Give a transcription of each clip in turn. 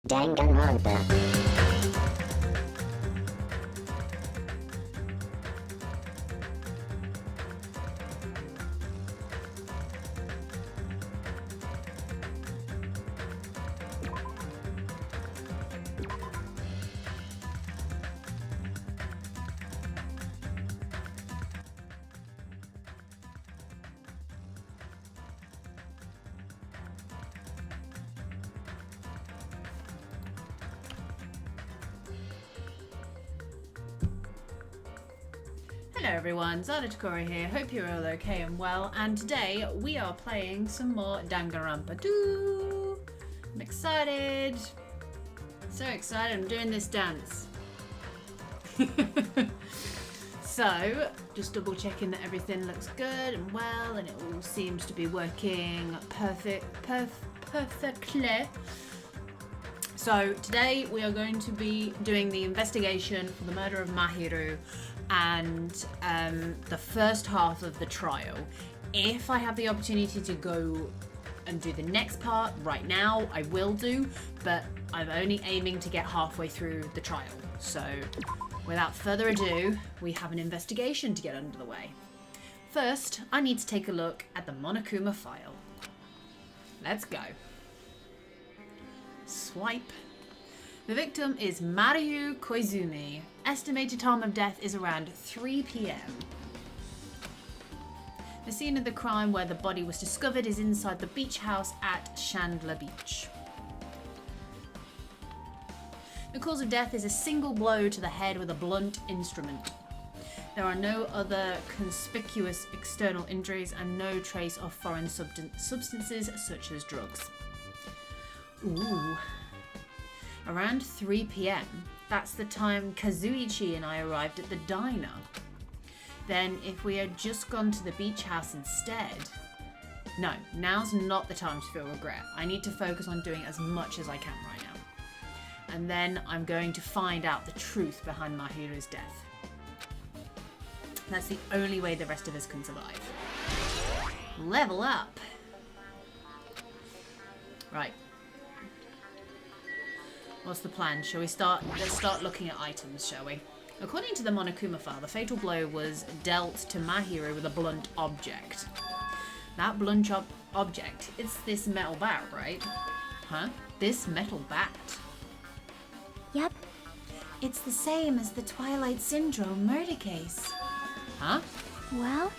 Danganronpa. Hello everyone, XylaTakura here, hope you're all okay and well, and today we are playing some more Danganronpa 2. I'm excited, so excited, I'm doing this dance. So, just double checking that everything looks good and well and it all seems to be working perfectly. So today we are going to be doing the investigation for the murder of Mahiru and the first half of the trial. If I have the opportunity to go and do the next part right now, I will do, but I'm only aiming to get halfway through the trial. So without further ado, we have an investigation to get under the way. First, I need to take a look at the Monokuma file. Let's go. Swipe. The victim is Mahiru Koizumi. Estimated time of death is around 3 p.m. The scene of the crime where the body was discovered is inside the beach house at Chandler Beach. The cause of death is a single blow to the head with a blunt instrument. There are no other conspicuous external injuries and no trace of foreign substances such as drugs. Ooh. Around 3 p.m. That's the time Kazuichi and I arrived at the diner. Then if we had just gone to the beach house instead... No, now's not the time to feel regret. I need to focus on doing as much as I can right now. And then I'm going to find out the truth behind Mahiru's death. That's the only way the rest of us can survive. Level up! Right. What's the plan? Shall we start? Let's start looking at items, shall we? According to the Monokuma file, the fatal blow was dealt to Mahiru with a blunt object. That blunt object, it's this metal bat, right? Huh? This metal bat? Yep. It's the same as the Twilight Syndrome murder case. Huh? Well?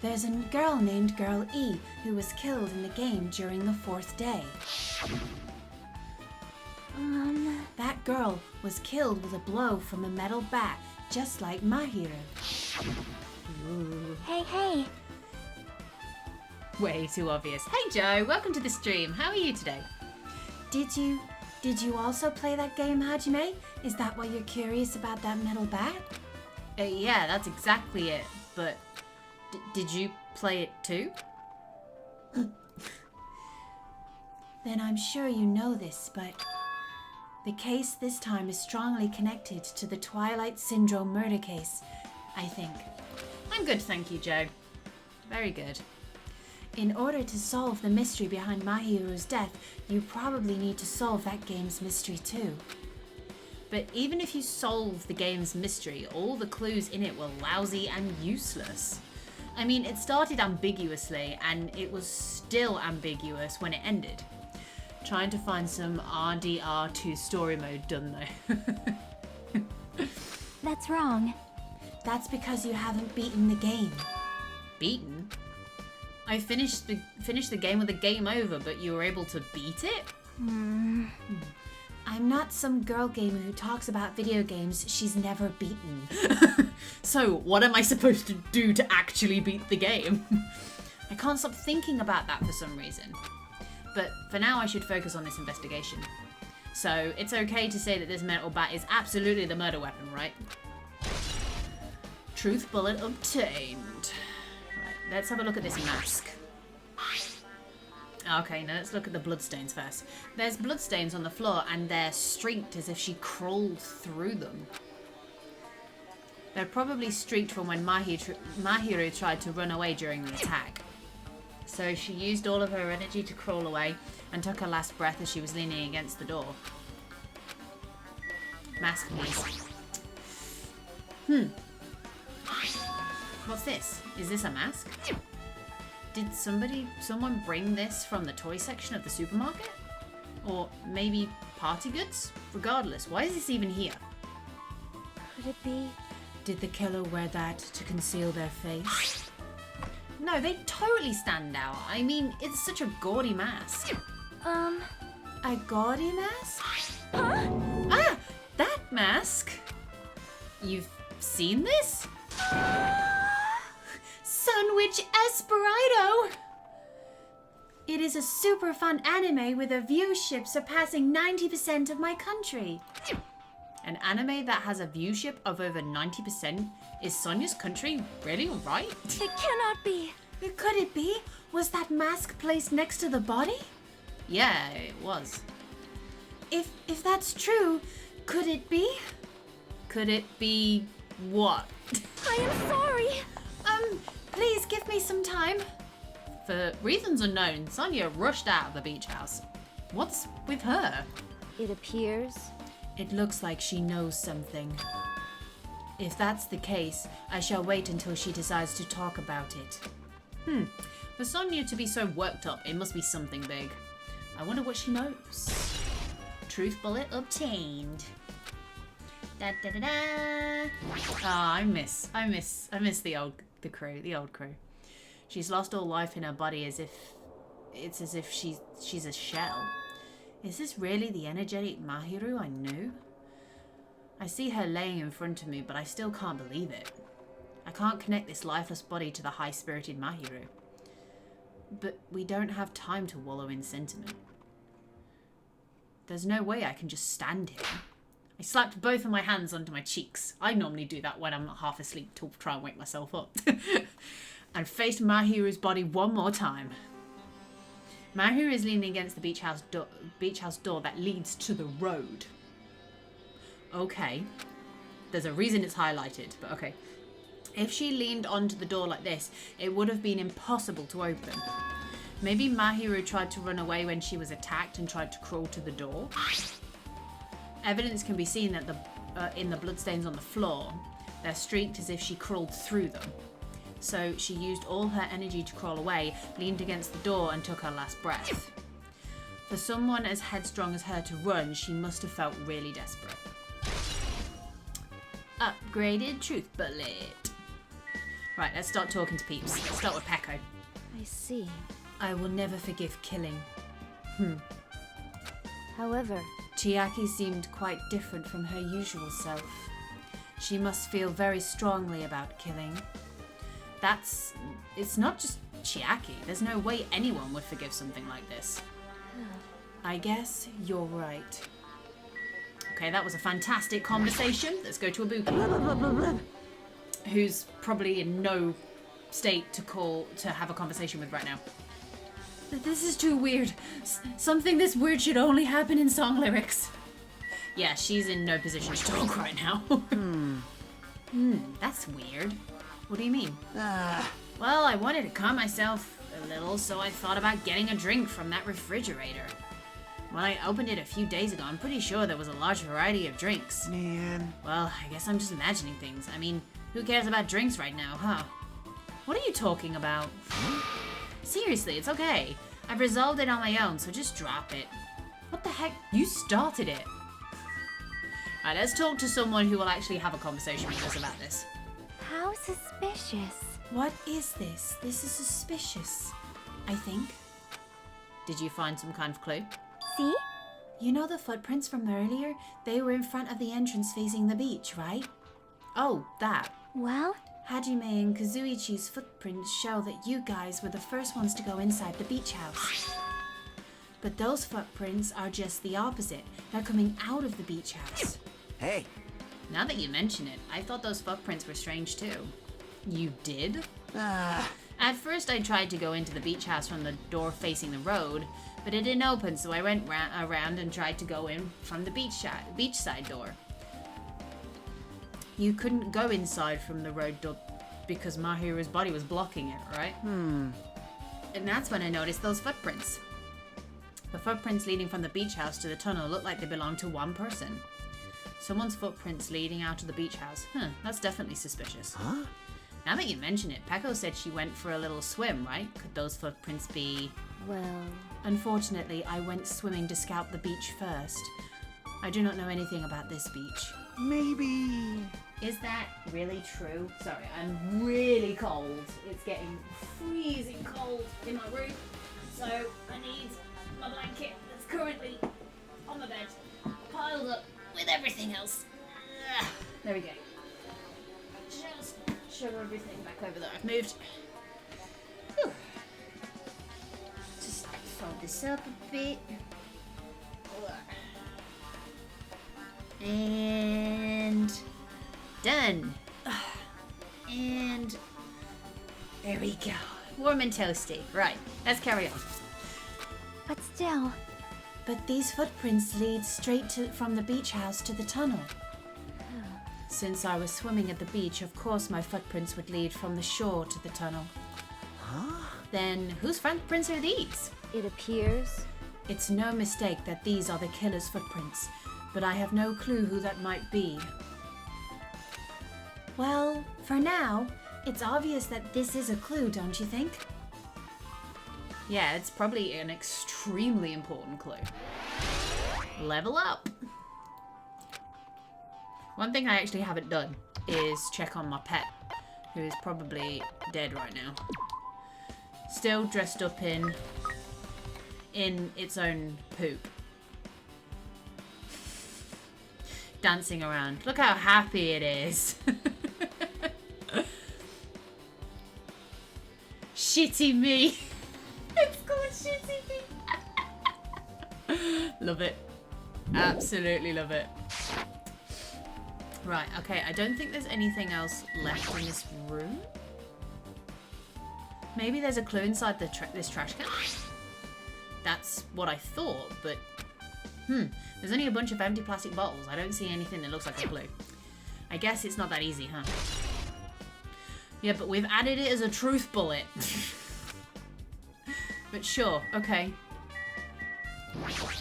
There's a girl named Girl E who was killed in the game during the 4th day. That girl was killed with a blow from a metal bat, just like Mahiru. Ooh. Hey. Way too obvious. Hey Joe, welcome to the stream. How are you today? Did you also play that game, Hajime? Is that why you're curious about that metal bat? Yeah, that's exactly it. But did you play it too? Then I'm sure you know this, but the case this time is strongly connected to the Twilight Syndrome murder case, I think. I'm good, thank you, Joe. Very good. In order to solve the mystery behind Mahiru's death, you probably need to solve that game's mystery too. But even if you solve the game's mystery, all the clues in it were lousy and useless. I mean, it started ambiguously, and it was still ambiguous when it ended. Trying to find some RDR2 story mode done though. That's wrong. That's because you haven't beaten the game. Beaten? I finished the game with a game over, but you were able to beat it? I'm not some girl gamer who talks about video games she's never beaten. So, what am I supposed to do to actually beat the game? I can't stop thinking about that for some reason. But for now, I should focus on this investigation. So, it's okay to say that this metal bat is absolutely the murder weapon, right? Truth bullet obtained. Right, let's have a look at this mask. Okay, now let's look at the bloodstains first. There's bloodstains on the floor and they're streaked as if she crawled through them. They're probably streaked from when Mahiru tried to run away during the attack. So she used all of her energy to crawl away and took her last breath as she was leaning against the door. Mask, please. What's this? Is this a mask? Did someone bring this from the toy section of the supermarket? Or maybe party goods? Regardless, why is this even here? Could it be? Did the killer wear that to conceal their face? No, they totally stand out. I mean, it's such a gaudy mask. A gaudy mask? Huh? Ah! That mask? You've seen this? Sunwitch Esperito! It is a super fun anime with a viewership surpassing 90% of my country. An anime that has a viewership of over 90%? Is Sonia's country really right? It cannot be. Could it be? Was that mask placed next to the body? Yeah, it was. If that's true, could it be? Could it be what? I am sorry. Please give me some time. For reasons unknown, Sonia rushed out of the beach house. What's with her? It appears. It looks like she knows something. If that's the case, I shall wait until she decides to talk about it. For Sonia to be so worked up, it must be something big. I wonder what she knows. Truth bullet obtained. Da da da da. Ah, I miss the old crew. She's lost all life in her body as if she's a shell. Is this really the energetic Mahiru I knew? I see her laying in front of me, but I still can't believe it. I can't connect this lifeless body to the high-spirited Mahiru. But we don't have time to wallow in sentiment. There's no way I can just stand here. I slapped both of my hands onto my cheeks. I normally do that when I'm half asleep to try and wake myself up. And faced Mahiru's body one more time. Mahiru is leaning against the beach house door that leads to the road. Okay. There's a reason it's highlighted, but okay. If she leaned onto the door like this, it would have been impossible to open. Maybe Mahiru tried to run away when she was attacked and tried to crawl to the door. Evidence can be seen that in the bloodstains on the floor. They're streaked as if she crawled through them. So she used all her energy to crawl away, leaned against the door and took her last breath. For someone as headstrong as her to run, she must have felt really desperate. Upgraded truth bullet. Right, let's start talking to peeps. Let's start with Peko. I see. I will never forgive killing. However, Chiaki seemed quite different from her usual self. She must feel very strongly about killing. It's not just Chiaki. There's no way anyone would forgive something like this. I guess you're right. Okay, that was a fantastic conversation. Let's go to Ibuki, who's probably in no state to have a conversation with right now. This is too weird. Something this weird should only happen in song lyrics. Yeah, she's in no position to talk right now. That's weird. What do you mean? Well, I wanted to calm myself a little, so I thought about getting a drink from that refrigerator. When I opened it a few days ago, I'm pretty sure there was a large variety of drinks. Man. Well, I guess I'm just imagining things. I mean, who cares about drinks right now, huh? What are you talking about? Seriously, it's okay. I've resolved it on my own, so just drop it. What the heck? You started it. Alright, let's talk to someone who will actually have a conversation with us about this. how suspicious. What is this? This is suspicious, I think. Did you find some kind of clue? See? You know the footprints from earlier? They were in front of the entrance facing the beach, right? Oh, that. Well, Hajime and Kazuichi's footprints show that you guys were the first ones to go inside the beach house. But those footprints are just the opposite. They're coming out of the beach house. Hey. Now that you mention it, I thought those footprints were strange too. You did? At first I tried to go into the beach house from the door facing the road, but it didn't open, so I went around and tried to go in from the beachside door. You couldn't go inside from the road door because Mahiru's body was blocking it, right? And that's when I noticed those footprints. The footprints leading from the beach house to the tunnel look like they belong to one person. Someone's footprints leading out of the beach house. That's definitely suspicious. Huh? Now that you mention it, Peko said she went for a little swim, right? Could those footprints be... Well... Unfortunately, I went swimming to scout the beach first. I do not know anything about this beach. Maybe... Is that really true? Sorry, I'm really cold. It's getting freezing cold in my room. So I need my blanket that's currently on the bed, piled up with everything else. There we go. Just show everything back over there. I've moved. Whew. Just fold this up a bit. And done. And there we go. Warm and toasty. Right, let's carry on. But still... But these footprints lead straight from the beach house to the tunnel. Since I was swimming at the beach, of course my footprints would lead from the shore to the tunnel. Huh? Then whose footprints are these? It appears... It's no mistake that these are the killer's footprints, but I have no clue who that might be. Well, for now, it's obvious that this is a clue, don't you think? Yeah, it's probably an extremely important clue. Level up! One thing I actually haven't done is check on my pet, who is probably dead right now. Still dressed up in its own poop. Dancing around. Look how happy it is. Shitty me. It's called Shitty me. Love it. Absolutely love it. Right, okay, I don't think there's anything else left in this room. Maybe there's a clue inside this trash can? That's what I thought, but... there's only a bunch of empty plastic bottles. I don't see anything that looks like a clue. I guess it's not that easy, huh? Yeah, but we've added it as a truth bullet. But sure, okay.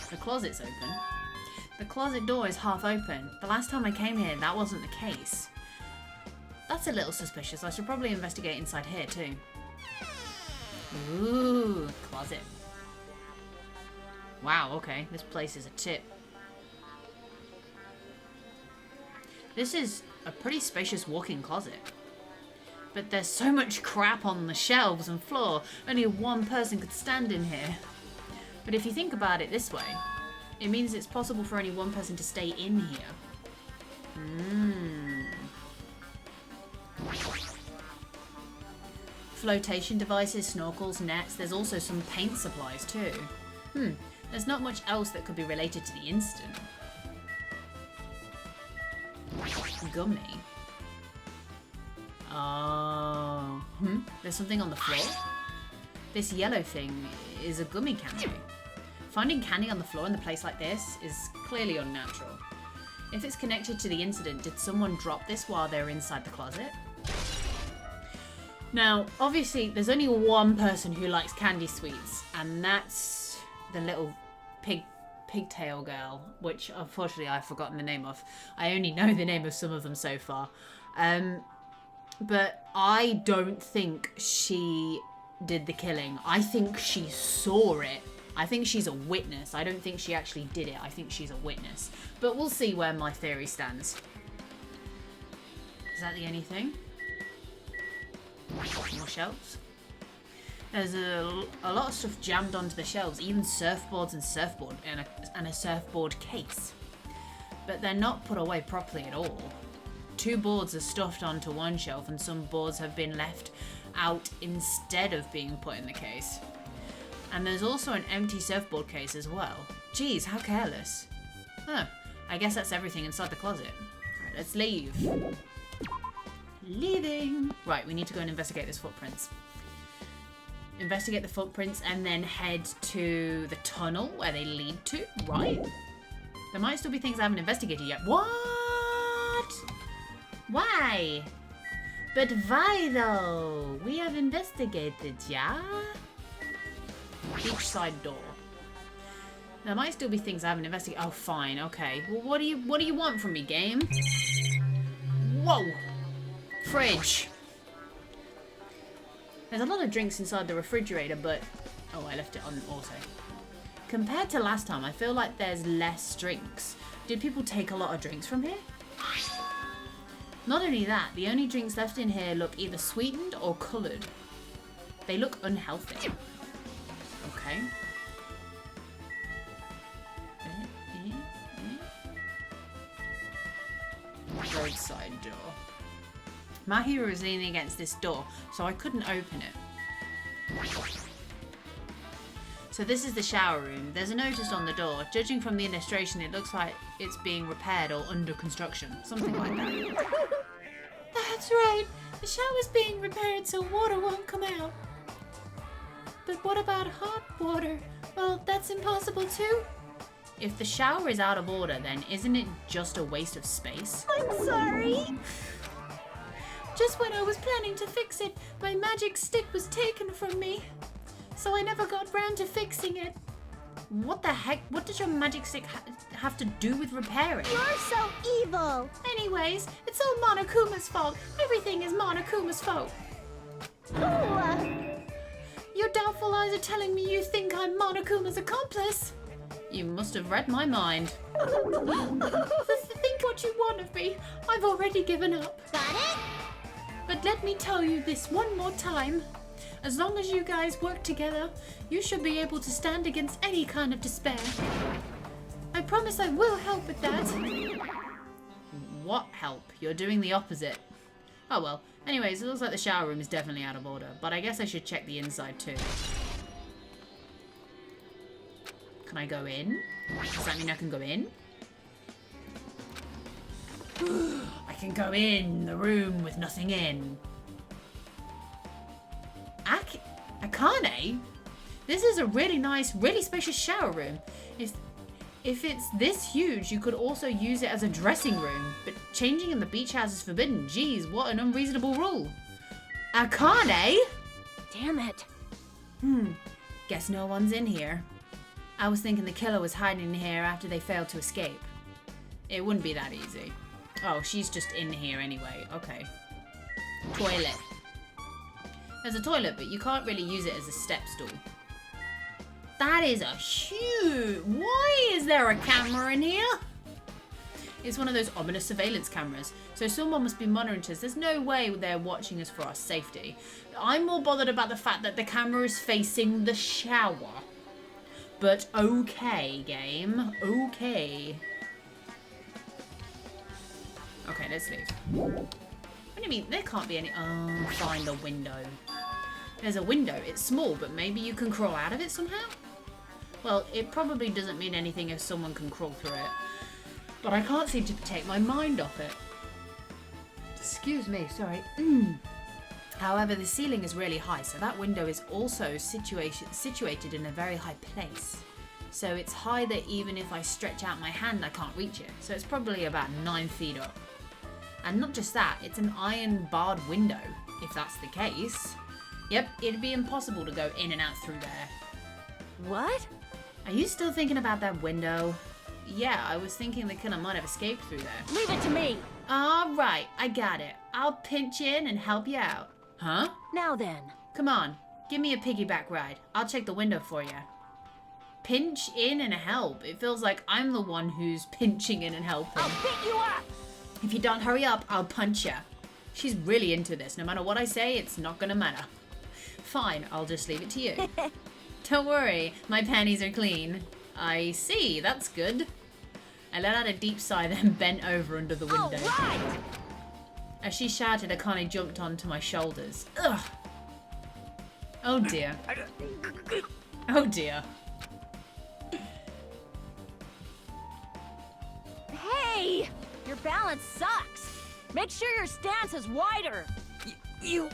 The closet's open. The closet door is half open. The last time I came here, that wasn't the case. That's a little suspicious. I should probably investigate inside here, too. Ooh, closet. Wow, okay. This place is a tip. This is a pretty spacious walk-in closet. But there's so much crap on the shelves and floor, only one person could stand in here. But if you think about it this way, it means it's possible for only one person to stay in here. Flotation devices, snorkels, nets. There's also some paint supplies too. There's not much else that could be related to the incident. Gummy. Oh. There's something on the floor? This yellow thing is a gummy candy. Finding candy on the floor in a place like this is clearly unnatural. If it's connected to the incident, did someone drop this while they were inside the closet? Now, obviously, there's only one person who likes candy sweets, and that's the little pigtail girl, which unfortunately I've forgotten the name of. I only know the name of some of them so far. But I don't think she did the killing. I think she saw it. I think she's a witness. I don't think she actually did it. I think she's a witness. But we'll see where my theory stands. Is that the only thing? More shelves? There's a lot of stuff jammed onto the shelves, even surfboards and a surfboard case. But they're not put away properly at all. 2 boards are stuffed onto one shelf and some boards have been left out instead of being put in the case. And there's also an empty surfboard case as well. Geez, how careless. Huh, I guess that's everything inside the closet. Alright, let's leave. Leaving! Right, we need to go and investigate these footprints. Investigate the footprints and then head to the tunnel where they lead to, right? There might still be things I haven't investigated yet. What? Why? But why though? We have investigated, yeah? Beachside door. There might still be things I haven't investigated. Oh, fine. Okay. Well, what do you want from me, game? Whoa. Fridge. There's a lot of drinks inside the refrigerator, but... Oh, I left it on auto. Compared to last time, I feel like there's less drinks. Did people take a lot of drinks from here? Not only that, the only drinks left in here look either sweetened or coloured. They look unhealthy. Okay. Roadside door. Mahiru is leaning against this door, so I couldn't open it. So this is the shower room. There's a notice on the door. Judging from the illustration, it looks like it's being repaired or under construction. Something like that. That's right. The shower's being repaired so water won't come out. But what about hot water? Well, that's impossible too. If the shower is out of order, then isn't it just a waste of space? I'm sorry. Just when I was planning to fix it, my magic stick was taken from me. So I never got round to fixing it. What the heck? What does your magic stick have to do with repairing? You're so evil. Anyways, it's all Monokuma's fault. Everything is Monokuma's fault. Ooh. Your doubtful eyes are telling me you think I'm Monokuma's accomplice. You must have read my mind. Think what you want of me. I've already given up. Got it? But let me tell you this one more time. As long as you guys work together, you should be able to stand against any kind of despair. I promise I will help with that. What help? You're doing the opposite. Oh well. Anyways, it looks like the shower room is definitely out of order, but I guess I should check the inside too. Can I go in? Does that mean I can go in? I can go in the room with nothing in. Akane? This is a really nice, really spacious shower room. If it's this huge, you could also use it as a dressing room, but changing in the beach house is forbidden. Geez, what an unreasonable rule. Akane? Damn it. Guess no one's in here. I was thinking the killer was hiding in here after they failed to escape. It wouldn't be that easy. Oh, she's just in here anyway. Okay. Toilet. There's a toilet, but you can't really use it as a step stool. That is a huge... Why is there a camera in here? It's one of those ominous surveillance cameras. So someone must be monitoring us. There's no way they're watching us for our safety. I'm more bothered about the fact that the camera is facing the shower. But okay, game. Okay. Okay, let's leave. What do you mean? There can't be any... Oh, find the window. There's a window. It's small, but maybe you can crawl out of it somehow? Well, it probably doesn't mean anything if someone can crawl through it. But I can't seem to take my mind off it. Excuse me, sorry. However, the ceiling is really high, so that window is also situated in a very high place. So it's high that even if I stretch out my hand, I can't reach it. So it's probably about 9 feet up. And not just that, it's an iron barred window, if that's the case. Yep, it'd be impossible to go in and out through there. What? Are you still thinking about that window? Yeah, I was thinking the killer might have escaped through there. Leave it to me. Alright, I got it. I'll pinch in and help you out. Huh? Now then. Come on, give me a piggyback ride. I'll check the window for you. Pinch in and help. It feels like I'm the one who's pinching in and helping. I'll pick you up. If you don't hurry up, I'll punch you. She's really into this. No matter what I say, it's not gonna matter. Fine, I'll just leave it to you. Don't worry, my panties are clean. I see, that's good. I let out a deep sigh, then bent over under the window. All right. As she shouted, Akane jumped onto my shoulders. Ugh. Oh dear. Oh dear. Hey! Your balance sucks. Make sure your stance is wider. You're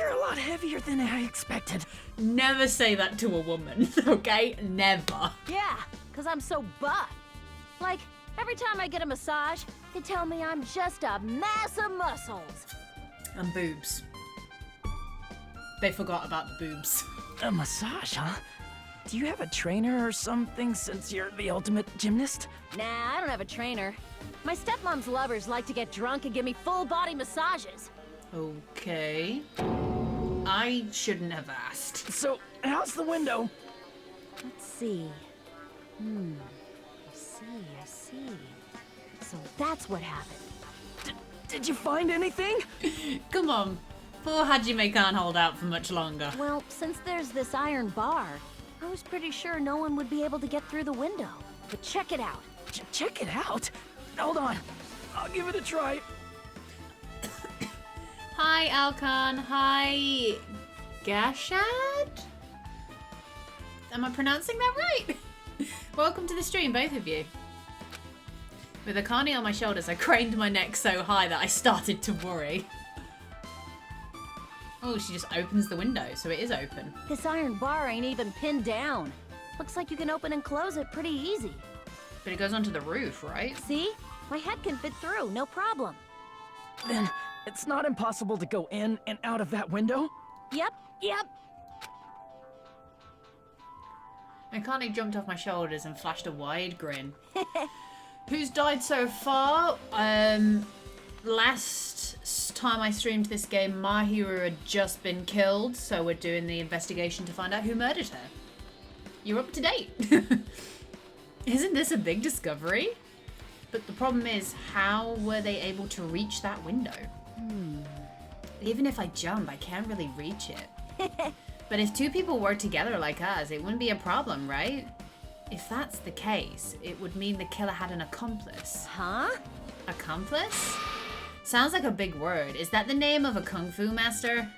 a lot heavier than I expected. Never say that to a woman, okay? Never. Yeah, because I'm so buff. Like, every time I get a massage, they tell me I'm just a mass of muscles. And boobs. They forgot about the boobs. A massage, huh? Do you have a trainer or something since you're the ultimate gymnast? Nah, I don't have a trainer. My stepmom's lovers like to get drunk and give me full-body massages. Okay. I shouldn't have asked. So, how's the window? Let's see. I see. So that's what happened. Did you find anything? Come on. Poor Hajime can't hold out for much longer. Well, since there's this iron bar, I was pretty sure no one would be able to get through the window. But check it out. Check it out. Hold on. I'll give it a try. Hi, Alkan. Hi, Gashad? Am I pronouncing that right? Welcome to the stream, both of you. With Akane on my shoulders, I craned my neck so high that I started to worry. Oh, she just opens the window, so it is open. This iron bar ain't even pinned down. Looks like you can open and close it pretty easy. But it goes onto the roof, right? See? My head can fit through, no problem. Then, it's not impossible to go in and out of that window? Yep. Akane jumped off my shoulders and flashed a wide grin. Who's died so far? Last time I streamed this game, Mahiru had just been killed, so we're doing the investigation to find out who murdered her. You're up to date. Isn't this a big discovery? But the problem is, how were they able to reach that window? Even if I jump, I can't really reach it. But if two people work together like us, it wouldn't be a problem, right? If that's the case, it would mean the killer had an accomplice. Huh? Accomplice? Sounds like a big word. Is that the name of a kung fu master?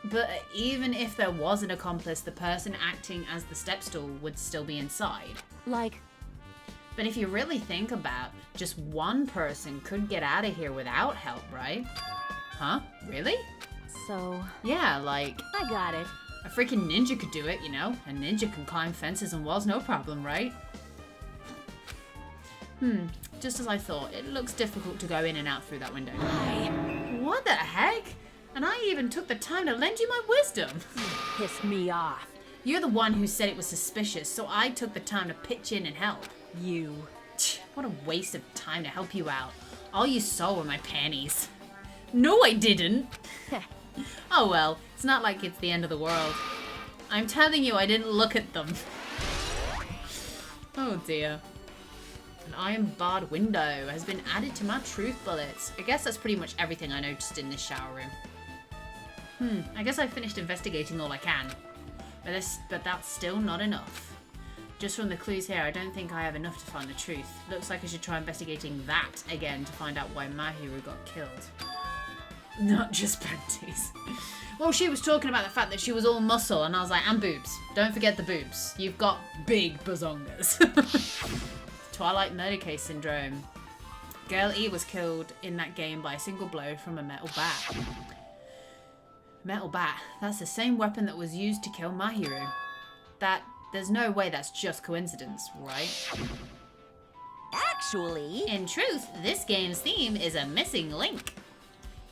But even if there was an accomplice, the person acting as the step stool would still be inside. Like, But if you really think about, just one person could get out of here without help, right? Huh? Really? so... Yeah, like, I got it. a freaking ninja could do it, you know? A ninja can climb fences and walls, no problem, right? Just as I thought, it looks difficult to go in and out through that window. What the heck? And I even took the time to lend you my wisdom. Pissed me off. You're the one who said it was suspicious, so I took the time to pitch in and help. You. What a waste of time to help you out. All you saw were my panties. No, I didn't. Oh well, it's not like it's the end of the world. I'm telling you, I didn't look at them. Oh dear. An iron barred window has been added to my truth bullets. I guess that's pretty much everything I noticed in this shower room. I guess I finished investigating all I can. But that's still not enough. Just from the clues here, I don't think I have enough to find the truth. Looks like I should try investigating that again to find out why Mahiru got killed. Not just panties. Well, she was talking about the fact that she was all muscle, and I was like, and boobs. Don't forget the boobs. You've got big bazongas. Twilight murder case syndrome. Girl E was killed in that game by a single blow from a metal bat. Metal bat? That's the same weapon that was used to kill Mahiru. There's no way that's just coincidence, right? Actually... In truth, this game's theme is a missing link.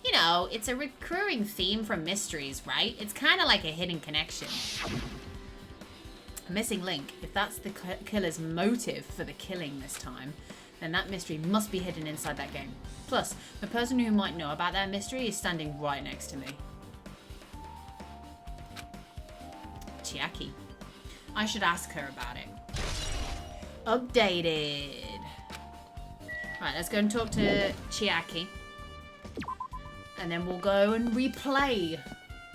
You know, it's a recurring theme from mysteries, right? It's kind of like a hidden connection. A missing link. If that's the killer's motive for the killing this time, then that mystery must be hidden inside that game. Plus, the person who might know about that mystery is standing right next to me. Chiaki. I should ask her about it. Updated. Right, let's go and talk to Chiaki. And then we'll go and replay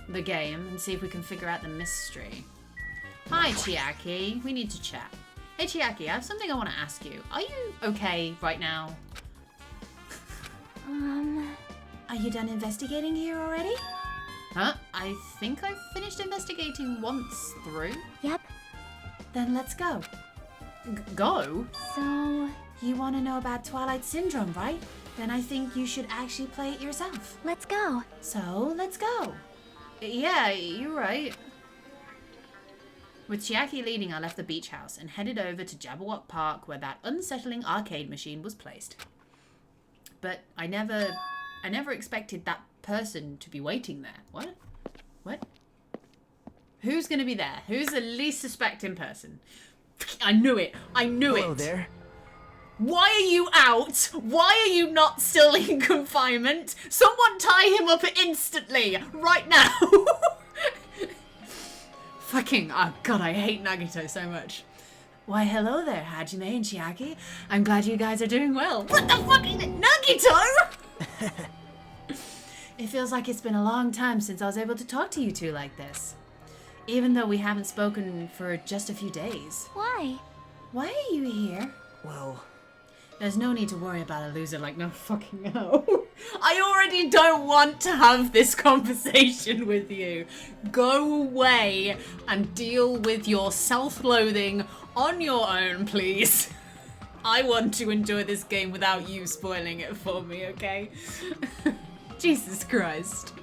the game and see if we can figure out the mystery. Hi, Chiaki. We need to chat. Hey, Chiaki, I have something I want to ask you. Are you okay right now? Are you done investigating here already? Huh? I think I've finished investigating once through. Yep. Then let's go. Go? So... You want to know about Twilight Syndrome, right? Then I think you should actually play it yourself. let's go. So, let's go. Yeah, you're right. With Chiaki leading, I left the beach house and headed over to Jabberwock Park where that unsettling arcade machine was placed. But I never expected that person to be waiting there. What? What? Who's going to be there? Who's the least suspecting person? I knew it. I knew it. Hello there. Why are you out? Why are you not still in confinement? Someone tie him up instantly. Right now. Fucking, oh god, I hate Nagito so much. Why, hello there, Hajime and Chiaki. I'm glad you guys are doing well. What the fuck is it? Nagito? It feels like it's been a long time since I was able to talk to you two like this. Even though we haven't spoken for just a few days. Why? Why are you here? Well, There's no need to worry about a loser like no fucking hell. I already don't want to have this conversation with you. Go away and deal with your self-loathing on your own, please. I want to enjoy this game without you spoiling it for me, okay? Jesus Christ.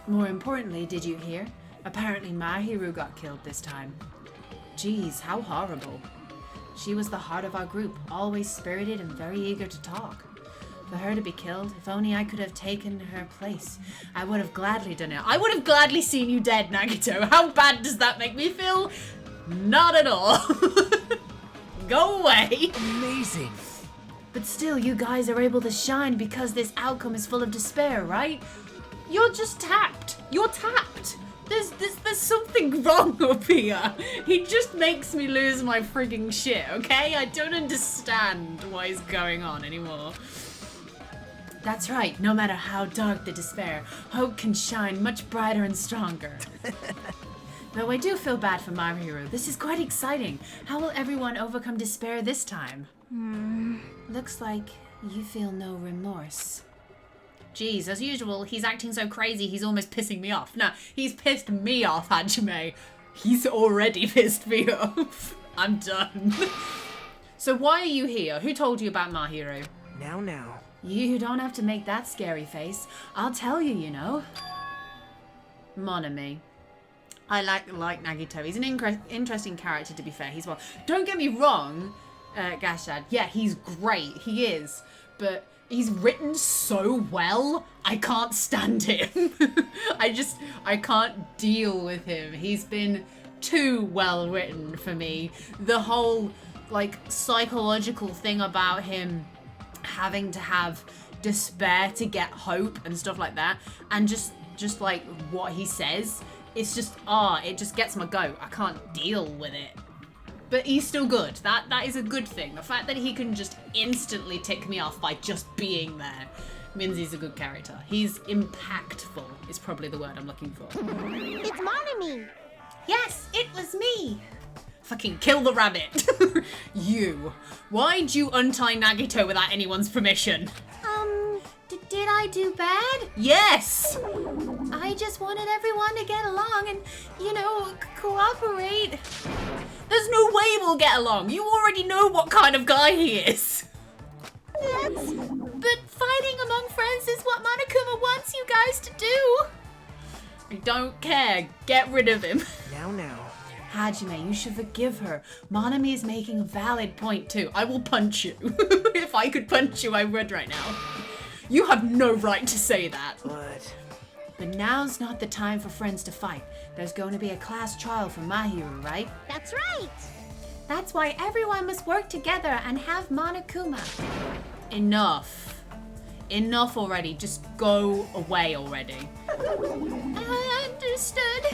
More importantly, did you hear? Apparently Mahiru got killed this time. Jeez, how horrible. She was the heart of our group, always spirited and very eager to talk. For her to be killed, if only I could have taken her place, I would have gladly done it. I would have gladly seen you dead, Nagito. How bad does that make me feel? Not at all. Go away. amazing. But still, you guys are able to shine because this outcome is full of despair, right? You're just tapped. You're tapped. There's something wrong up here. He just makes me lose my frigging shit, okay? I don't understand what is going on anymore. That's right. No matter how dark the despair, hope can shine much brighter and stronger. Though I do feel bad for Mahiru. This is quite exciting. How will everyone overcome despair this time? Looks like you feel no remorse. Jeez, as usual, he's acting so crazy he's almost pissing me off. No, he's pissed me off, Hajime. He's already pissed me off. I'm done. So why are you here? Who told you about Mahiru? Now. You don't have to make that scary face. I'll tell you, you know. Mon ami. I like Nagito. He's an interesting character, to be fair. He's well. Don't get me wrong, Gashad. Yeah, he's great. He is. But he's written so well, I can't stand him. I can't deal with him. He's been too well written for me. The whole, like, psychological thing about him having to have despair to get hope and stuff like that, and just like what he says, it's just it just gets my goat. I can't deal with it. But he's still good. That is a good thing. The fact that he can just instantly tick me off by just being there means he's a good character. He's impactful is probably the word I'm looking for. It's Monami. Yes, it was me. Fucking kill the rabbit. You. Why'd you untie Nagito without anyone's permission? Did I do bad? Yes! I just wanted everyone to get along and, cooperate. There's no way we'll get along. You already know what kind of guy he is. But fighting among friends is what Monokuma wants you guys to do. I don't care. Get rid of him. Now. Hajime, you should forgive her. Monami is making a valid point too. I will punch you. If I could punch you, I would right now. You have no right to say that. But now's not the time for friends to fight. There's going to be a class trial for Mahiru, right? That's right. That's why everyone must work together and have Monokuma. Enough. Enough already. Just go away already. Understood.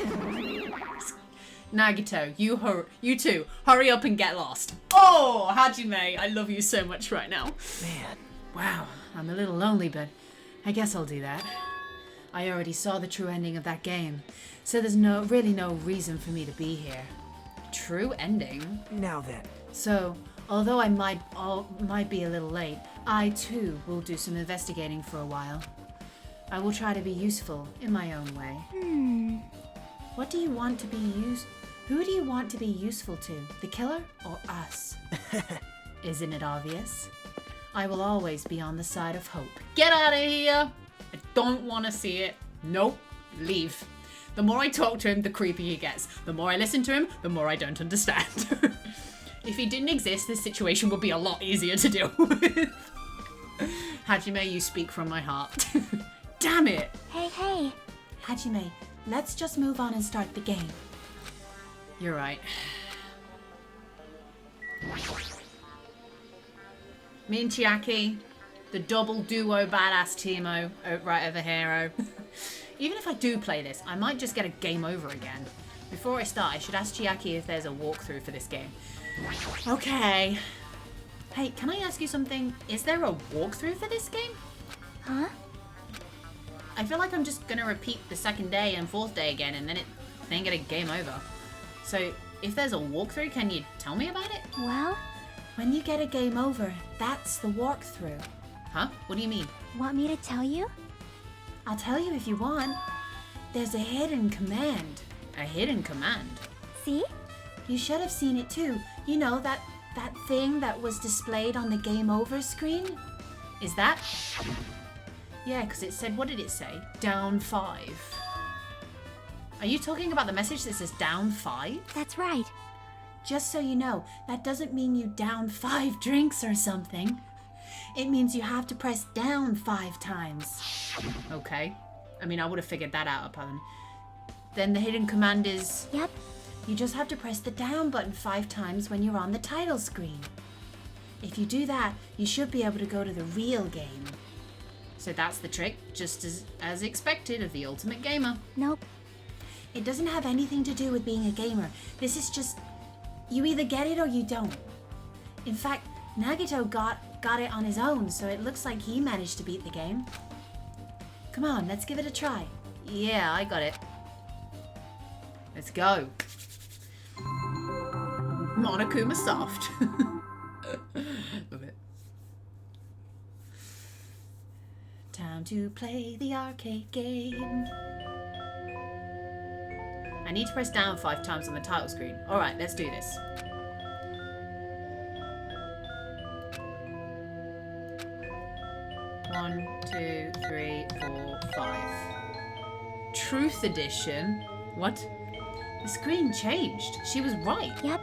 Nagito, you two, hurry up and get lost. Oh, Hajime, I love you so much right now. Man. Wow, I'm a little lonely, but I guess I'll do that. I already saw the true ending of that game, so there's really no reason for me to be here. True ending? Now then. So, although I might be a little late, I too will do some investigating for a while. I will try to be useful in my own way. What do you want to be Who do you want to be useful to? The killer or us? Isn't it obvious? I will always be on the side of hope. Get out of here! I don't want to see it. Nope. Leave. The more I talk to him, the creepier he gets. The more I listen to him, the more I don't understand. If he didn't exist, this situation would be a lot easier to deal with. Hajime, you speak from my heart. Damn it! Hey. Hajime, Let's just move on and start the game. You're right. Me and Chiaki, the double duo badass teamo right over here. Even if I do play this, I might just get a game over again. Before I start, I should ask Chiaki if there's a walkthrough for this game. Okay. Hey, can I ask you something? Is there a walkthrough for this game? Huh? I feel like I'm just gonna repeat the second day and fourth day again and then get a game over. So, if there's a walkthrough, can you tell me about it? Well, When you get a game over, that's the walkthrough. Huh? What do you mean? want me to tell you? I'll tell you if you want. There's a hidden command. A hidden command? See? You should have seen it too. You know, that thing that was displayed on the game over screen? Is that? Yeah, because it said, what did it say? Down 5. Are you talking about the message that says down 5? That's right. Just so you know, that doesn't mean you down 5 drinks or something. It means you have to press down 5 times. Okay. I mean, I would have figured that out upon. Then the hidden command is... Yep. You just have to press the down button 5 times when you're on the title screen. If you do that, you should be able to go to the real game. So that's the trick, just as expected of the ultimate gamer. Nope. It doesn't have anything to do with being a gamer. This is just... You either get it or you don't. In fact, Nagito got it on his own, so it looks like he managed to beat the game. Come on, let's give it a try. Yeah, I got it. Let's go. Monokuma Soft. Love it. Time to play the arcade game. I need to press down 5 times on the title screen. Alright, let's do this. One, 2, 3, 4, 5. Truth Edition? What? The screen changed. She was right. Yep.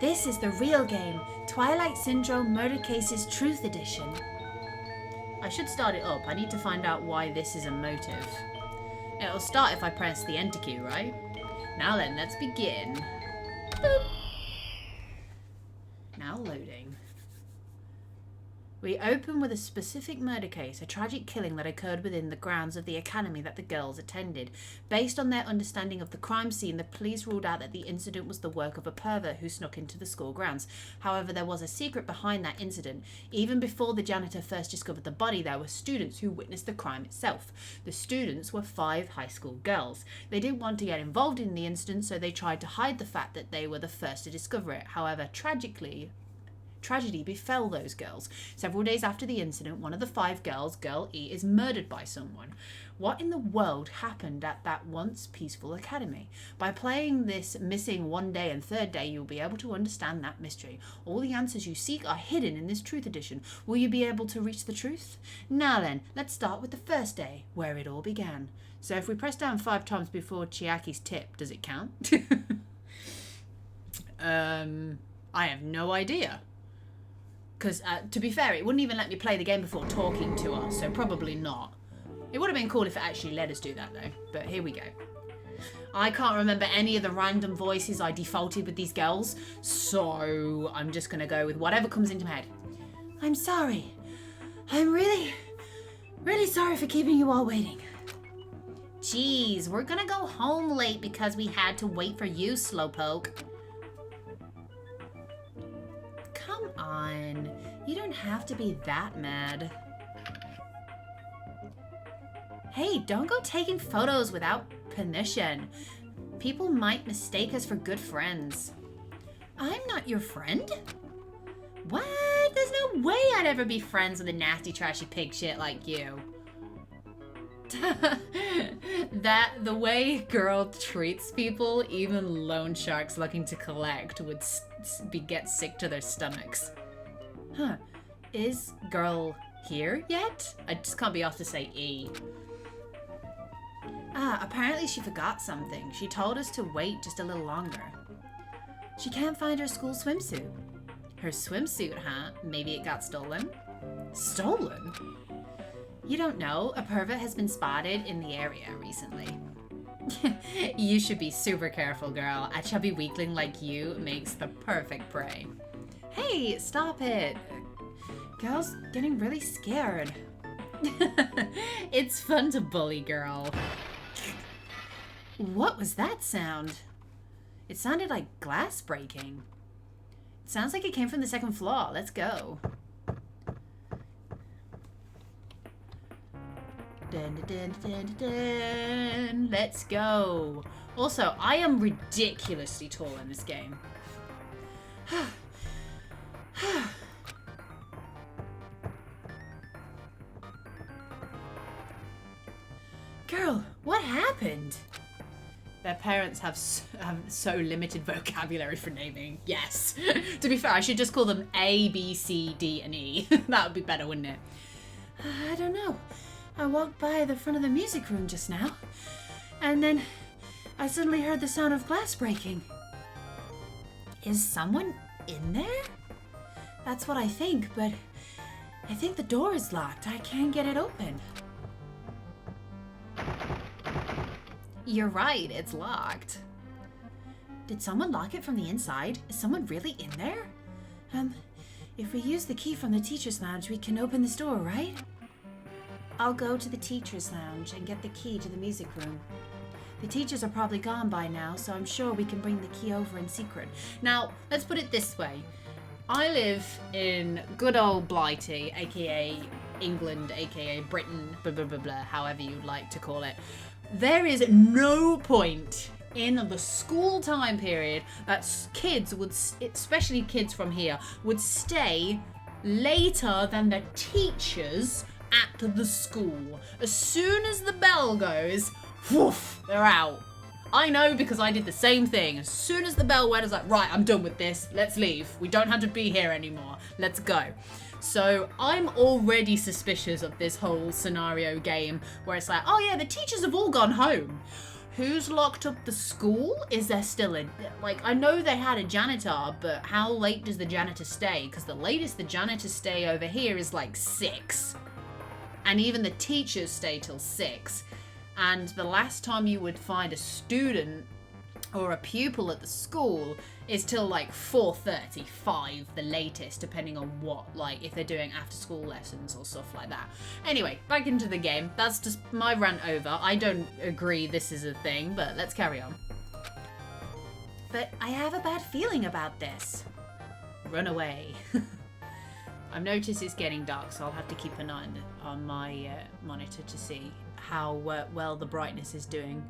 This is the real game. Twilight Syndrome Murder Cases Truth Edition. I should start it up. I need to find out why this is a motive. It'll start if I press the enter key, right? Now then, let's begin. Boop. Now loading. We open with a specific murder case, a tragic killing that occurred within the grounds of the academy that the girls attended. Based on their understanding of the crime scene, the police ruled out that the incident was the work of a pervert who snuck into the school grounds. However, there was a secret behind that incident. Even before the janitor first discovered the body, there were students who witnessed the crime itself. The students were 5 high school girls. They didn't want to get involved in the incident, so they tried to hide the fact that they were the first to discover it. However, tragedy befell those girls. Several days after the incident, one of the 5 girls, Girl E, is murdered by someone. What in the world happened at that once peaceful academy? By playing this missing 1 day and 3rd day, you'll be able to understand that mystery. All the answers you seek are hidden in this Truth Edition. Will you be able to reach the truth? Now then, let's start with the first day, where it all began. So if we press down 5 times before Chiaki's tip, does it count? I have no idea. Because, to be fair, it wouldn't even let me play the game before talking to us, so probably not. It would have been cool if it actually let us do that, though. But here we go. I can't remember any of the random voices I defaulted with these girls, so I'm just going to go with whatever comes into my head. I'm sorry. I'm really sorry for keeping you all waiting. Jeez, we're going to go home late because we had to wait for you, Slowpoke. Come on, you don't have to be that mad. Hey, don't go taking photos without permission. People might mistake us for good friends. I'm not your friend? What? There's no way I'd ever be friends with a nasty, trashy pig shit like you. The way girl treats people, even loan sharks looking to collect would get sick to their stomachs. Huh. Is girl here yet? I just can't be off to say E. Apparently she forgot something. She told us to wait just a little longer. She can't find her school swimsuit. Her swimsuit, huh? Maybe it got stolen? Stolen? You don't know, a pervert has been spotted in the area recently. You should be super careful, girl. A chubby weakling like you makes the perfect prey. Hey, stop it. Girl's getting really scared. It's fun to bully, girl. What was that sound? It sounded like glass breaking. It sounds like it came from the second floor. Let's go. Dun, dun, dun, dun, dun. Let's go. Also, I am ridiculously tall in this game. Girl, what happened? Their parents have so limited vocabulary for naming. Yes. To be fair, I should just call them A, B, C, D, and E. That would be better, wouldn't it? I don't know. I walked by the front of the music room just now, and then I suddenly heard the sound of glass breaking. Is someone in there? That's what I think, but I think the door is locked. I can't get it open. You're right, it's locked. Did someone lock it from the inside? Is someone really in there? If we use the key from the teacher's lounge, we can open this door, right? I'll go to the teacher's lounge and get the key to the music room. The teachers are probably gone by now, so I'm sure we can bring the key over in secret. Now, let's put it this way. I live in good old Blighty, aka England, aka Britain, blah, blah, blah, blah, however you'd like to call it. There is no point in the school time period that kids would, especially kids from here, would stay later than the teachers at the school. As soon as the bell goes, woof, they're out. I know because I did the same thing. As soon as the bell went, I was like, right, I'm done with this. Let's leave. We don't have to be here anymore. Let's go. So I'm already suspicious of this whole scenario game where it's like, oh yeah, the teachers have all gone home. Who's locked up the school? Is there still a... Like, I know they had a janitor, but how late does the janitor stay? Because the latest the janitors stay over here is like 6. And even the teachers stay till 6. And the last time you would find a student or a pupil at the school is till like 4:30, 5 the latest, depending on what, like if they're doing after school lessons or stuff like that. Anyway, back into the game. That's just my rant over. I don't agree this is a thing, but let's carry on. But I have a bad feeling about this. Run away. I've noticed it's getting dark, so I'll have to keep an eye on my monitor to see how well the brightness is doing.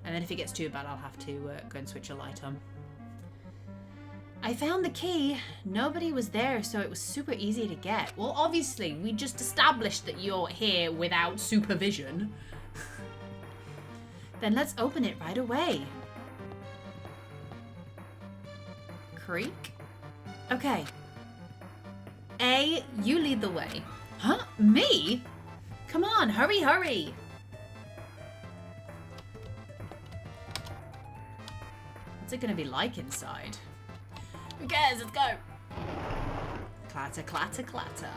And then if it gets too bad, I'll have to go and switch a light on. I found the key. Nobody was there, so it was super easy to get. Well, obviously, we just established that you're here without supervision. Then let's open it right away. Creak. Okay. A, you lead the way. Huh? Me? Come on, hurry, hurry. What's it gonna be like inside? Who cares? Let's go. Clatter, clatter, clatter.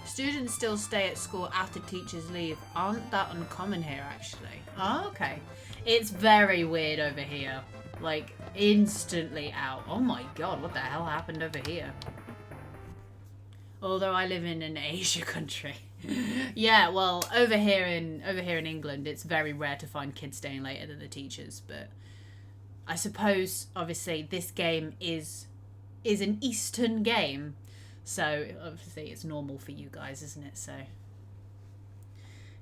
Students still stay at school after teachers leave. Aren't that uncommon here, actually? Oh, okay. It's very weird over here. Like, instantly out. Oh my god, what the hell happened over here? Although I live in an Asia country. Yeah, well, over here in England, it's very rare to find kids staying later than the teachers, but I suppose, obviously, this game is an Eastern game, so obviously it's normal for you guys, isn't it? So, I'm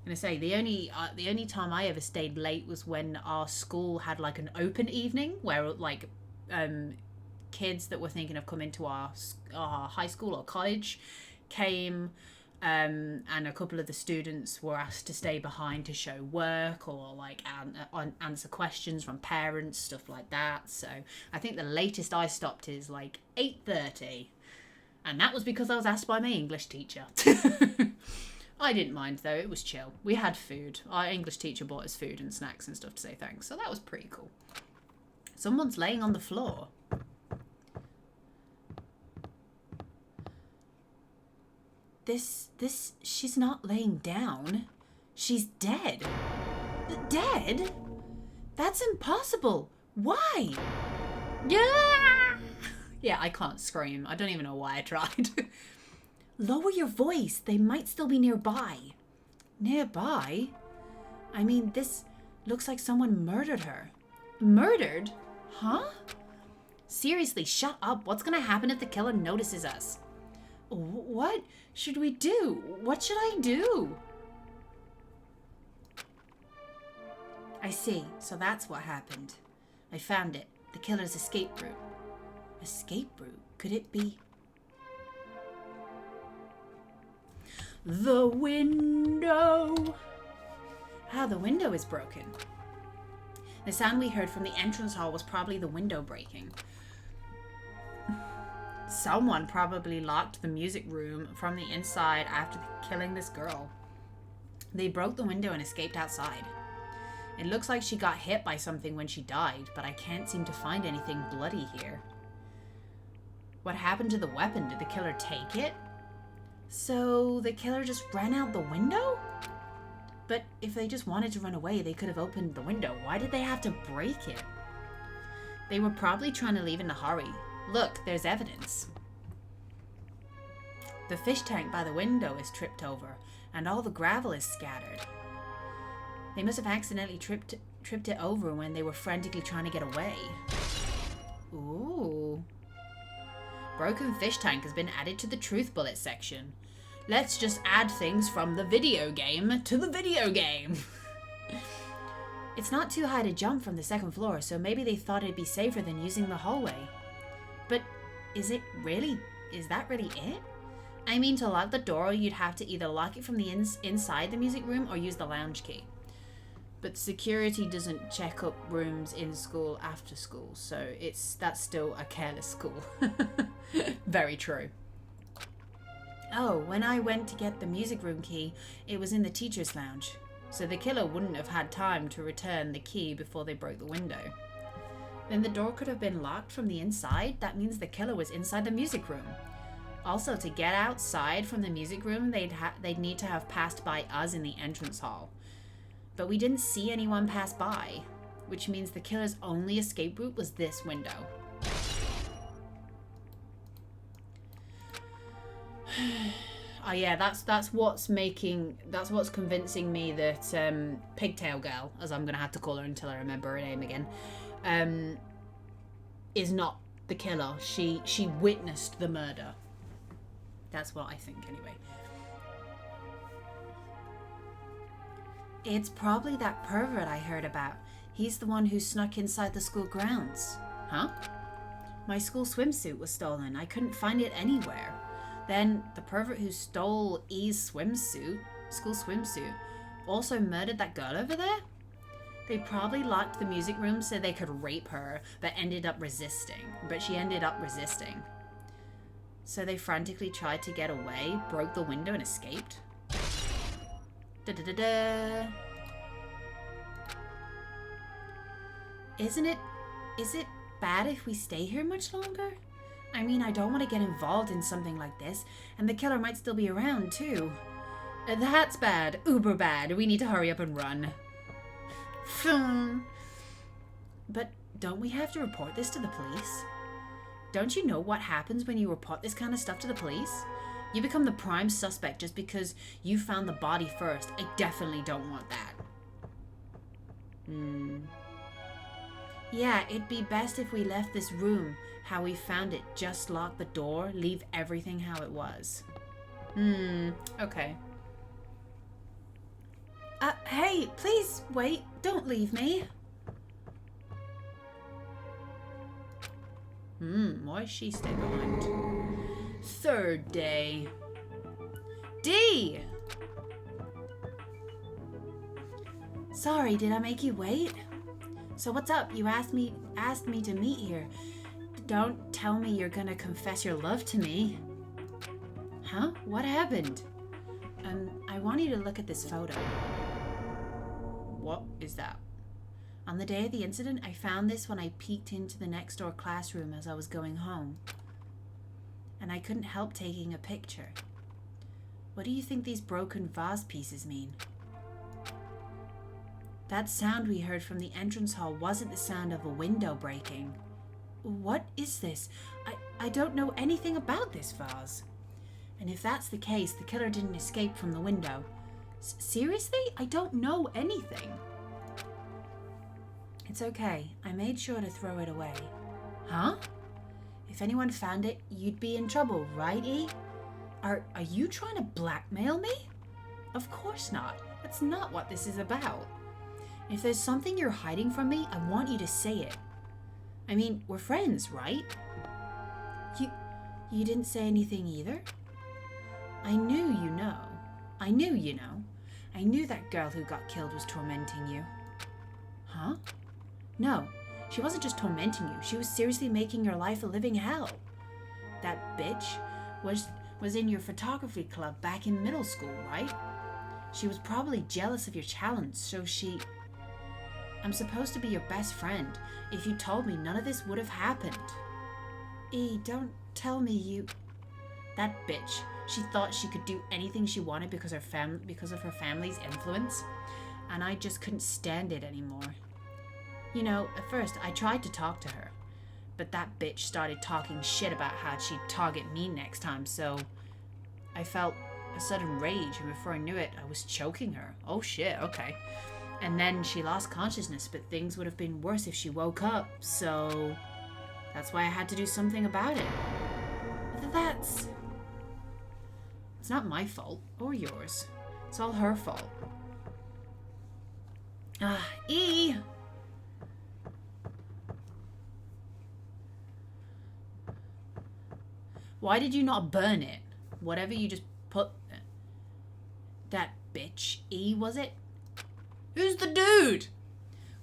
gonna say the only time I ever stayed late was when our school had like an open evening where like kids that were thinking of coming to our high school or college came. And a couple of the students were asked to stay behind to show work or like answer questions from parents, stuff like that. So I think the latest I stopped is like 8:30, and that was because I was asked by my English teacher. I didn't mind though, it was chill. We had food. Our English teacher bought us food and snacks and stuff to say thanks, so that was pretty cool. Someone's laying on the floor. This, she's not laying down. She's dead. Dead? That's impossible. Why? Yeah! Yeah, I can't scream. I don't even know why I tried. Lower your voice. They might still be nearby. Nearby? I mean, this looks like someone murdered her. Murdered? Huh? Seriously, shut up. What's gonna happen if the killer notices us? What should we do? What should I do? I see. So that's what happened. I found it. The killer's escape route. Escape route? Could it be... the window? Ah, the window is broken. The sound we heard from the entrance hall was probably the window breaking. Someone probably locked the music room from the inside after killing this girl. They broke the window and escaped outside. It looks like she got hit by something when she died, but I can't seem to find anything bloody here. What happened to the weapon? Did the killer take it? So the killer just ran out the window? But if they just wanted to run away, they could have opened the window. Why did they have to break it? They were probably trying to leave in a hurry. Look, there's evidence. The fish tank by the window is tripped over, and all the gravel is scattered. They must have accidentally tripped it over when they were frantically trying to get away. Ooh. Broken fish tank has been added to the truth bullet section. Let's just add things from the video game to the video game. It's not too high to jump from the second floor, so maybe they thought it'd be safer than using the hallway. But is that really it? I mean, to lock the door, you'd have to either lock it from the inside the music room or use the lounge key. But security doesn't check up rooms in school after school, so that's still a careless school. Very true. Oh, when I went to get the music room key, it was in the teacher's lounge, so the killer wouldn't have had time to return the key before they broke the window. Then the door could have been locked from the inside. That means the killer was inside the music room. Also, to get outside from the music room, they'd need to have passed by us in the entrance hall. But we didn't see anyone pass by, which means the killer's only escape route was this window. Oh yeah, that's what's convincing me that Pigtail Girl, as I'm gonna have to call her until I remember her name again, is not the killer. She witnessed the murder. That's what I think anyway. It's probably that pervert I heard about. He's the one who snuck inside the school grounds. Huh? My school swimsuit was stolen. I couldn't find it anywhere. Then the pervert who stole E's school swimsuit, also murdered that girl over there? They probably locked the music room so they could rape her, but she ended up resisting. So they frantically tried to get away, broke the window and escaped. Da-da-da-da. Is it bad if we stay here much longer? I mean, I don't want to get involved in something like this, and the killer might still be around, too. That's bad. Uber bad. We need to hurry up and run. But don't we have to report this to the police? Don't you know what happens when you report this kind of stuff to the police? You become the prime suspect just because you found the body first. I definitely don't want that. Yeah, it'd be best if we left this room how we found it. Just lock the door, leave everything how it was. Okay. Hey, please wait. Don't leave me. Why is she staying behind? Third day. D! Sorry, did I make you wait? So what's up? You asked me to meet here. Don't tell me you're gonna confess your love to me. Huh? What happened? I want you to look at this photo. What is that? On the day of the incident, I found this when I peeked into the next door classroom as I was going home. And I couldn't help taking a picture. What do you think these broken vase pieces mean? That sound we heard from the entrance hall wasn't the sound of a window breaking. What is this? I don't know anything about this vase. And if that's the case, the killer didn't escape from the window. Seriously? I don't know anything. It's okay. I made sure to throw it away. Huh? If anyone found it, you'd be in trouble, right, E? Are you trying to blackmail me? Of course not. That's not what this is about. If there's something you're hiding from me, I want you to say it. I mean, we're friends, right? You didn't say anything either? I knew you know. I knew you know. I knew that girl who got killed was tormenting you. Huh? No, she wasn't just tormenting you. She was seriously making your life a living hell. That bitch was in your photography club back in middle school, right? She was probably jealous of your challenge, so she... I'm supposed to be your best friend. If you told me, none of this would have happened. E, don't tell me you... That bitch. She thought she could do anything she wanted because of her family's influence. And I just couldn't stand it anymore. You know, at first I tried to talk to her. But that bitch started talking shit about how she'd target me next time, so... I felt a sudden rage, and before I knew it, I was choking her. Oh shit, okay. And then she lost consciousness, but things would have been worse if she woke up, so... That's why I had to do something about it. But that's... It's not my fault, or yours. It's all her fault. E! Why did you not burn it? Whatever you just put... That bitch, E, was it? Who's the dude?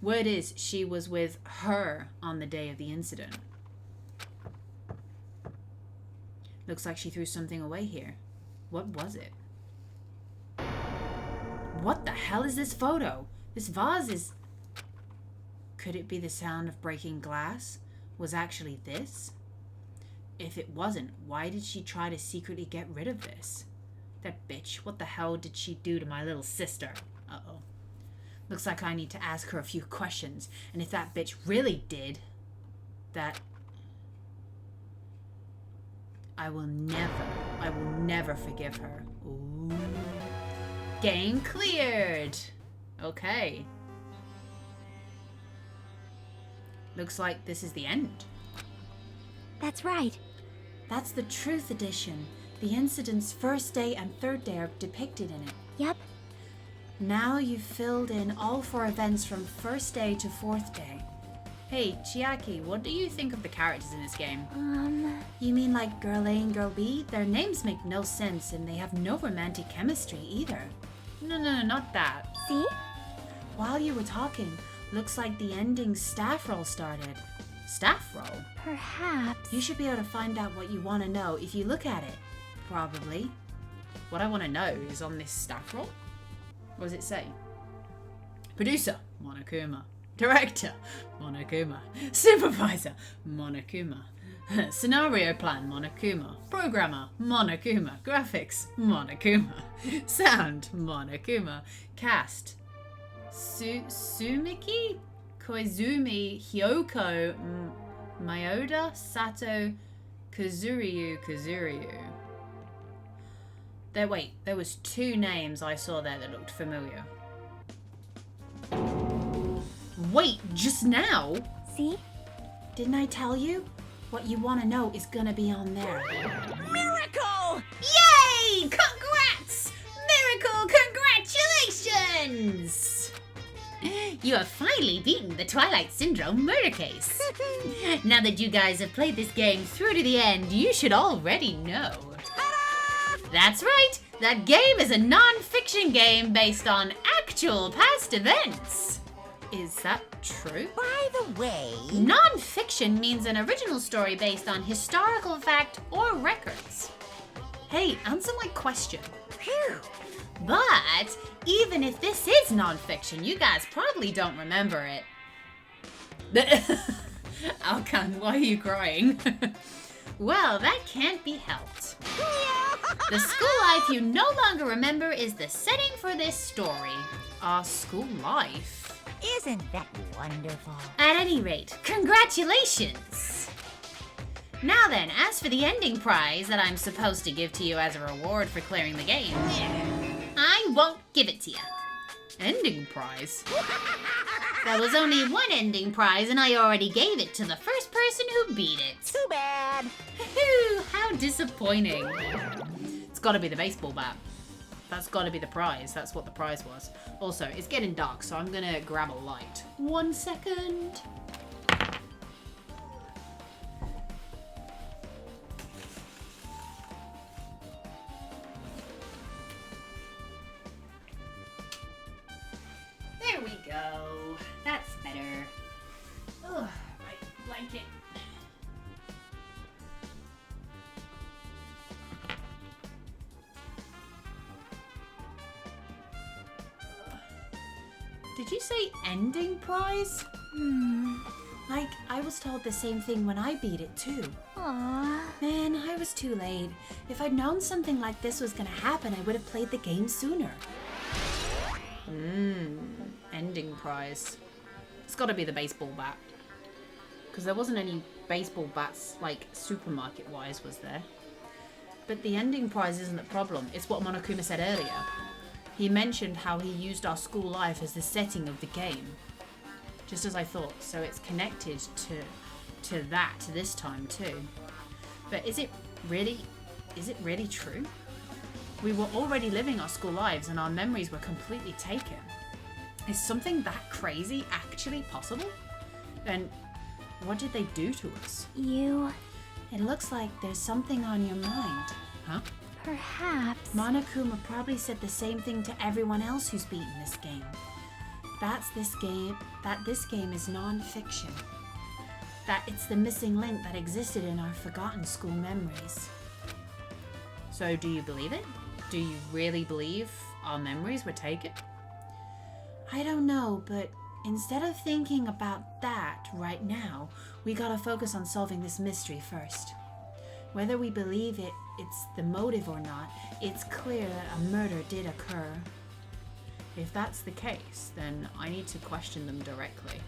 Word is, she was with her on the day of the incident. Looks like she threw something away here. What was it? What the hell is this photo? This vase is... Could it be the sound of breaking glass? Was actually this? If it wasn't, why did she try to secretly get rid of this? That bitch, what the hell did she do to my little sister? Uh-oh. Looks like I need to ask her a few questions. And if that bitch really did that... I will never forgive her. Ooh. Game cleared. Okay. Looks like this is the end. That's right. That's the Truth Edition. The incident's first day and third day are depicted in it. Yep. Now you've filled in all 4 events from first day to 4th day. Hey, Chiaki, what do you think of the characters in this game? You mean like Girl A and Girl B? Their names make no sense and they have no romantic chemistry either. No, not that. See? While you were talking, looks like the ending staff roll started. Staff roll? Perhaps. You should be able to find out what you want to know if you look at it. Probably. What I want to know is on this staff roll. What does it say? Producer, Monokuma. Director, Monokuma. Supervisor, Monokuma. Scenario plan, Monokuma. Programmer, Monokuma. Graphics, Monokuma. Sound, Monokuma. Cast, Sumiki, Koizumi, Hyoko, Mayoda, Sato, Kazuryu. There was 2 names I saw there that looked familiar. Wait, just now? See? Didn't I tell you? What you want to know is gonna be on there. Miracle! Yay! Congrats! Miracle congratulations! You have finally beaten the Twilight Syndrome murder case. Now that you guys have played this game through to the end, you should already know. That's right! That game is a non-fiction game based on actual past events. Is that true? By the way... Non-fiction means an original story based on historical fact or records. Hey, answer my question. Phew. But even if this is non-fiction, you guys probably don't remember it. Alkan, why are you crying? Well, that can't be helped. The school life you no longer remember is the setting for this story. Our school life? Isn't that wonderful? At any rate, congratulations! Now then, as for the ending prize that I'm supposed to give to you as a reward for clearing the game, I won't give it to you. Ending prize? There was only one ending prize and I already gave it to the first person who beat it. Too bad. How disappointing. It's gotta be the baseball bat. That's gotta be the prize. That's what the prize was. Also, it's getting dark, so I'm gonna grab a light. 1 second. There we go. That's better. Ugh, my blanket. Did you say ending prize? Like, I was told the same thing when I beat it too. Aww. Man, I was too late. If I'd known something like this was gonna happen, I would have played the game sooner. Ending prize. It's gotta be the baseball bat. Because there wasn't any baseball bats, like, supermarket-wise, was there? But the ending prize isn't the problem. It's what Monokuma said earlier. He mentioned how he used our school life as the setting of the game. Just as I thought. So it's connected to this time too. But is it really true? We were already living our school lives and our memories were completely taken. Is something that crazy actually possible? Then what did they do to us? It looks like there's something on your mind. Huh? Perhaps. Monokuma probably said the same thing to everyone else who's beaten this game. That this game is non-fiction. That it's the missing link that existed in our forgotten school memories. So do you believe it? Do you really believe our memories were taken? I don't know, but instead of thinking about that right now, we gotta focus on solving this mystery first. Whether we believe it's the motive or not, it's clear that a murder did occur. If that's the case, then I need to question them directly.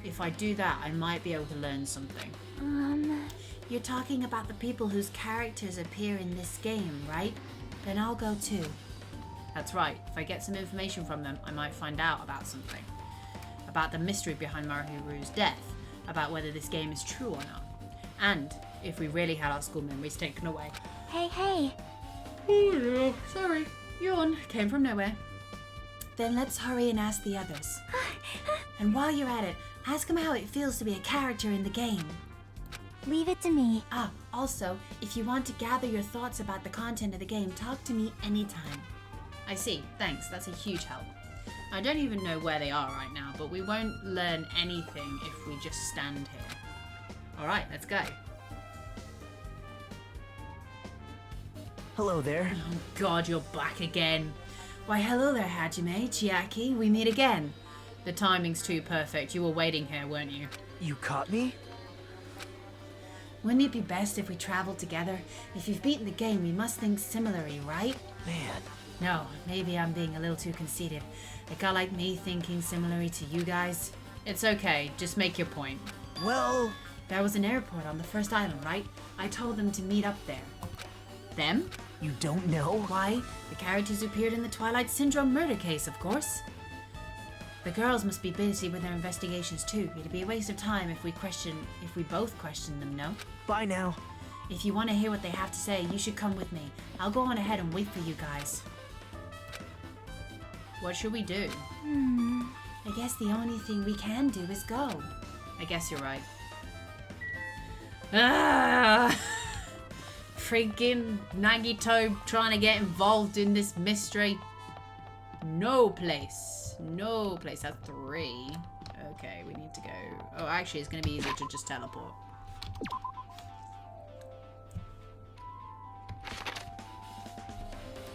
If I do that, I might be able to learn something. You're talking about the people whose characters appear in this game, right? Then I'll go too. That's right. If I get some information from them, I might find out about something. About the mystery behind Mahiru's death. About whether this game is true or not. And if we really had our school memories taken away. Hey. Oh no, sorry. Yawn. Came from nowhere. Then let's hurry and ask the others. And while you're at it, ask them how it feels to be a character in the game. Leave it to me. Also, if you want to gather your thoughts about the content of the game, talk to me anytime. I see. Thanks. That's a huge help. I don't even know where they are right now, but we won't learn anything if we just stand here. Alright, let's go. Hello there. Oh god, you're back again. Why, hello there, Hajime, Chiaki. We meet again. The timing's too perfect. You were waiting here, weren't you? You caught me? Wouldn't it be best if we traveled together? If you've beaten the game, we must think similarly, right? Man. No, maybe I'm being a little too conceited. A guy like me thinking similarly to you guys? It's okay, just make your point. Well... There was an airport on the first island, right? I told them to meet up there. Them? You don't know? Why? The characters who appeared in the Twilight Syndrome murder case, of course. The girls must be busy with their investigations too. It'd be a waste of time if we both question them, no? Bye now. If you want to hear what they have to say, you should come with me. I'll go on ahead and wait for you guys. What should we do? I guess the only thing we can do is go. I guess you're right. Freaking Nagito trying to get involved in this mystery. No place. That's 3. Okay, we need to go. Oh, actually, it's going to be easier to just teleport.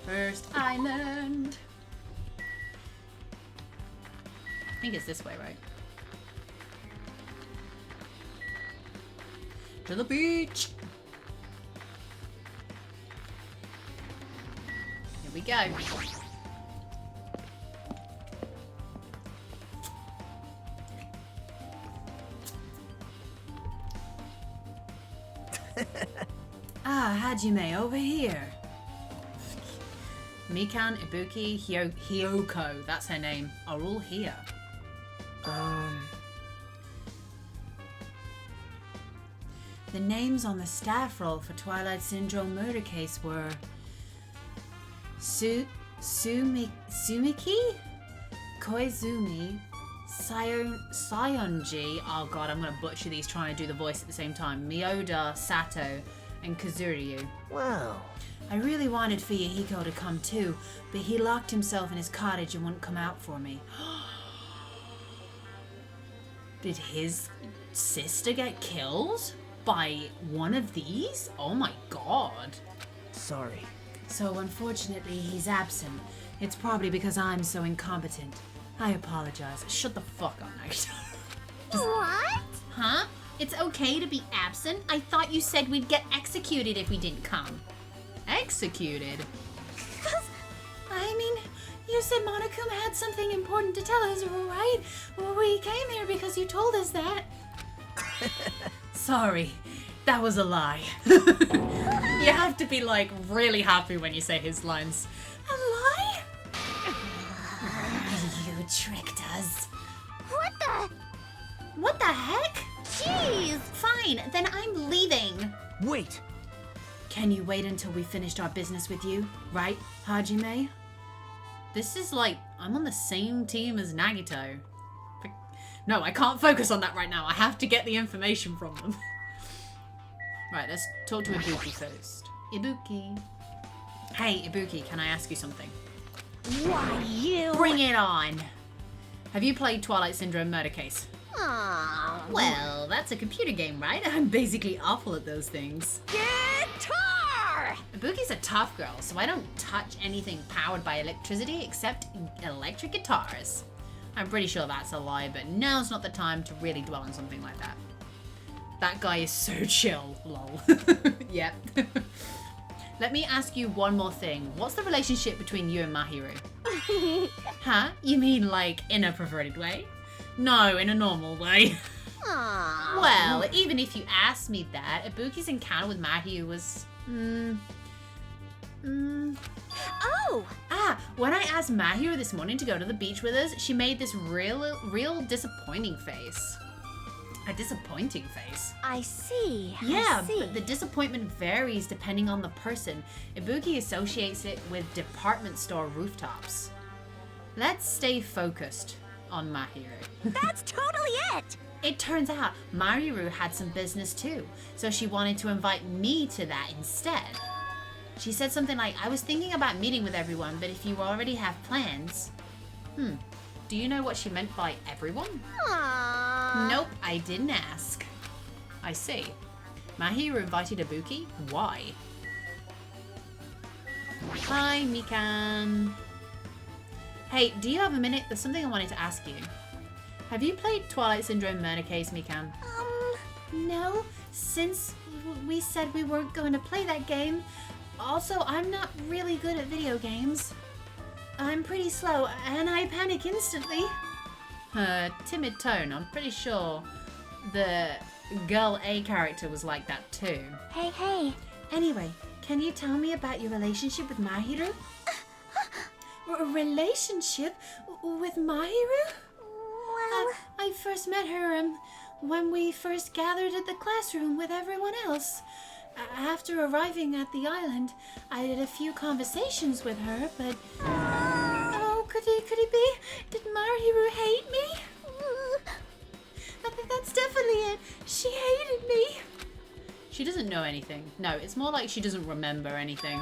First island. I think it's this way, right? To the beach. Here we go. Hajime, over here. Mikan, Ibuki, Hyoko, that's her name, are all here. The names on the staff roll for Twilight Syndrome murder case were Sumiki, Koizumi, Sayonji, oh god, I'm gonna butcher these trying to do the voice at the same time, Miyoda, Sato, and Kazuryu. Whoa. I really wanted Fuyuhiko to come too, but he locked himself in his cottage and wouldn't come out for me. Did his sister get killed by one of these? Oh my god. Sorry. So unfortunately, he's absent. It's probably because I'm so incompetent. I apologize. Shut the fuck up, Nagito. What? Huh? It's okay to be absent? I thought you said we'd get executed if we didn't come. Executed? I mean, you said Monokuma had something important to tell us, right? Well, we came here because you told us that. Sorry, that was a lie. You have to be like really happy when you say his lines. A lie? You tricked us. What the heck? Jeez, fine, then I'm leaving. Wait! Can you wait until we finished our business with you? Right, Hajime? This is like, I'm on the same team as Nagito. No, I can't focus on that right now. I have to get the information from them. Right, let's talk to Ibuki first. Ibuki. Hey, Ibuki, can I ask you something? Why, you... Bring it on! Have you played Twilight Syndrome Murder Case? Aw. Well, that's a computer game, right? I'm basically awful at those things. Guitar! Ibuki's a tough girl, so I don't touch anything powered by electricity except electric guitars. I'm pretty sure that's a lie, but now's not the time to really dwell on something like that. That guy is so chill, lol. Yep. Let me ask you one more thing. What's the relationship between you and Mahiru? Huh? You mean like in a perverted way? No, in a normal way. Aw. Well, even if you asked me that, Ibuki's encounter with Mahiru was... Oh! When I asked Mahiru this morning to go to the beach with us, she made this real disappointing face. A disappointing face. I see. Yeah, I see. but the disappointment varies depending on the person. Ibuki associates it with department store rooftops. Let's stay focused on Mahiru. That's totally it! It turns out Mahiru had some business too, so she wanted to invite me to that instead. She said something like, I was thinking about meeting with everyone, but if you already have plans... Do you know what she meant by everyone? Aww. Nope, I didn't ask. I see. Mahiru invited Ibuki? Why? Hi, Mikan. Hey, do you have a minute? There's something I wanted to ask you. Have you played Twilight Syndrome Murder Case, Mikan? No, since we said we weren't going to play that game. Also, I'm not really good at video games. I'm pretty slow, and I panic instantly. Her timid tone, I'm pretty sure the girl A character was like that too. Hey. Anyway, can you tell me about your relationship with Mahiru? Relationship with Mahiru? Well... I first met her when we first gathered at the classroom with everyone else. After arriving at the island, I had a few conversations with her, but... Oh, could he be? Did Mahiru hate me? That's definitely it. She hated me. She doesn't know anything. No, it's more like she doesn't remember anything.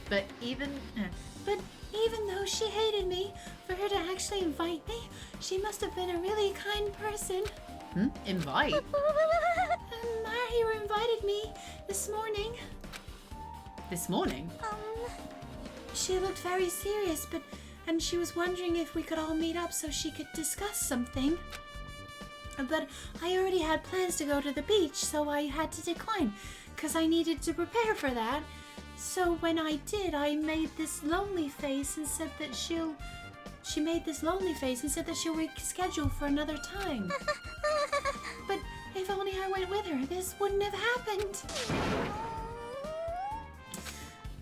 But even though she hated me, for her to actually invite me, she must have been a really kind person. Invite? Mahiru invited me this morning. This morning? She looked very serious, and she was wondering if we could all meet up so she could discuss something. But I already had plans to go to the beach, so I had to decline, because I needed to prepare for that. So when I did, I made this lonely face and said that she'll reschedule for another time. But if only I went with her, this wouldn't have happened.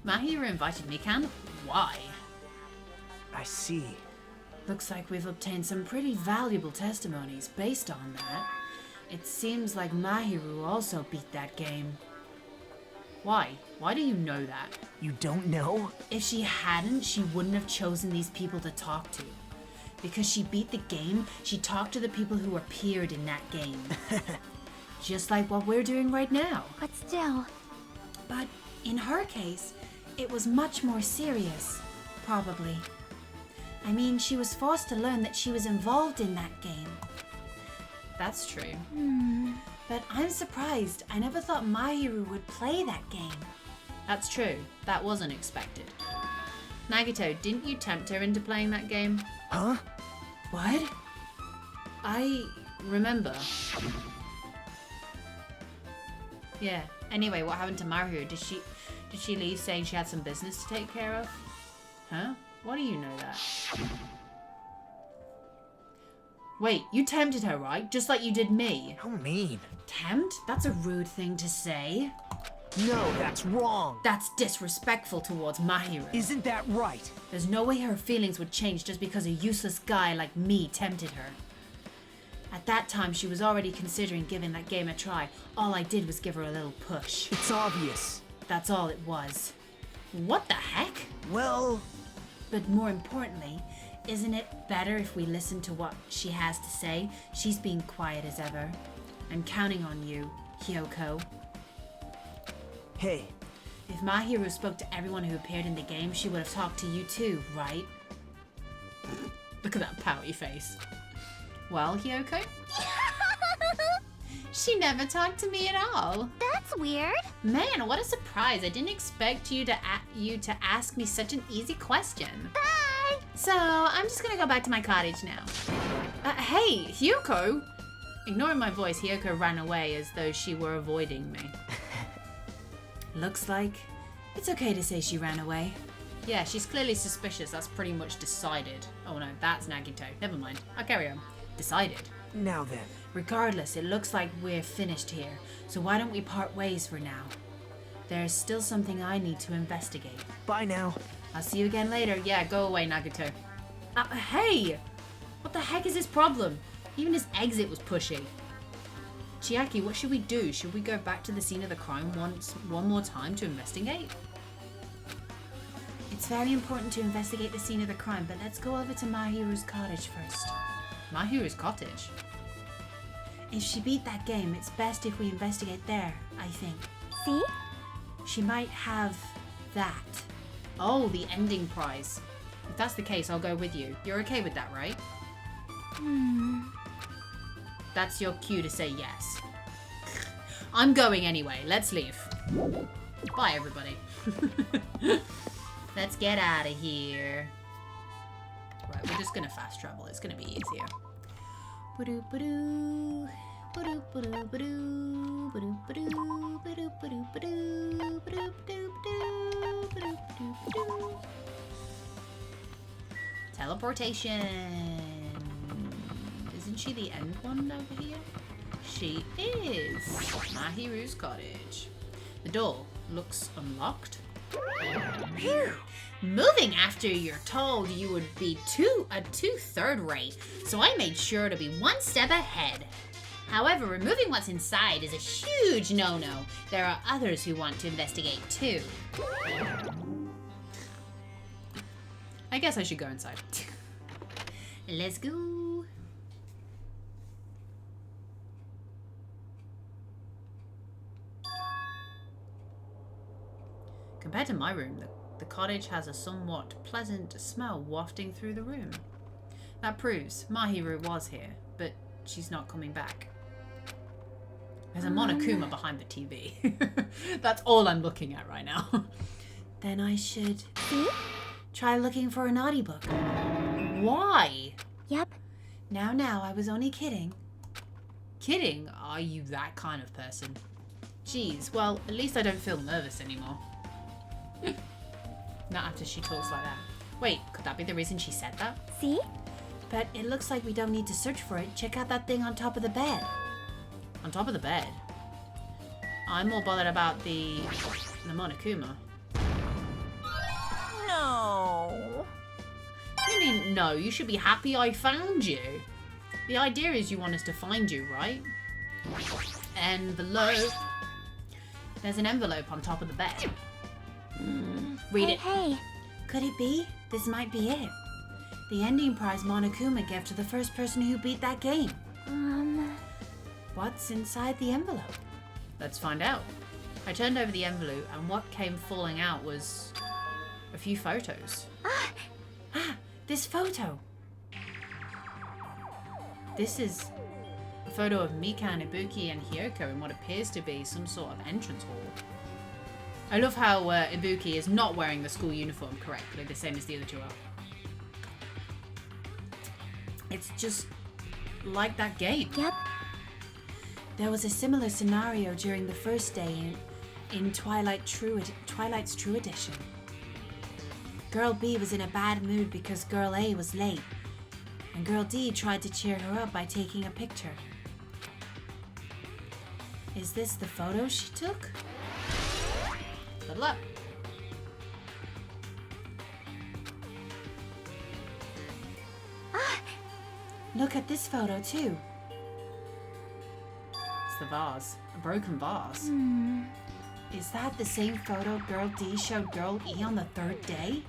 Mahiru invited Mikan? Why? I see. Looks like we've obtained some pretty valuable testimonies based on that. It seems like Mahiru also beat that game. Why? Why do you know that? You don't know? If she hadn't, she wouldn't have chosen these people to talk to. Because she beat the game, she talked to the people who appeared in that game. Just like what we're doing right now. But still... But in her case, it was much more serious, probably. I mean, she was forced to learn that she was involved in that game. That's true. But I'm surprised. I never thought Mahiru would play that game. That's true. That wasn't expected. Nagito, didn't you tempt her into playing that game? Huh? What? I remember. Yeah. Anyway, what happened to Mahiru? Did she leave saying she had some business to take care of? Huh? Why do you know that? Wait, you tempted her, right? Just like you did me. How mean. Tempt? That's a rude thing to say. No, that's wrong. That's disrespectful towards Mahiru. Isn't that right? There's no way her feelings would change just because a useless guy like me tempted her. At that time, she was already considering giving that game a try. All I did was give her a little push. It's obvious. That's all it was. What the heck? Well... But more importantly, isn't it better if we listen to what she has to say? She's being quiet as ever. I'm counting on you, Hyoko. Hey, If Mahiru spoke to everyone who appeared in the game, she would have talked to you too, right? Look at that pouty face. Well, Hyoko? She never talked to me at all. That's weird. Man, what a surprise. I didn't expect you to ask me such an easy question. Bye! So, I'm just gonna go back to my cottage now. Hey, Hyoko! Ignoring my voice, Hyoko ran away as though she were avoiding me. Looks like it's okay to say she ran away. Yeah, she's clearly suspicious. That's pretty much decided. Oh no, that's Nagito. Never mind. I'll carry on. Decided. now then. Regardless, it looks like we're finished here, so why don't we part ways for now? There's still something I need to investigate. Bye now. I'll see you again later. Yeah, go away, Nagito. Hey! What the heck is his problem? Even his exit was pushy. Chiaki, what should we do? Should we go back to the scene of the crime one more time to investigate? It's very important to investigate the scene of the crime, but let's go over to Mahiru's cottage first. Mahiru's cottage? If she beat that game, it's best if we investigate there, I think. See? She might have that. Oh, the ending prize. If that's the case, I'll go with you. You're okay with that, right? That's your cue to say yes. I'm going anyway. Let's leave. Bye, everybody. Let's get out of here. Right, we're just gonna fast travel. It's gonna be easier. Ba-doo-ba-doo. Ba-doo-ba-doo-ba-doo. Ba-doo-ba-doo. Ba-doo-ba-doo-ba-doo. Ba-doo-ba-doo-ba-doo. Ba-doo-ba-doo-ba-doo. Teleportation. Isn't she the end one over here? She is. Mahiru's cottage. The door looks unlocked. Phew. Moving after you're told you would be a two-third rate, so I made sure to be one step ahead. However, removing what's inside is a huge no-no. There are others who want to investigate too. I guess I should go inside. Let's go. Compared to my room, the cottage has a somewhat pleasant smell wafting through the room. That proves Mahiru was here, but she's not coming back. There's a Monokuma behind the TV. That's all I'm looking at right now. Then I should try looking for a naughty book. Why? Yep. Now, I was only kidding. Kidding? Are you that kind of person? Jeez, well, at least I don't feel nervous anymore. Not after she talks like that. Wait, could that be the reason she said that? See? But it looks like we don't need to search for it. Check out that thing on top of the bed. On top of the bed? I'm more bothered about the Monokuma. No, you should be happy I found you. The idea is you want us to find you, right? Envelope. There's an envelope on top of the bed. Read it. Hey, Could it be? This might be it. The ending prize Monokuma gave to the first person who beat that game. What's inside the envelope? Let's find out. I turned over the envelope and what came falling out was a few photos. This photo. This is a photo of Mikan, Ibuki, and Hyoko in what appears to be some sort of entrance hall. I love how Ibuki is not wearing the school uniform correctly, the same as the other two are. It's just like that game. yep. There was a similar scenario during the first day in Twilight's True Edition. Girl B was in a bad mood because Girl A was late, and Girl D tried to cheer her up by taking a picture. Is this the photo she took? Good luck. Look at this photo too. It's the vase. A broken vase. Is that the same photo Girl D showed Girl E on the third day?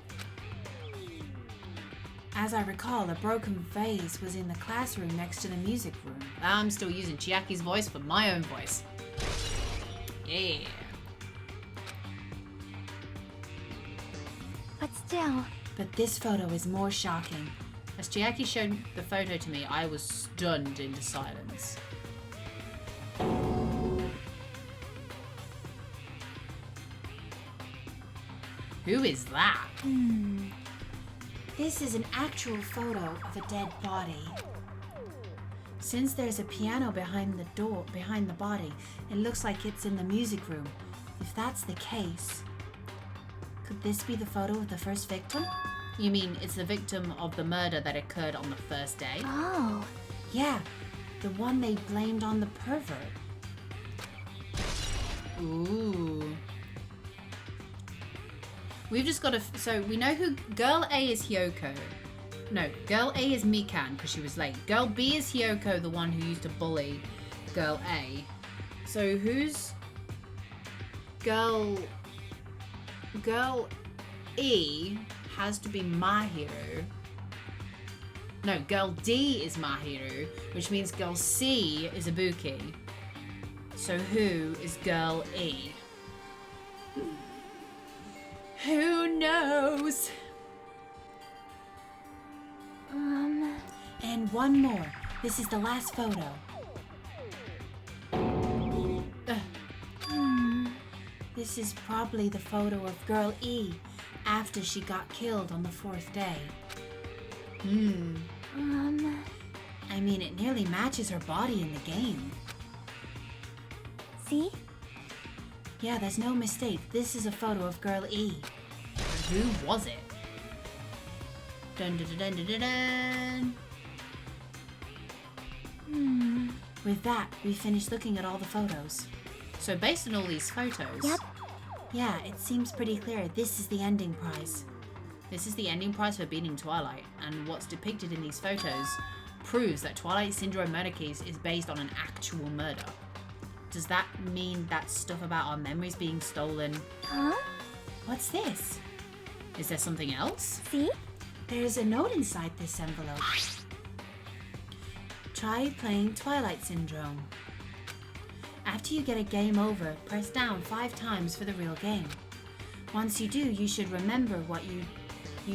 As I recall, a broken vase was in the classroom next to the music room. I'm still using Chiaki's voice for my own voice. Yeah. But still, But this photo is more shocking. As Chiaki showed the photo to me, I was stunned into silence. Who is that? This is an actual photo of a dead body. Since there's a piano behind the body, it looks like it's in the music room. If that's the case, could this be the photo of the first victim? You mean it's the victim of the murder that occurred on the first day? oh, Yeah, the one they blamed on the pervert. Ooh. We've just got to... So we know who... Girl A is Hyoko. No, Girl A is Mikan because she was late. Girl B is Hyoko, the one who used to bully Girl A. So who's... Girl E has to be Mahiru. No, Girl D is Mahiru, which means Girl C is Ibuki. So who is Girl E? Who knows? And one more. This is the last photo. This is probably the photo of Girl E after she got killed on the fourth day. I mean, it nearly matches her body in the game. see? Yeah, there's no mistake. This is a photo of Girl E. Who was it? Dun dun dun dun dun dun. With that, we finished looking at all the photos. So based on all these photos, Yep. Yeah, it seems pretty clear. This is the ending prize. this is the ending prize for beating Twilight, and what's depicted in these photos proves that Twilight Syndrome murder case is based on an actual murder. Does that mean that stuff about our memories being stolen? Huh? What's this? Is there something else? See? There's a note inside this envelope. Try playing Twilight Syndrome. After you get a game over, press down 5 times for the real game. Once you do, you should remember what you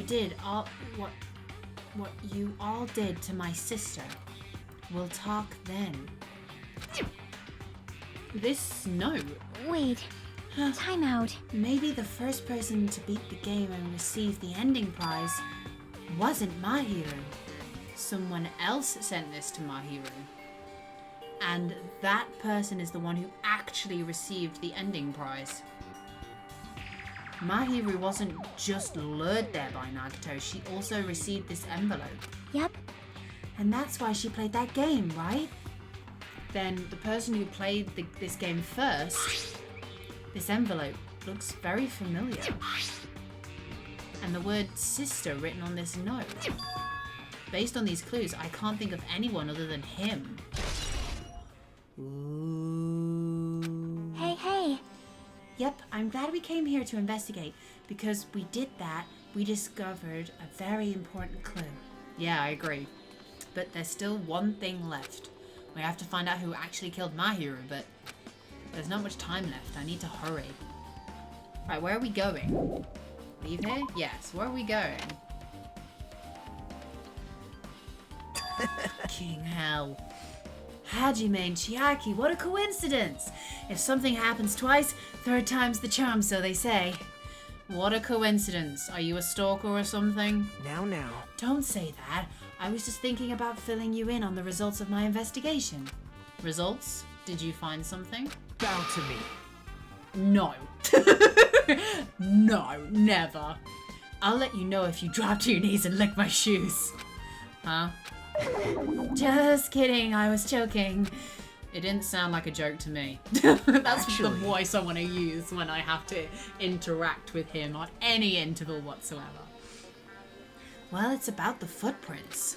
did all what you all did to my sister. We'll talk then. This note. Wait. Time out. Maybe the first person to beat the game and receive the ending prize wasn't Mahiru. Someone else sent this to Mahiru. And that person is the one who actually received the ending prize. Mahiru wasn't just lured there by Nagato, she also received this envelope. Yep. And that's why she played that game, right? Then the person who played this game first, this envelope looks very familiar. And the word sister written on this note. Based on these clues, I can't think of anyone other than him. Ooh. Hey. Yep, I'm glad we came here to investigate, because we did that, we discovered a very important clue. Yeah, I agree. But there's still one thing left. We have to find out who actually killed Mahiru, but there's not much time left. I need to hurry. Right, where are we going? Leave here? Yes, where are we going? King hell. Hajime and Chiaki, what a coincidence! If something happens twice, third time's the charm, so they say. What a coincidence. Are you a stalker or something? Now. Don't say that. I was just thinking about filling you in on the results of my investigation. Results? Did you find something? Bow to me. No. No, never. I'll let you know if you drop to your knees and lick my shoes. Huh? Just kidding, I was joking. It didn't sound like a joke to me. That's Actually. the voice I want to use when I have to interact with him on any interval whatsoever. Well, it's about the footprints.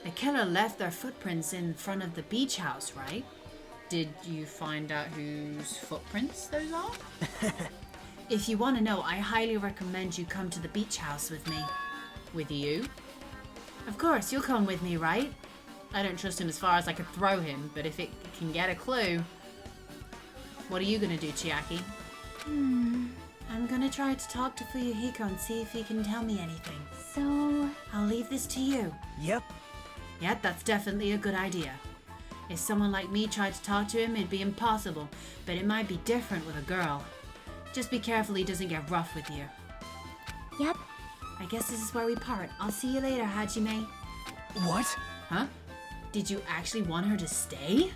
The killer left their footprints in front of the beach house, right? Did you find out whose footprints those are? If you want to know, I highly recommend you come to the beach house with me. With you? Of course, you'll come with me, right? I don't trust him as far as I could throw him, but if it can get a clue... What are you gonna do, Chiaki? I'm gonna try to talk to Fuyuhiko and see if he can tell me anything. So, I'll leave this to you. Yep. Yeah, that's definitely a good idea. If someone like me tried to talk to him, it'd be impossible, but it might be different with a girl. Just be careful he doesn't get rough with you. yep. I guess this is where we part. I'll see you later, Hajime. What? Huh? Did you actually want her to stay?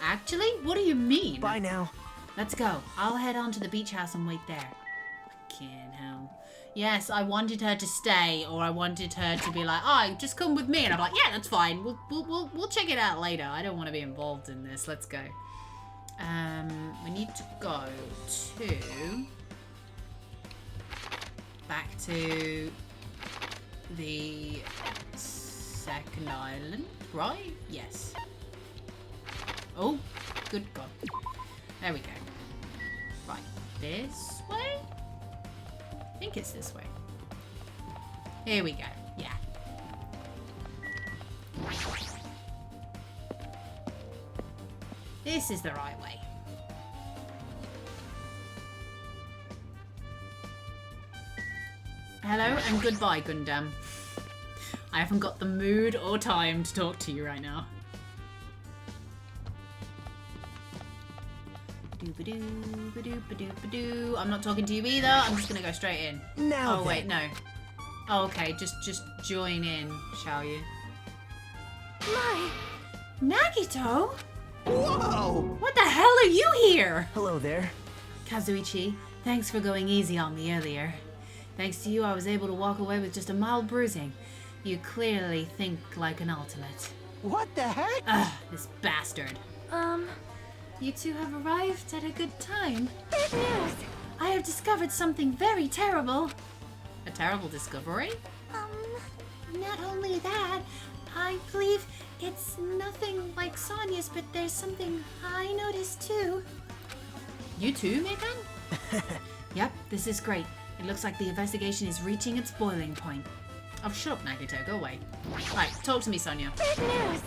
Actually? What do you mean? Bye now. Let's go. I'll head on to the beach house and wait there. Fucking hell. Yes, I wanted her to stay, or I wanted her to be like, oh, just come with me. And I'm like, yeah, that's fine. We'll check it out later. I don't want to be involved in this. Let's go. We need to go to... back to the second island, right? Yes. Oh, good God. There we go. Right, this way? I think it's this way. Here we go. Yeah. This is the right way. Hello and goodbye, Gundam. I haven't got the mood or time to talk to you right now. Doo-ba-doo, I'm not talking to you either. I'm just gonna go straight in. Now Oh wait, then. no. Oh, okay, just join in, shall you? My, Nagito? Whoa! What the hell are you here? Hello there. Kazuichi, thanks for going easy on me earlier. Thanks to you, I was able to walk away with just a mild bruising. You clearly think like an ultimate. What the heck? Ugh, this bastard. You two have arrived at a good time. big news. I have discovered something very terrible. A terrible discovery? Not only that, I believe it's nothing like Sonia's, but there's something I noticed too. You too, Megan? Yep, this is great. It looks like the investigation is reaching its boiling point. Oh, shut up, Nagito. Go away. Right, talk to me, Sonia. Big news.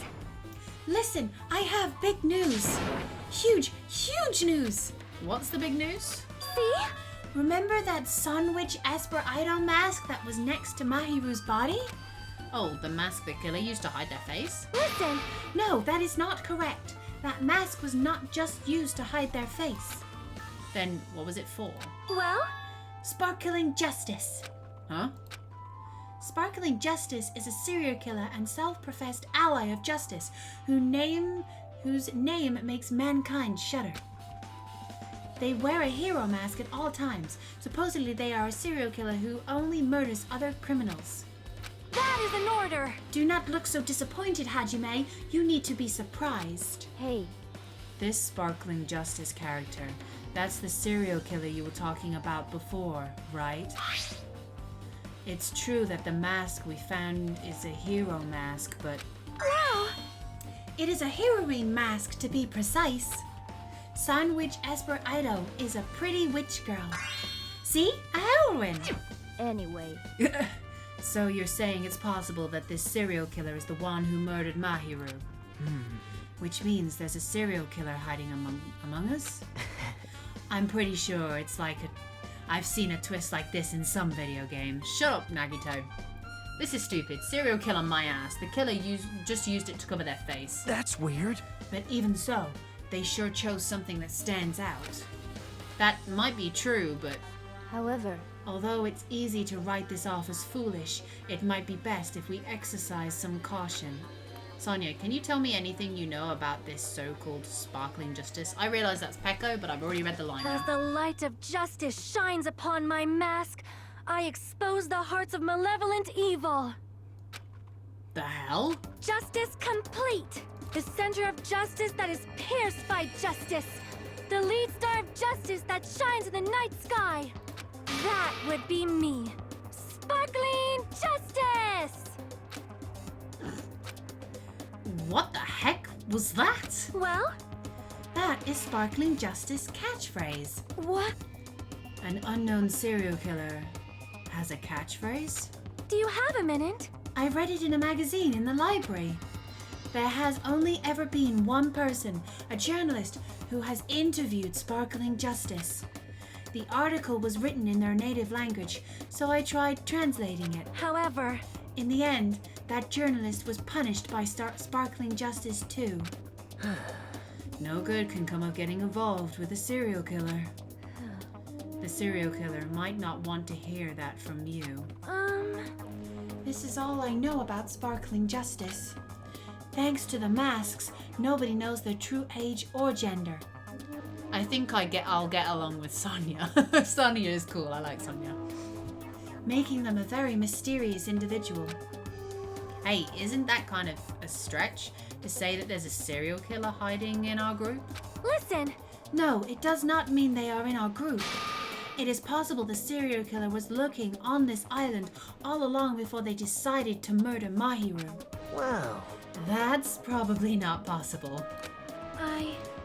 Listen, I have big news. Huge news. What's the big news? See? Remember that Sun Witch Esper Idol mask that was next to Mahiru's body? Oh, the mask the killer used to hide their face? Listen. No, that is not correct. That mask was not just used to hide their face. Then what was it for? Well, Sparkling Justice. Huh? Sparkling Justice is a serial killer and self-professed ally of justice whose name makes mankind shudder. They wear a hero mask at all times. Supposedly they are a serial killer who only murders other criminals. that is an order. Do not look so disappointed, Hajime. You need to be surprised. Hey, This Sparkling Justice character, that's the serial killer you were talking about before, right? It's true that the mask we found is a hero mask, but Wow! it is a heroine mask to be precise. Sandwich Esper Ido is a pretty witch girl. See? A heroine! Anyway, So you're saying it's possible that this serial killer is the one who murdered Mahiru? Which means there's a serial killer hiding among us? I'm pretty sure it's like I've seen a twist like this in some video game. Shut up, Nagito. This is stupid. Serial killer my ass. The killer just used it to cover their face. That's weird. But even so, they sure chose something that stands out. That might be true, but however, Although it's easy to write this off as foolish, it might be best if we exercise some caution. Sonia, can you tell me anything you know about this so-called sparkling justice? I realize that's Pecco, but I've already read the line as now. the light of justice shines upon my mask, I expose the hearts of malevolent evil. The hell? Justice complete! The center of justice that is pierced by justice! The lead star of justice that shines in the night sky! That would be me! Sparkling Justice! What the heck was that? Well, That is Sparkling Justice catchphrase. what? An unknown serial killer has a catchphrase? Do you have a minute? I read it in a magazine in the library. There has only ever been one person, a journalist, who has interviewed Sparkling Justice. The article was written in their native language, so I tried translating it. However, In the end, that journalist was punished by Sparkling Justice too. No good can come of getting involved with a serial killer. The serial killer might not want to hear that from you. This is all I know about Sparkling Justice. Thanks to the masks, nobody knows their true age or gender. I think I'll get along with Sonia. Sonia is cool. I like Sonia. Making them a very mysterious individual. Hey, isn't that kind of a stretch to say that there's a serial killer hiding in our group? listen! No, it does not mean they are in our group. It is possible the serial killer was lurking on this island all along before they decided to murder Mahiru. Wow. That's probably not possible.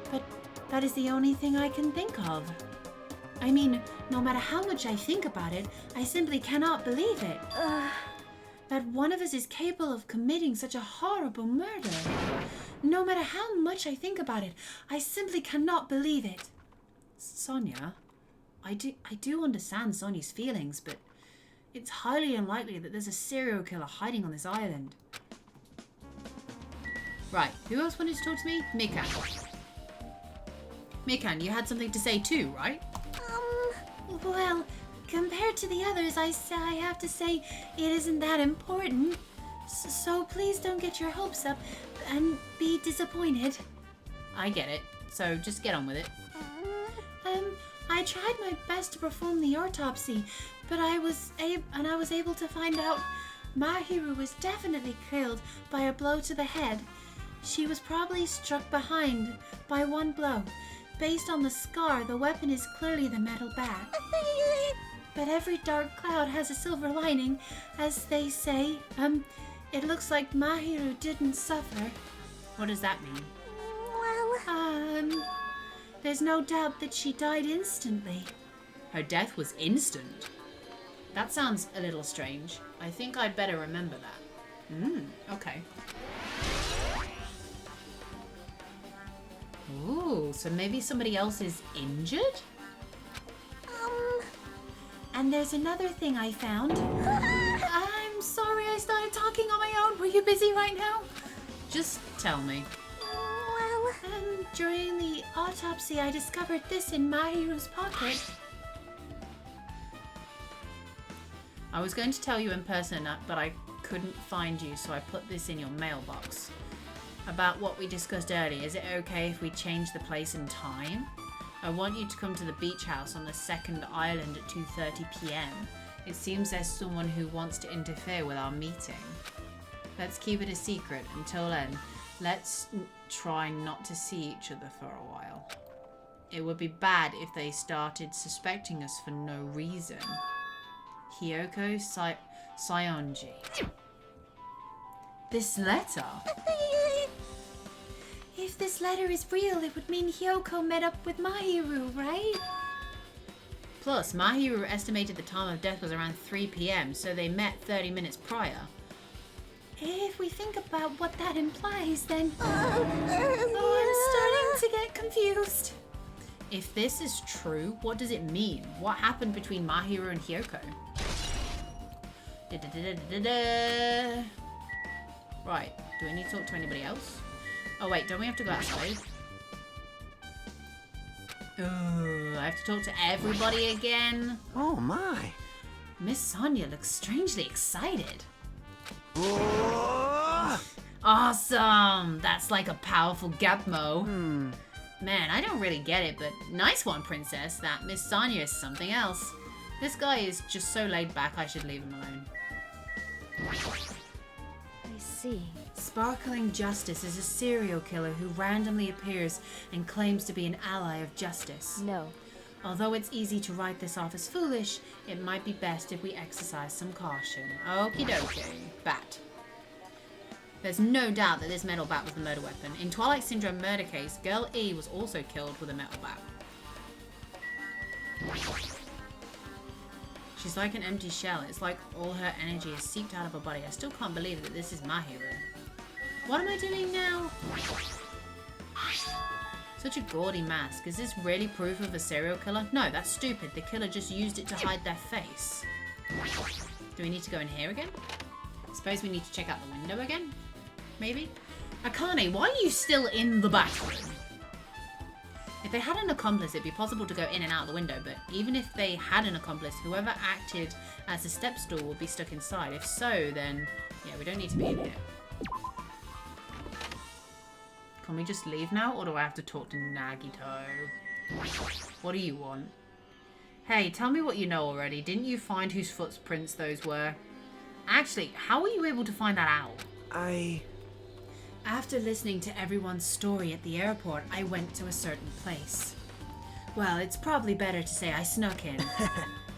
But that is the only thing I can think of. I mean, no matter how much I think about it, I simply cannot believe it. That one of us is capable of committing such a horrible murder. No matter how much I think about it, I simply cannot believe it. Sonia, I do understand Sonia's feelings, but it's highly unlikely that there's a serial killer hiding on this island. Right, who else wanted to talk to me? Mikan. Mikan, you had something to say too, right? Well, compared to the others, I have to say it isn't that important. So please don't get your hopes up and be disappointed. I get it, so just get on with it. I tried my best to perform the autopsy, but I was able to find out Mahiru was definitely killed by a blow to the head. She was probably struck behind by one blow. Based on the scar, the weapon is clearly the metal bat. But every dark cloud has a silver lining, as they say. It looks like Mahiru didn't suffer. What does that mean? There's no doubt that she died instantly. Her death was instant. That sounds a little strange. I think I'd better remember that. Okay. Ooh, so maybe somebody else is injured? And there's another thing I found. I'm sorry I started talking on my own. Were you busy right now? Just tell me. During the autopsy, I discovered this in Mahiru's pocket. I was going to tell you in person, but I couldn't find you, so I put this in your mailbox. About what we discussed earlier, is it okay if we change the place and time? I want you to come to the beach house on the second island at 2:30 p.m. It seems there's someone who wants to interfere with our meeting. Let's keep it a secret. Until then, let's try not to see each other for a while. It would be bad if they started suspecting us for no reason. Hiyoko, Sayonji. This letter? If this letter is real, it would mean Hyoko met up with Mahiru, right? Plus, Mahiru estimated the time of death was around 3 p.m., so they met 30 minutes prior. If we think about what that implies, then... Oh, I'm starting to get confused. If this is true, what does it mean? What happened between Mahiru and Hyoko? Da-da-da-da-da-da. Right, do I need to talk to anybody else? Oh wait, don't we have to go outside? Ooh, I have to talk to everybody again. Oh my. Miss Sonia looks strangely excited. Whoa. Awesome! That's like a powerful Gabmo. Man, I don't really get it, but nice one, princess. That Miss Sonia is something else. This guy is just so laid back, I should leave him alone. I see. Sparkling Justice is a serial killer who randomly appears and claims to be an ally of justice. No. Although it's easy to write this off as foolish, it might be best if we exercise some caution. Okie dokie. Bat. There's no doubt that this metal bat was the murder weapon. In Twilight Syndrome murder case, Girl E was also killed with a metal bat. She's like an empty shell. It's like all her energy is seeped out of her body. I still can't believe that this is Mahiru. What am I doing now? Such a gaudy mask. Is this really proof of a serial killer? No, that's stupid. The killer just used it to hide their face. Do we need to go in here again? Suppose we need to check out the window again? Maybe? Akane, why are you still in the bathroom? If they had an accomplice, it'd be possible to go in and out the window, but even if they had an accomplice, whoever acted as a step stool would be stuck inside. If so, then yeah, we don't need to be in here. Can we just leave now, or do I have to talk to Nagito? What do you want? Hey, tell me what you know already. Didn't you find whose footprints those were? Actually, how were you able to find that out? After listening to everyone's story at the airport, I went to a certain place. Well, it's probably better to say I snuck in.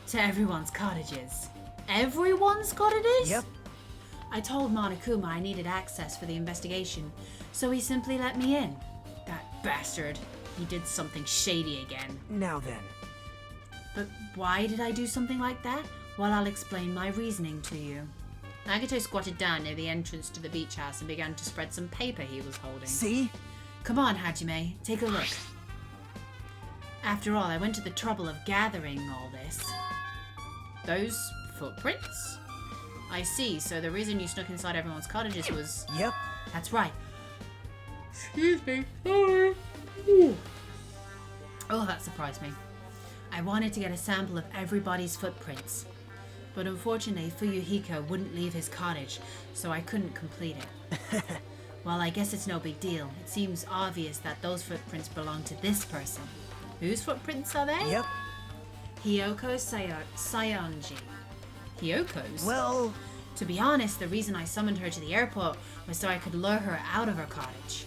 To everyone's cottages. Everyone's cottages? Yep. I told Monokuma I needed access for the investigation, so he simply let me in. That bastard. He did something shady again. Now then. But why did I do something like that? Well, I'll explain my reasoning to you. Nagito squatted down near the entrance to the beach house and began to spread some paper he was holding. See? Come on, Hajime, take a look. After all, I went to the trouble of gathering all this. Those footprints? I see, so the reason you snuck inside everyone's cottages was... Yep. That's right. Excuse me. Oh, that surprised me. I wanted to get a sample of everybody's footprints. But unfortunately, Fuyuhiko wouldn't leave his cottage, so I couldn't complete it. Well, I guess it's no big deal. It seems obvious that those footprints belong to this person. Whose footprints are they? Yep. Hyoko Sayonji. Hyoko's? Well... To be honest, the reason I summoned her to the airport was so I could lure her out of her cottage.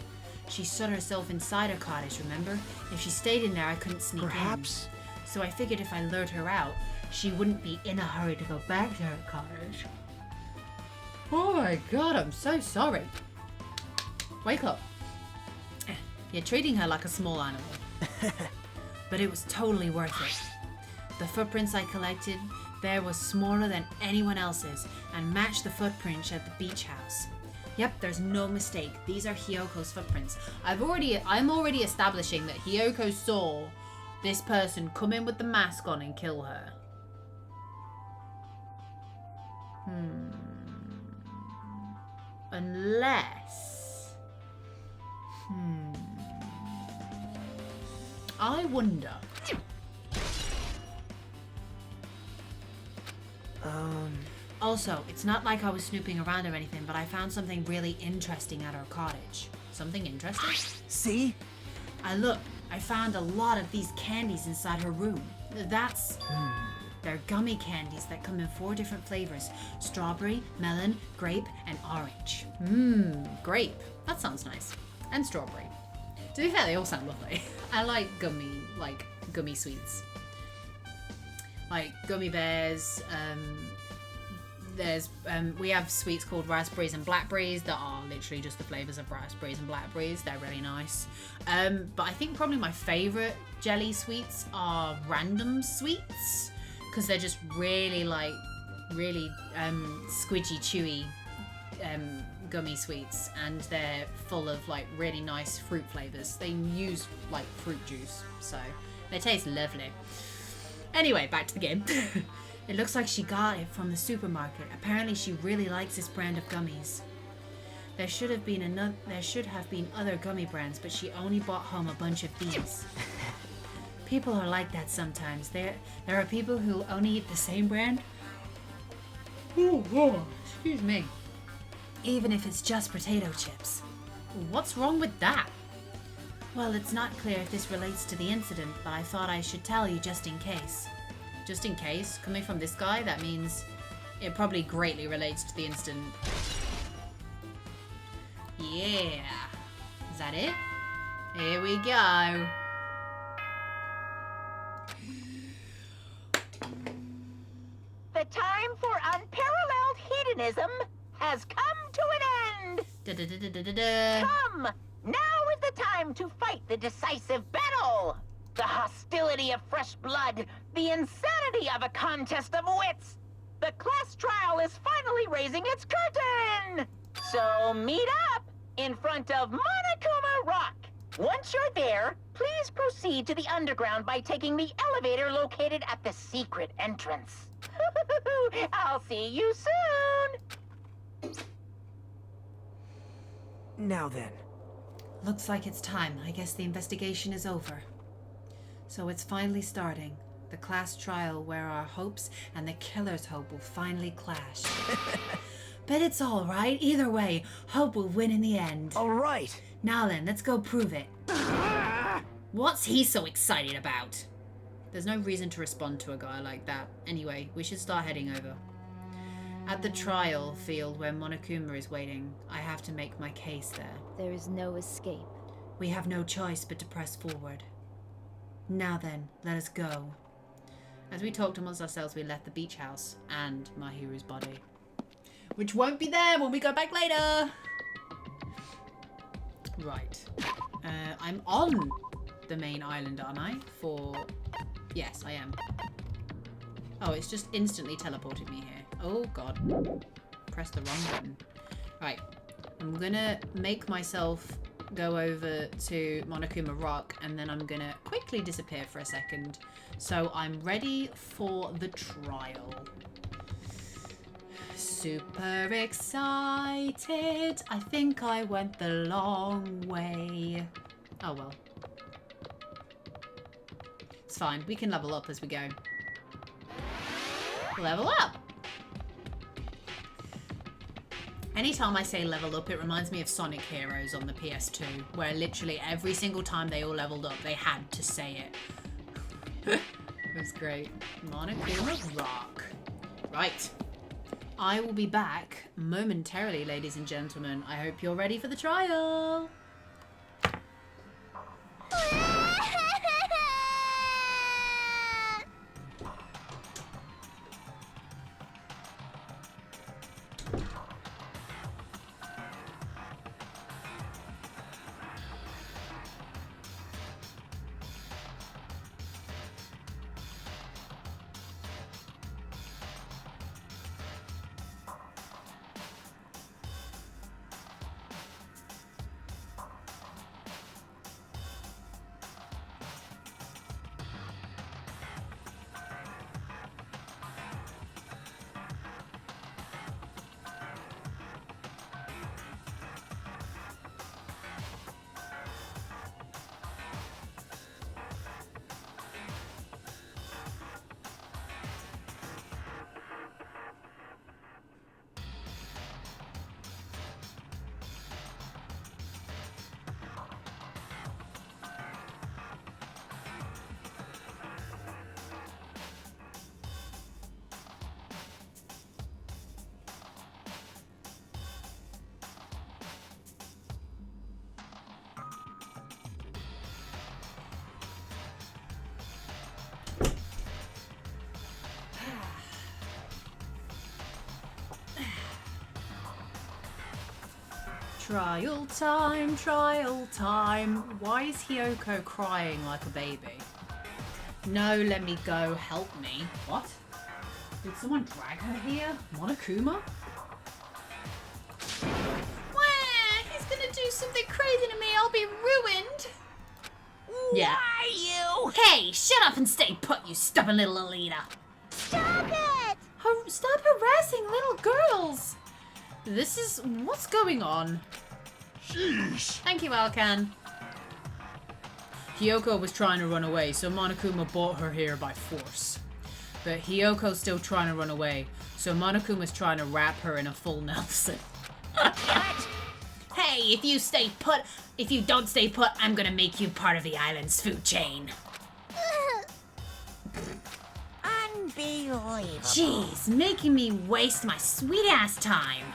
She shut herself inside her cottage, remember? If she stayed in there, I couldn't sneak Perhaps. in. So I figured if I lured her out, she wouldn't be in a hurry to go back to her cottage. Oh my god, I'm so sorry. Wake up. You're treating her like a small animal. But it was totally worth it. The footprints I collected there was smaller than anyone else's and matched the footprints at the beach house. Yep, there's no mistake. These are Hyoko's footprints. I'm already establishing that Hyoko saw this person come in with the mask on and kill her. Unless... I wonder... Also, it's not like I was snooping around or anything, but I found something really interesting at our cottage. Something interesting? See? I found a lot of these candies inside her room. That's... They're gummy candies that come in 4 different flavors. Strawberry, melon, grape, and orange. Grape. That sounds nice. And strawberry. To be fair, they all sound lovely. I like gummy sweets. Like gummy bears, there's we have sweets called raspberries and blackberries that are literally just the flavors of raspberries and blackberries. They're really nice. But I think probably my favorite jelly sweets are random sweets because they're just really really squidgy, chewy gummy sweets, and they're full of like really nice fruit flavors. They use like fruit juice, so they taste lovely. Anyway, back to the game. It looks like she got it from the supermarket. Apparently she really likes this brand of gummies. There should have been other gummy brands, but she only brought home a bunch of these. People are like that sometimes. There are people who only eat the same brand. Ooh, excuse me. Even if it's just potato chips. What's wrong with that? Well, it's not clear if this relates to the incident, but I thought I should tell you just in case. Just in case? Coming from this guy, that means it probably greatly relates to the incident. Yeah. Is that it? Here we go. The time for unparalleled hedonism has come to an end. Da-da-da-da-da-da. Come! Now is the time to fight the decisive battle! The hostility of fresh blood, the insanity of a contest of wits! The class trial is finally raising its curtain! So meet up in front of Monokuma Rock. Once you're there, please proceed to the underground by taking the elevator located at the secret entrance. I'll see you soon! Now then. Looks like it's time. I guess the investigation is over. So it's finally starting. The class trial where our hopes and the killer's hope will finally clash. But it's all right. Either way, hope will win in the end. All right. Now then, let's go prove it. What's he so excited about? There's no reason to respond to a guy like that. Anyway, we should start heading over. At the trial field where Monokuma is waiting, I have to make my case there. There is no escape. We have no choice but to press forward. Now then, let us go. As we talked amongst ourselves, we left the beach house and Mahiru's body. Which won't be there when we go back later! Right. I'm on the main island, aren't I? Yes, I am. Oh, it's just instantly teleported me here. Oh, God. Press the wrong button. Right. I'm gonna make myself go over to Monokuma Rock, and then I'm gonna quickly disappear for a second. So I'm ready for the trial. Super excited. I think I went the long way. Oh, well. It's fine. We can level up as we go. Level up! Anytime I say level up, it reminds me of Sonic Heroes on the PS2, where literally every single time they all leveled up, they had to say it. It was great. Monokuma Rock. Right. I will be back momentarily, ladies and gentlemen. I hope you're ready for the trial. Trial time, trial time. Why is Hiyoko crying like a baby? No, let me go. Help me. What? Did someone drag her here? Monokuma? Wah, he's gonna do something crazy to me. I'll be ruined. Yeah. Why you? Hey, shut up and stay put, you stubborn little Alita. Stop it! Stop harassing little girls. This is... what's going on? Sheesh. Thank you, Alcan. Hiyoko was trying to run away, so Monokuma brought her here by force. But Hiyoko's still trying to run away, so Monokuma's trying to wrap her in a full Nelson. Hey, if you don't stay put, I'm gonna make you part of the island's food chain. Unbelievable. Jeez, making me waste my sweet ass time.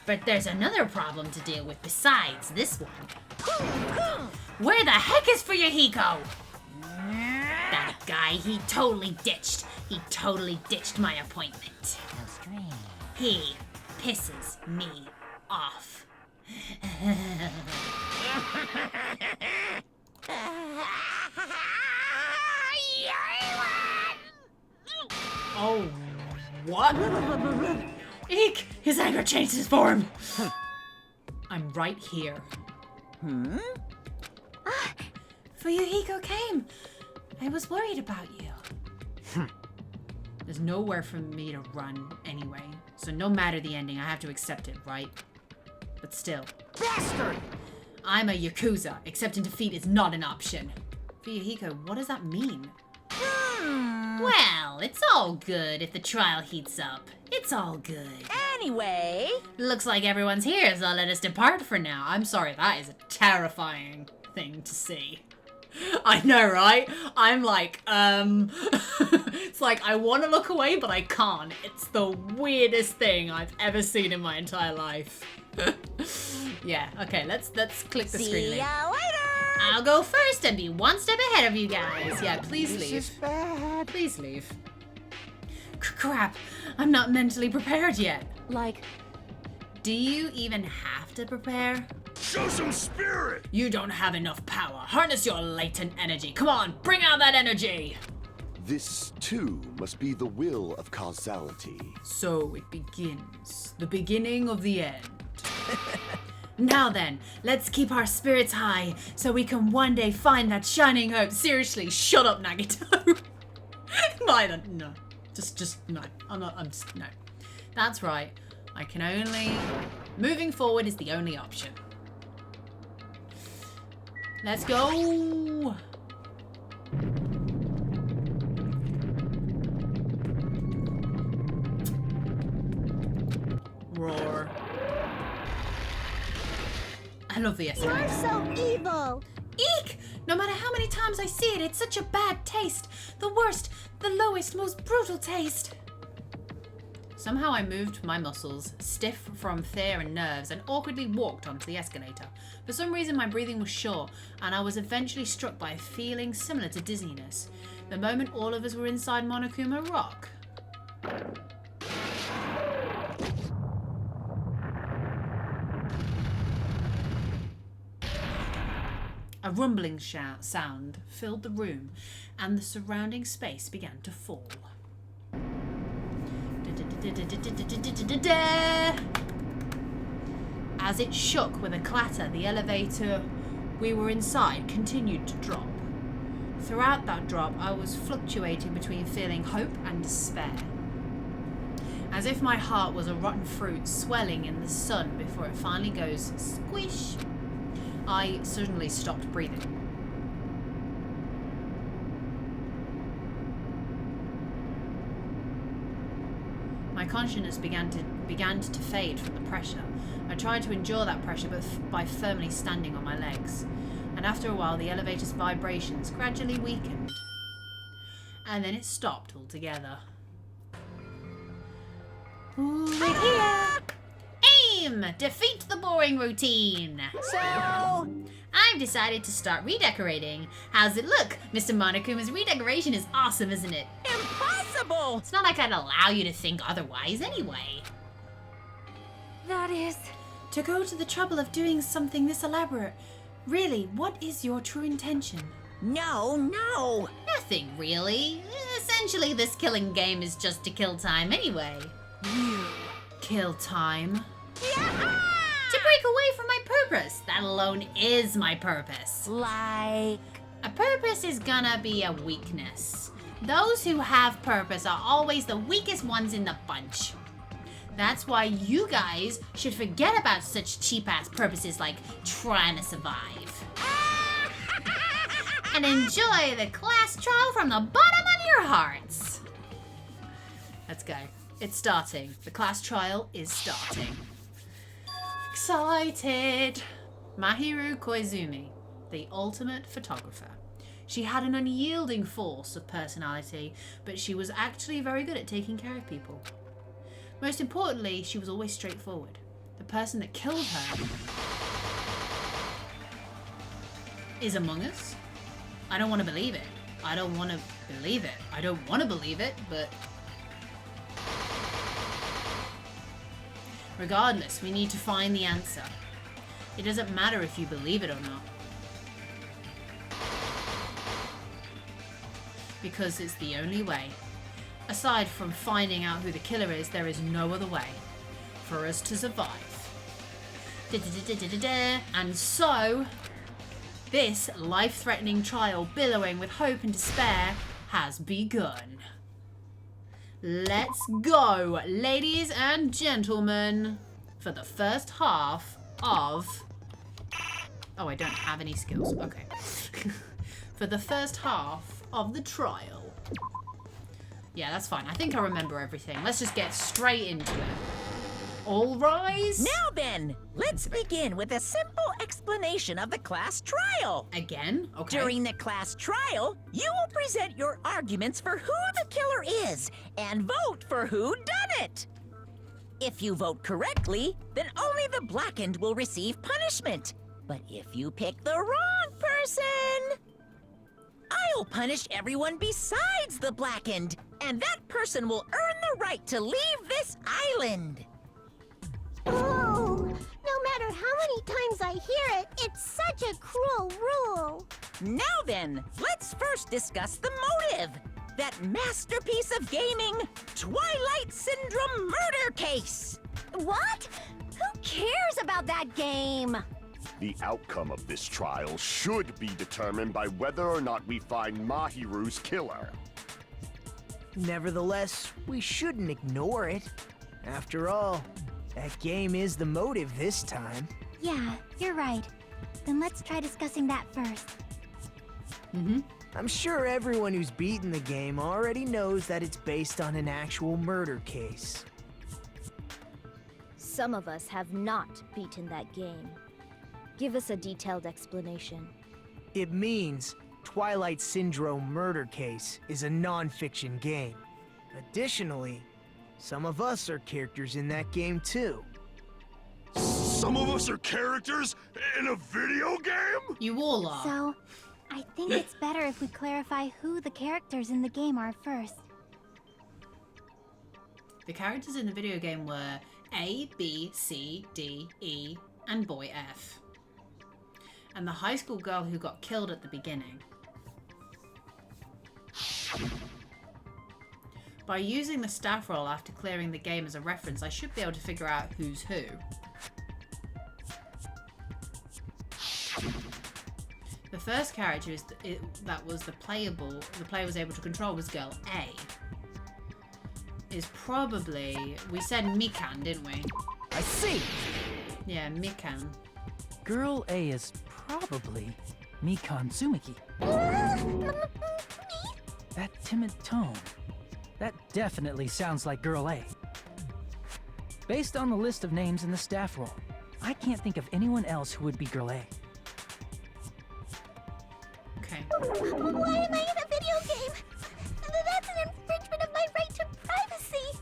But there's another problem to deal with besides this one. Where the heck is Fuyuhiko? That guy, he totally ditched my appointment. How strange. He pisses me off. Oh, what? Eek! His anger changed his form! I'm right here. Fuyuhiko came. I was worried about you. There's nowhere for me to run anyway, so no matter the ending, I have to accept it, right? But still. Bastard! I'm a Yakuza. Accepting defeat is not an option. Fuyuhiko, what does that mean? Well, it's all good if the trial heats up. It's all good. Anyway, Looks like everyone's here, so let us depart for now. I'm sorry, that is a terrifying thing to see. I know, right? I'm like, it's like I want to look away, but I can't. It's the weirdest thing I've ever seen in my entire life. Yeah, okay, let's click the screen see link. ya later! I'll go first and be one step ahead of you guys. Yeah, please This leave. is bad. Please leave. Crap, I'm not mentally prepared yet. Like, Do you even have to prepare? Show some spirit. You don't have enough power. Harness your latent energy. Come on, bring out that energy. This, too, must be the will of causality. So it begins. The beginning of the end. Now then, let's keep our spirits high so we can one day find that shining hope. Seriously, shut up, Nagito. No. Just no. No. That's right. I can only... Moving forward is the only option. Let's go. Roar. I love the you're escalator. so evil! Eek! No matter how many times I see it, it's such a bad taste. The worst, the lowest, most brutal taste. Somehow I moved my muscles, stiff from fear and nerves, and awkwardly walked onto the escalator. For some reason my breathing was short, and I was eventually struck by a feeling similar to dizziness. The moment all of us were inside Monokuma Rock. A rumbling sound filled the room, and the surrounding space began to fall. As it shook with a clatter, the elevator we were inside continued to drop. Throughout that drop, I was fluctuating between feeling hope and despair. As if my heart was a rotten fruit swelling in the sun before it finally goes squish. I suddenly stopped breathing. My consciousness began to fade from the pressure. I tried to endure that pressure by firmly standing on my legs. And after a while, the elevator's vibrations gradually weakened. And then it stopped altogether. Ooh, we're here! Aim! Defeat the boring routine! So, I've decided to start redecorating. How's it look? Mr. Monokuma's redecoration is awesome, isn't it? impossible! It's not like I'd allow you to think otherwise anyway. That is... To go to the trouble of doing something this elaborate. Really, what is your true intention? No. Nothing, really. Essentially, this killing game is just to kill time anyway. You kill time? To break away from my purpose. That alone is my purpose. Like... A purpose is gonna be a weakness. Those who have purpose are always the weakest ones in the bunch. That's why you guys should forget about such cheap-ass purposes like trying to survive. And enjoy the class trial from the bottom of your hearts. Let's go. It's starting. The class trial is starting. Excited. Mahiru Koizumi, the ultimate photographer. She had an unyielding force of personality, but she was actually very good at taking care of people. Most importantly, she was always straightforward. The person that killed her is among us. I don't want to believe it. I don't want to believe it. I don't want to believe it, but... Regardless, we need to find the answer. It doesn't matter if you believe it or not. Because it's the only way. Aside from finding out who the killer is, there is no other way for us to survive. And so, this life-threatening trial billowing with hope and despair has begun. Let's go, ladies and gentlemen, for the first half of... Oh, I don't have any skills. Okay. For the first half of the trial. Yeah, that's fine. I think I remember everything. Let's just get straight into it. All rise. Now then, let's begin with a simple explanation of the class trial. Again? Okay. During the class trial, you will present your arguments for who the killer is and vote for who done it. If you vote correctly, then only the blackened will receive punishment. But if you pick the wrong person, I'll punish everyone besides the blackened, and that person will earn the right to leave this island. Oh, no matter how many times I hear it, it's such a cruel rule. Now then, let's first discuss the motive. That masterpiece of gaming, Twilight Syndrome murder case. What? Who cares about that game? The outcome of this trial should be determined by whether or not we find Mahiru's killer. Nevertheless, we shouldn't ignore it. After all, that game is the motive this time. Yeah, you're right. Then let's try discussing that first. I'm sure everyone who's beaten the game already knows that it's based on an actual murder case. Some of us have not beaten that game. Give us a detailed explanation. It means Twilight Syndrome Murder Case is a non-fiction game. Additionally, some of us are characters in that game too. Some of us are characters in a video game? You all are. So, I think it's better if we clarify who the characters in the game are first. The characters in the video game were A, B, C, D, E, and Boy F. And the high school girl who got killed at the beginning. By using the staff roll after clearing the game as a reference, I should be able to figure out who's who. The first character that was the player was able to control was girl A. Is probably, we said Mikan, didn't we? I see. Yeah, Mikan. Girl A is probably Mikan Tsumiki. That timid tone. That definitely sounds like Girl A. Based on the list of names in the staff roll, I can't think of anyone else who would be Girl A. Okay. Why am I in a video game? That's an infringement of my right to privacy.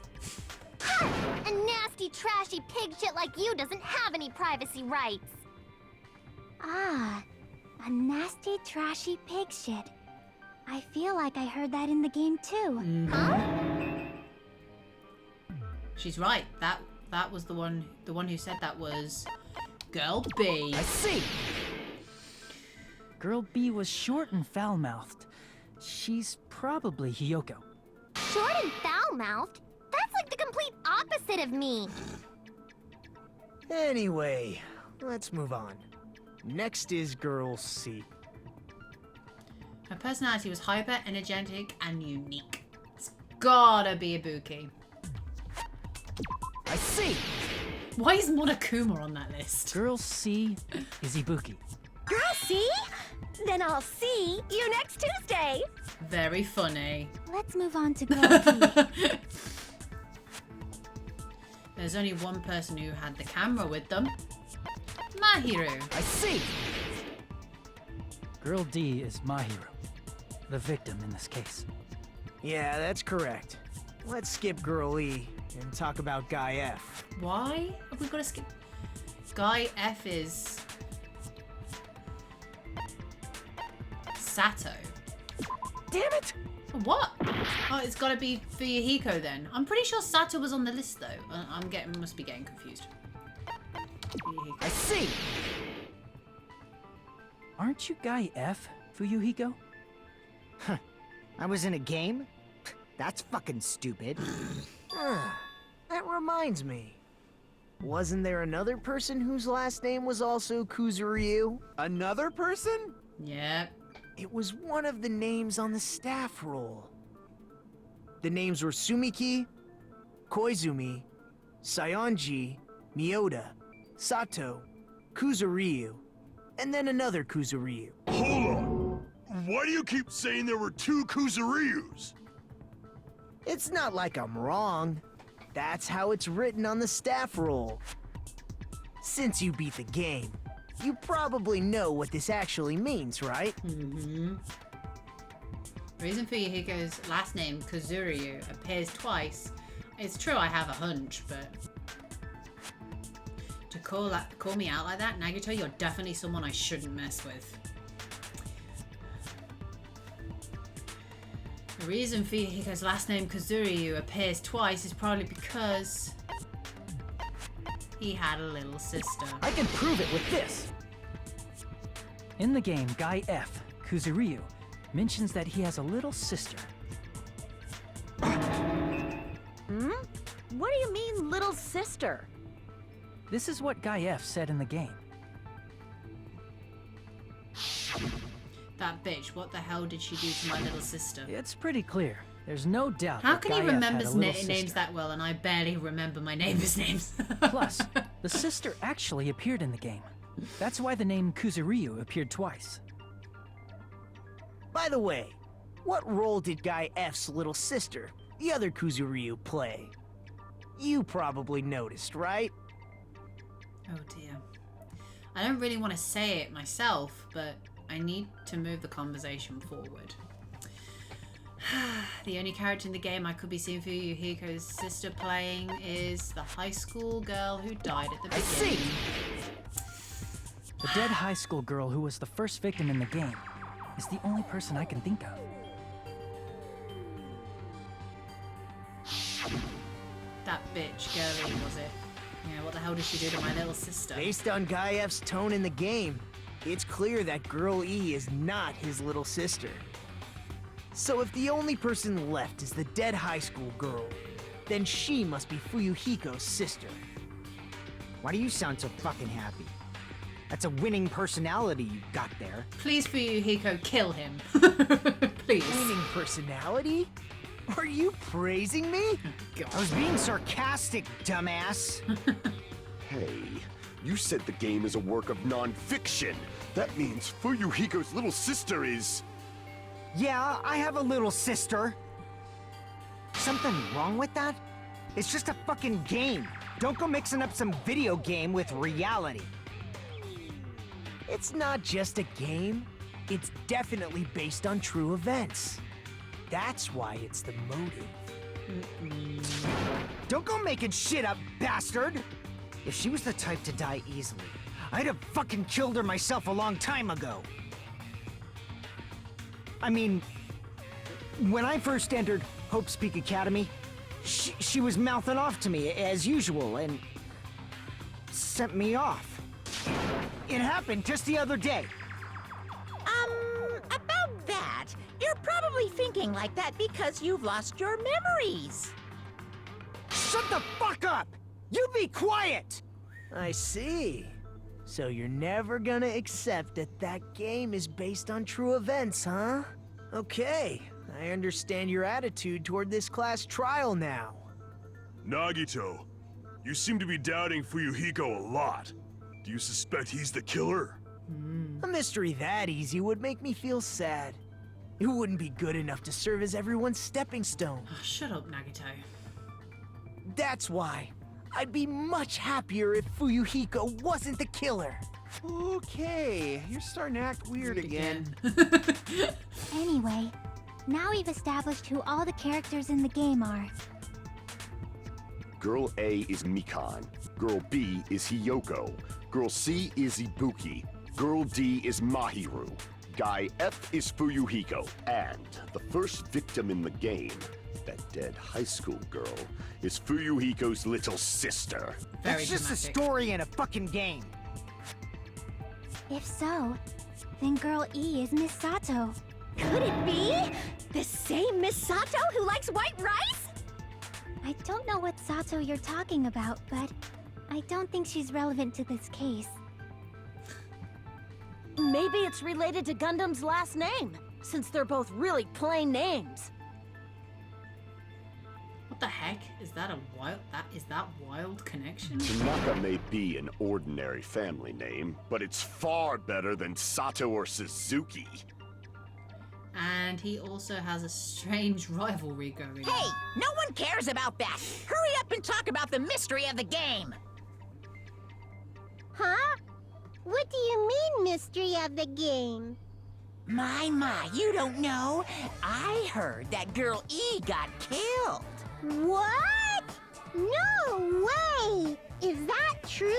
Ha! A nasty, trashy pig shit like you doesn't have any privacy rights. Ah, a nasty, trashy pig shit. I feel like I heard that in the game too. Huh? She's right. That was the one who said that was Girl B. I see. Girl B was short and foul-mouthed. She's probably Hiyoko. Short and foul-mouthed? That's like the complete opposite of me. Anyway, let's move on. Next is Girl C. Her personality was hyper, energetic, and unique. It's gotta be Ibuki. I see. Why is Monokuma on that list? Girl C is Ibuki. Girl, see? Then I'll see you next Tuesday. Very funny. Let's move on to Girl D. There's only one person who had the camera with them. Mahiru. I see. Girl D is Mahiru, the victim in this case. Yeah, that's correct. Let's skip Girl E and talk about Guy F. Why have we got to skip? Guy F is Sato. Damn it! What? Oh, it's got to be Fuyuhiko then. I'm pretty sure Sato was on the list though. Must be getting confused. Fuyuhiko. I see. Aren't you Guy F, Fuyuhiko? I was in a game? That's fucking stupid. That reminds me. Wasn't there another person whose last name was also Kuzuryu? Another person? Yep. It was one of the names on the staff roll. The names were Sumiki, Koizumi, Sayonji, Miyoda, Sato, Kuzuryu, and then another Kuzuryu. Hold on. Why do you keep saying there were two Kuzuryus? It's not like I'm wrong. That's how it's written on the staff roll. Since you beat the game, you probably know what this actually means, right? Mm-hmm. The reason Fuyuhiko's last name, Kuzuryu, appears twice. It's true I have a hunch, but to call me out like that, Nagito, you're definitely someone I shouldn't mess with. The reason Fuyuhiko's last name, Kuzuryu, appears twice is probably because he had a little sister. I can prove it with this. In the game, Guy F, Kuzuryu, mentions that he has a little sister. What do you mean, little sister? This is what Guy F said in the game. That bitch, what the hell did she do to my little sister? It's pretty clear. There's no doubt How that can Guy he F remember had a little names sister. that well and I barely remember my neighbors' names? Plus, the sister actually appeared in the game. That's why the name Kuzuryu appeared twice. By the way, what role did Guy F's little sister, the other Kuzuryu, play? You probably noticed, right? Oh dear. I don't really want to say it myself, but I need to move the conversation forward. The only character in the game I could be seeing Fuyuhiko's sister playing is the high school girl who died at the beginning. I see! The dead high school girl who was the first victim in the game is the only person I can think of. That bitch, girlie, was it? Yeah, what the hell did she do to my little sister? Based on Guy F's tone in the game, it's clear that Girl E is not his little sister. So if the only person left is the dead high school girl, then she must be Fuyuhiko's sister. Why do you sound so fucking happy? That's a winning personality you got there. Please, Fuyuhiko, kill him. Please. Winning personality? Are you praising me? I was being sarcastic, dumbass. Hey, you said the game is a work of non-fiction. That means Fuyuhiko's little sister is... Yeah, I have a little sister. Something wrong with that? It's just a fucking game. Don't go mixing up some video game with reality. It's not just a game. It's definitely based on true events. That's why it's the motive. Don't go making shit up, bastard! If she was the type to die easily, I'd have fucking killed her myself a long time ago. I mean, when I first entered Hope's Peak Academy, she was mouthing off to me as usual and sent me off. It happened just the other day. About that, you're probably thinking like that because you've lost your memories. Shut the fuck up! You be quiet! I see. So you're never gonna accept that that game is based on true events, huh? Okay, I understand your attitude toward this class trial now. Nagito, you seem to be doubting Fuyuhiko a lot. Do you suspect he's the killer? A mystery that easy would make me feel sad. It wouldn't be good enough to serve as everyone's stepping stone. Oh, shut up, Nagito. That's why. I'd be much happier if Fuyuhiko wasn't the killer. Okay, you're starting to act weird again. Anyway, now we've established who all the characters in the game are. Girl A is Mikan. Girl B is Hiyoko. Girl C is Ibuki. Girl D is Mahiru. Guy F is Fuyuhiko. And the first victim in the game, that dead high school girl, is Fuyuhiko's little sister. That's just a story in a fucking game. If so, then Girl E is Miss Sato. Could it be? The same Miss Sato who likes white rice? I don't know what Sato you're talking about, but I don't think she's relevant to this case. Maybe it's related to Gundam's last name, since they're both really plain names. What the heck? Is that wild connection? Tanaka may be an ordinary family name, but it's far better than Sato or Suzuki. And he also has a strange rivalry going on. Hey, no one cares about that. Hurry up and talk about the mystery of the game. Huh? What do you mean, mystery of the game? My, you don't know. I heard that Girl E got killed. What? No way! Is that true?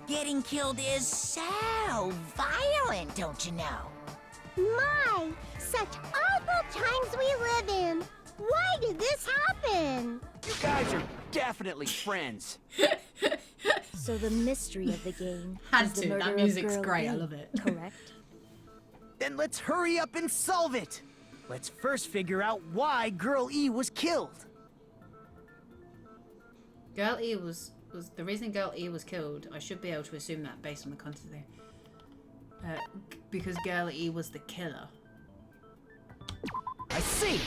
Getting killed is so violent, don't you know? My, such awful times we live in. Why did this happen? You guys are definitely friends. So the mystery of the game Had is the to. murder That of music's Girl great. E, I love it. Correct? Then let's hurry up and solve it. Let's first figure out why Girl E was killed. Girl E was the reason Girl E was killed. I should be able to assume that based on the content there. Because Girl E was the killer. I see.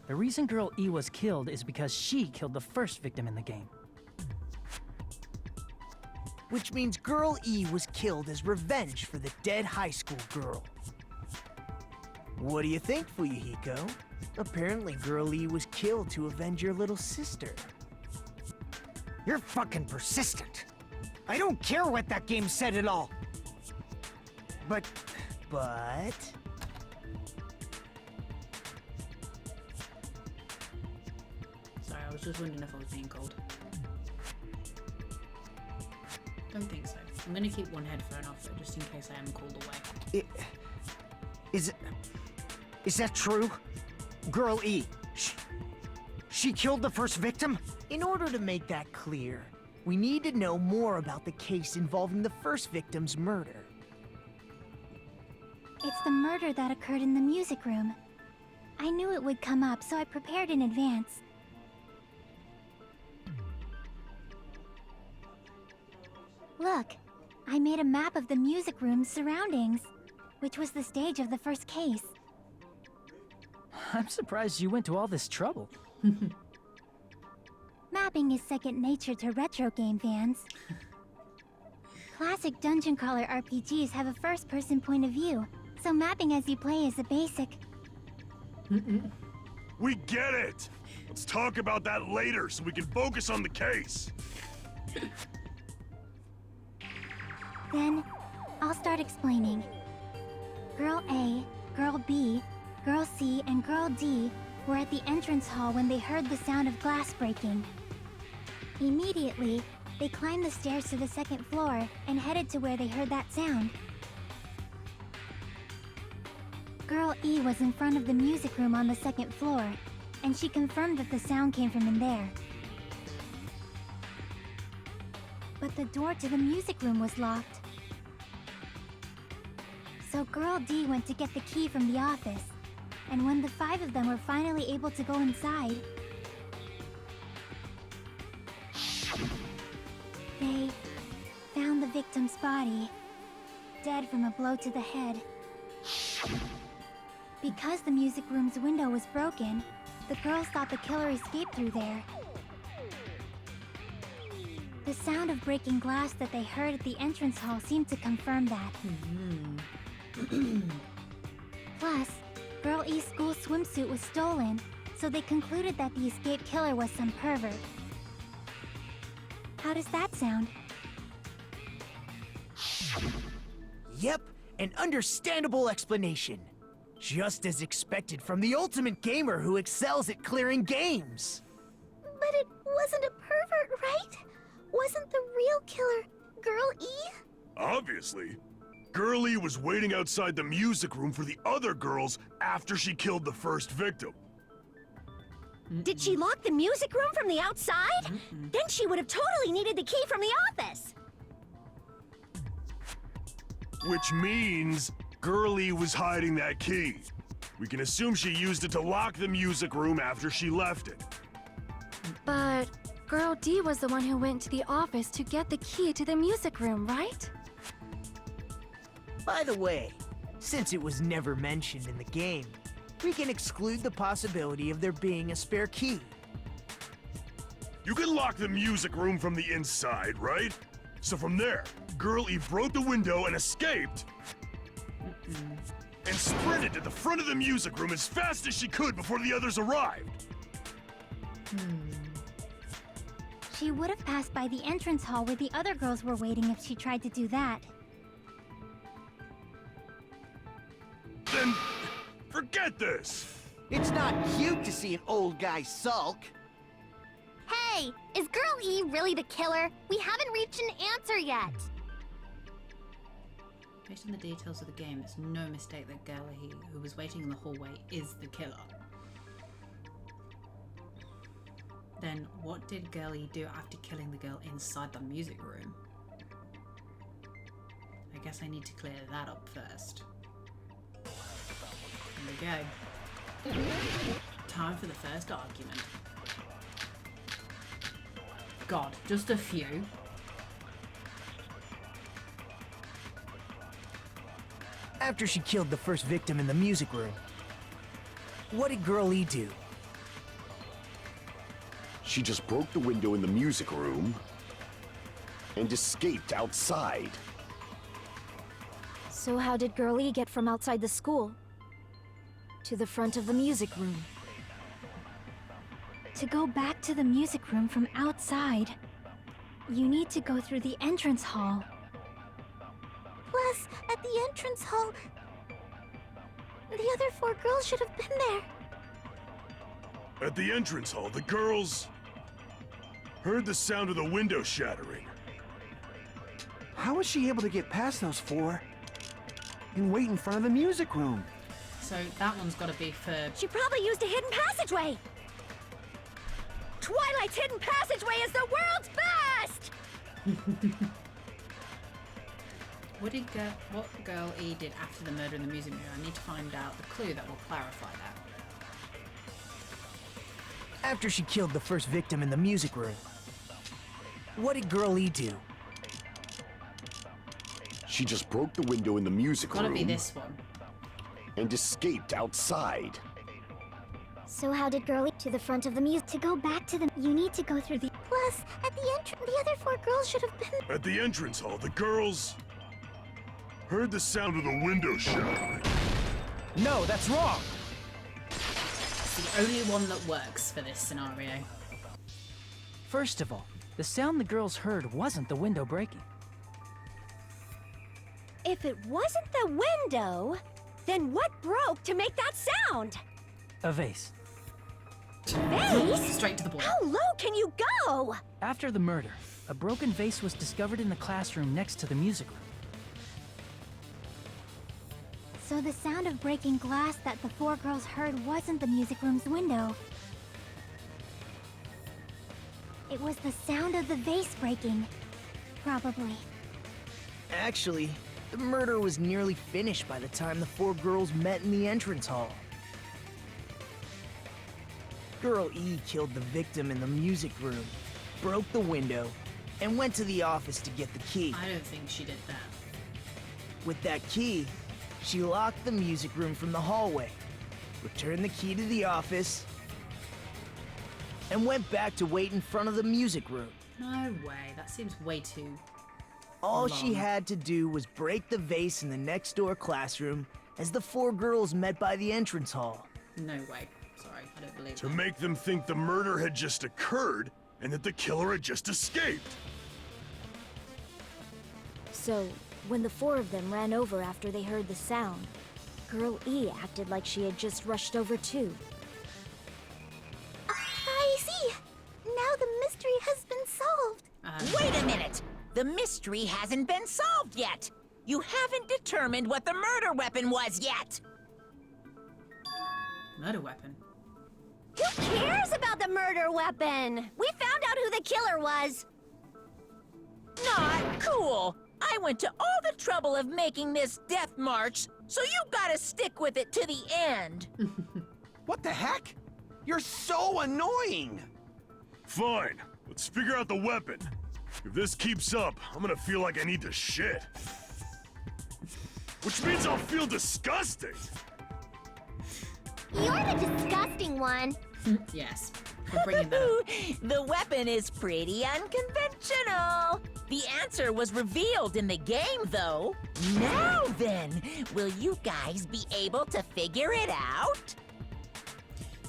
The reason Girl E was killed is because she killed the first victim in the game. Which means Girl E was killed as revenge for the dead high school girl. What do you think, Fuyuhiko? Apparently Girl E was killed to avenge your little sister. You're fucking persistent. I don't care what that game said at all. But... Sorry, I was just wondering if I was being cold. Don't think so. I'm gonna keep one headphone off though, just in case I am called away. Is that true? Girl E, she killed the first victim? In order to make that clear, we need to know more about the case involving the first victim's murder. It's the murder that occurred in the music room. I knew it would come up, so I prepared in advance. Look, I made a map of the music room's surroundings, which was the stage of the first case. I'm surprised you went to all this trouble. Mapping is second nature to retro game fans. Classic dungeon crawler RPGs have a first-person point of view, so mapping as you play is a basic. We get it! Let's talk about that later so we can focus on the case. Then, I'll start explaining. Girl A, Girl B, Girl C, and Girl D were at the entrance hall when they heard the sound of glass breaking. Immediately, they climbed the stairs to the second floor and headed to where they heard that sound. Girl E was in front of the music room on the second floor, and she confirmed that the sound came from in there. but the door to the music room was locked. So Girl D went to get the key from the office, and when the 5 of them were finally able to go inside, they found the victim's body, dead from a blow to the head. Because the music room's window was broken, the girls thought the killer escaped through there. The sound of breaking glass that they heard at the entrance hall seemed to confirm that. Plus, Girl E's school swimsuit was stolen, so they concluded that the escaped killer was some pervert. How does that sound? Yep, an understandable explanation. Just as expected from the ultimate gamer who excels at clearing games. But it wasn't a pervert, right? Wasn't the real killer Girl E? Obviously. Girlie was waiting outside the music room for the other girls after she killed the first victim. Did she lock the music room from the outside? Then she would have totally needed the key from the office. Which means Girlie was hiding that key. We can assume she used it to lock the music room after she left it. But Girl D was the one who went to the office to get the key to the music room, right? By the way, since it was never mentioned in the game, we can exclude the possibility of there being a spare key. You can lock the music room from the inside, right? So from there, Girlie broke the window and escaped. And sprinted to the front of the music room as fast as she could before the others arrived. She would have passed by the entrance hall where the other girls were waiting if she tried to do that. Then, forget this! It's not cute to see an old guy sulk. Hey, is Girl E really the killer? We haven't reached an answer yet. Based on the details of the game, it's no mistake that Girlie, who was waiting in the hallway, is the killer. Then what did Girlie do after killing the girl inside the music room? I guess I need to clear that up first. Here we go. Time for the first argument. God, just a few. After she killed the first victim in the music room, what did Girl E do? She just broke the window in the music room and escaped outside. So how did Girl E get from outside the school to the front of the music room? To go back to the music room from outside, you need to go through the entrance hall. Plus, at the entrance hall, the other 4 girls should have been there. At the entrance hall, the girls heard the sound of the window shattering. How was she able to get past those 4 and wait in front of the music room? So that one's got to be for... She probably used a hidden passageway! Twilight's hidden passageway is the world's best! What Girl E did after the murder in the music room? I need to find out the clue that will clarify that. After she killed the first victim in the music room, what did Girl E do? She just broke the window in the music Gotta room be this one. and escaped outside. So how did Girl E to the front of the music? To go back to the... You need to go through the... Plus, at the entrance, the other 4 girls should have been... At the entrance hall, the girls heard the sound of the window shattering. No, that's wrong! It's the only one that works for this scenario. First of all, the sound the girls heard wasn't the window breaking. If it wasn't the window, then what broke to make that sound? A vase. Vase? Straight to the point. How low can you go? After the murder, a broken vase was discovered in the classroom next to the music room. So the sound of breaking glass that the 4 girls heard wasn't the music room's window. It was the sound of the vase breaking. probably. Actually, the murder was nearly finished by the time the four girls met in the entrance hall. Girl E killed the victim in the music room, broke the window, and went to the office to get the key. I don't think she did that. With that key, she locked the music room from the hallway, returned the key to the office, and went back to wait in front of the music room. No way. That seems way too All long. she had to do was break the vase in the next door classroom as the four girls met by the entrance hall. No way. Sorry, I don't believe To that. make them think the murder had just occurred and that the killer had just escaped. So, when the four of them ran over after they heard the sound, Girl E acted like she had just rushed over too. I see! Now the mystery has been solved! Wait a minute! The mystery hasn't been solved yet! You haven't determined what the murder weapon was yet! Murder weapon. Who cares about the murder weapon? We found out who the killer was! Not cool! I went to all the trouble of making this death march, so you gotta stick with it to the end! What the heck? You're so annoying! Fine, let's figure out the weapon. If this keeps up, I'm gonna feel like I need to shit. Which means I'll feel disgusting. You're the disgusting one. Yes. We're bringing that up. The weapon is pretty unconventional. The answer was revealed in the game, though. Now then, will you guys be able to figure it out?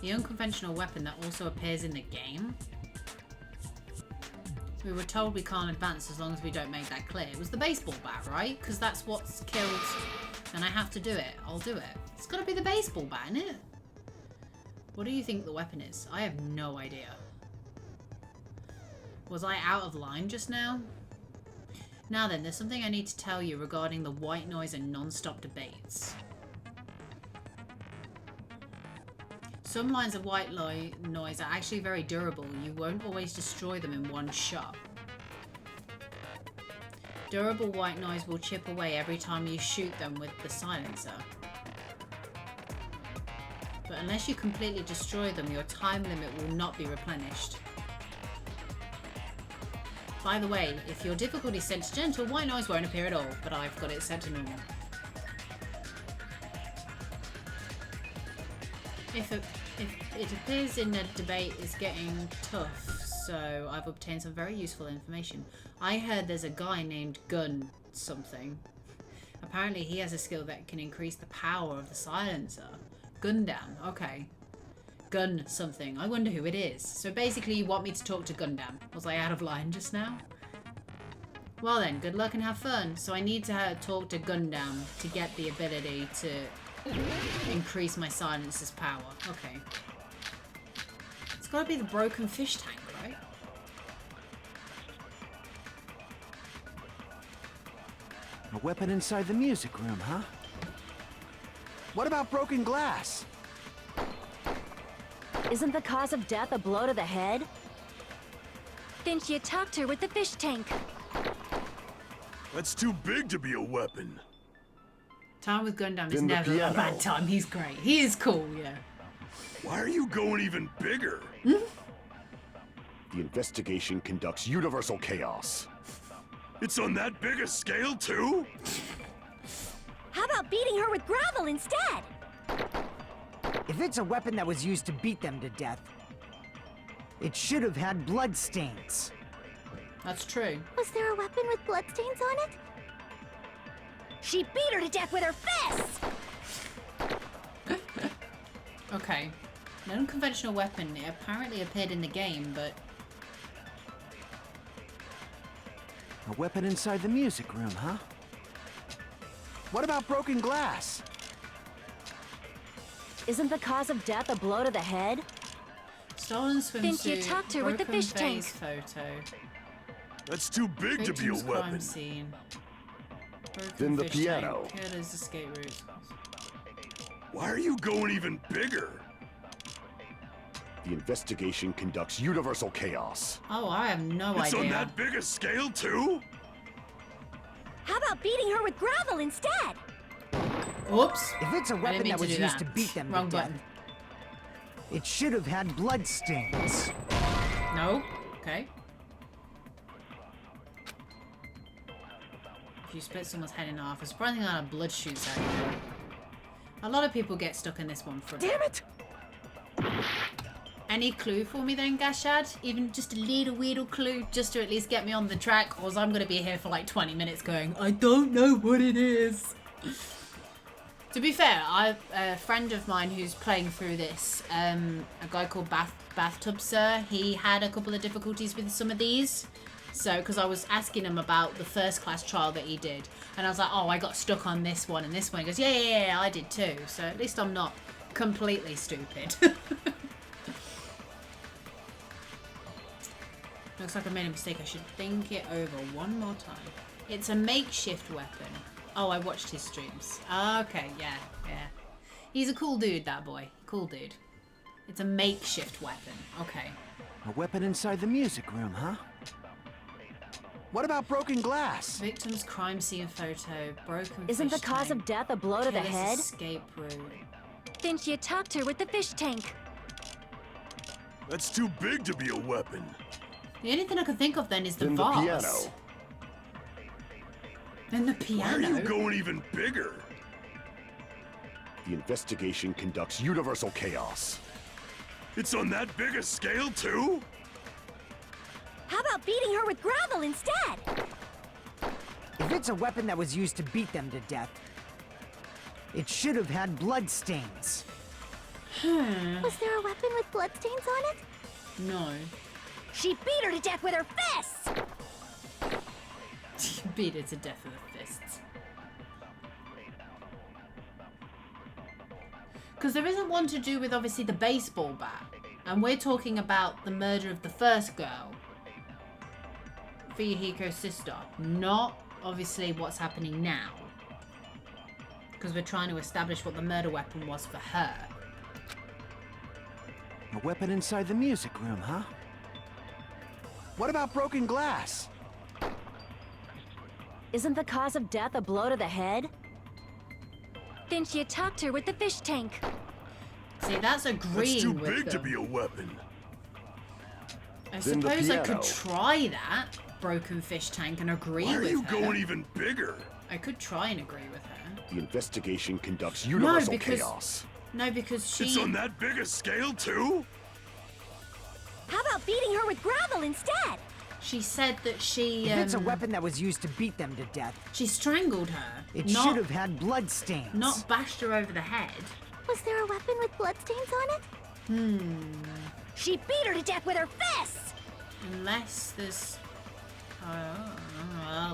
The unconventional weapon that also appears in the game. We were told we can't advance as long as we don't make that clear. It was the baseball bat, right? Because that's what's killed, and I have to do it. I'll do it. It's got to be the baseball bat, isn't it? What do you think the weapon is? I have no idea. Was I out of line just now? Now then, there's something I need to tell you regarding the white noise and non-stop debates. Some lines of white noise are actually very durable. You won't always destroy them in one shot. Durable white noise will chip away every time you shoot them with the silencer. But unless you completely destroy them, your time limit will not be replenished. By the way, if your difficulty is set to gentle, white noise won't appear at all, but I've got it set to normal. If it appears in a debate is getting tough, so I've obtained some very useful information. I heard there's a guy named Gun something. Apparently he has a skill that can increase the power of the silencer. Gundam, okay. Gun something. I wonder who it is. So basically you want me to talk to Gundam. Was I out of line just now? Well then, good luck and have fun. So I need to talk to Gundam to get the ability to increase my silencer's power. Okay. It's gotta be the broken fish tank, right? A weapon inside the music room, huh? What about broken glass? Isn't the cause of death a blow to the head? Then she attacked her with the fish tank. That's too big to be a weapon. Time with Gundam is Then the never a piano. bad time. He's great. He is cool, yeah. Why are you going even bigger? The investigation conducts universal chaos. It's on that big a scale, too? How about beating her with gravel instead? If it's a weapon that was used to beat them to death, it should have had blood stains. That's true. Was there a weapon with bloodstains on it? She beat her to death with her fists! Okay. An unconventional weapon. It apparently appeared in the game, but A weapon inside the music room, huh? What about broken glass? Isn't the cause of death a blow to the head? stolen swimsuit. Then she attacked her with the broken fish tank. vase photo. That's too big to be a Victim's crime weapon. scene. Broken Then the fish piano. Tank. Killer's escape route. Why are you going even bigger? The investigation conducts universal chaos. Oh, I have no It's idea. on that big a scale, too? How about beating her with gravel instead? Oops. If it's a I didn't weapon mean that to was do used that. to beat them Wrong to death, button. it should have had blood stains. No. Okay. If you split someone's head in half, a surprising amount of blood shoots out of it. A lot of people get stuck in this one for a bit. Damn it! Any clue for me then, Gashad? Even just a little clue, just to at least get me on the track, or I'm gonna be here for like 20 minutes going, I don't know what it is. To be fair, a friend of mine who's playing through this, a guy called Bathtub Sir, he had a couple of difficulties with some of these. So, because I was asking him about the first class trial that he did, and I was like, oh, I got stuck on this one and this one. He goes, yeah, I did too. So at least I'm not completely stupid. Looks like I made a mistake. I should think it over one more time. It's a makeshift weapon. Oh, I watched his streams. Okay, yeah. He's a cool dude, that boy. Cool dude. It's a makeshift weapon. Okay. A weapon inside the music room, huh? What about broken glass? Victim's crime scene photo. Broken Isn't the fish cause tank. of death a blow to the Killer's head? escape route. Then she attacked her with the fish tank. That's too big to be a weapon. The only thing I can think of then is the Then vase. the piano. Then the Why are piano. you going even bigger? The investigation conducts universal chaos. It's on that big a scale too? How about beating her with gravel instead? If it's a weapon that was used to beat them to death, it should have had blood stains. Was there a weapon with bloodstains on it? No. She beat her to death with her fists! Beat it to death with the fists. Because there isn't one to do with obviously the baseball bat. And we're talking about the murder of the first girl. Fuyuhiko's sister. Not obviously what's happening now. Because we're trying to establish what the murder weapon was for her. A weapon inside the music room, huh? What about broken glass? Isn't the cause of death a blow to the head? Then she attacked her with the fish tank. See, that's agreeing That's too with big to them. be a weapon. I Then the suppose I could piano. try that broken fish tank and agree Why are with you her. going even bigger? I could try and agree with her. The investigation conducts universal because- chaos. No, because she... It's on that big a scale too? How about beating her with gravel instead? She said that she... If it's a weapon that was used to beat them to death, She strangled her. it not, should have had blood stains. Not bashed her over the head. Was there a weapon with bloodstains on it? She beat her to death with her fists! Unless there's...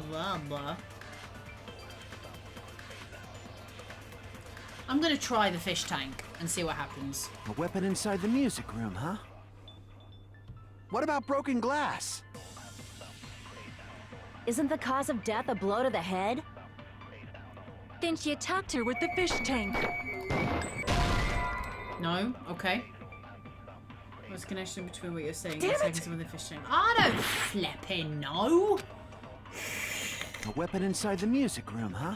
blah, blah. I'm gonna try the fish tank and see what happens. A weapon inside the music room, huh? What about broken glass? Isn't the cause of death a blow to the head? Then she attacked her with the fish tank. No? Okay. What's the connection between what you're saying Damn and it! taking some of the fish tank? I don't flipping know! A weapon inside the music room, huh?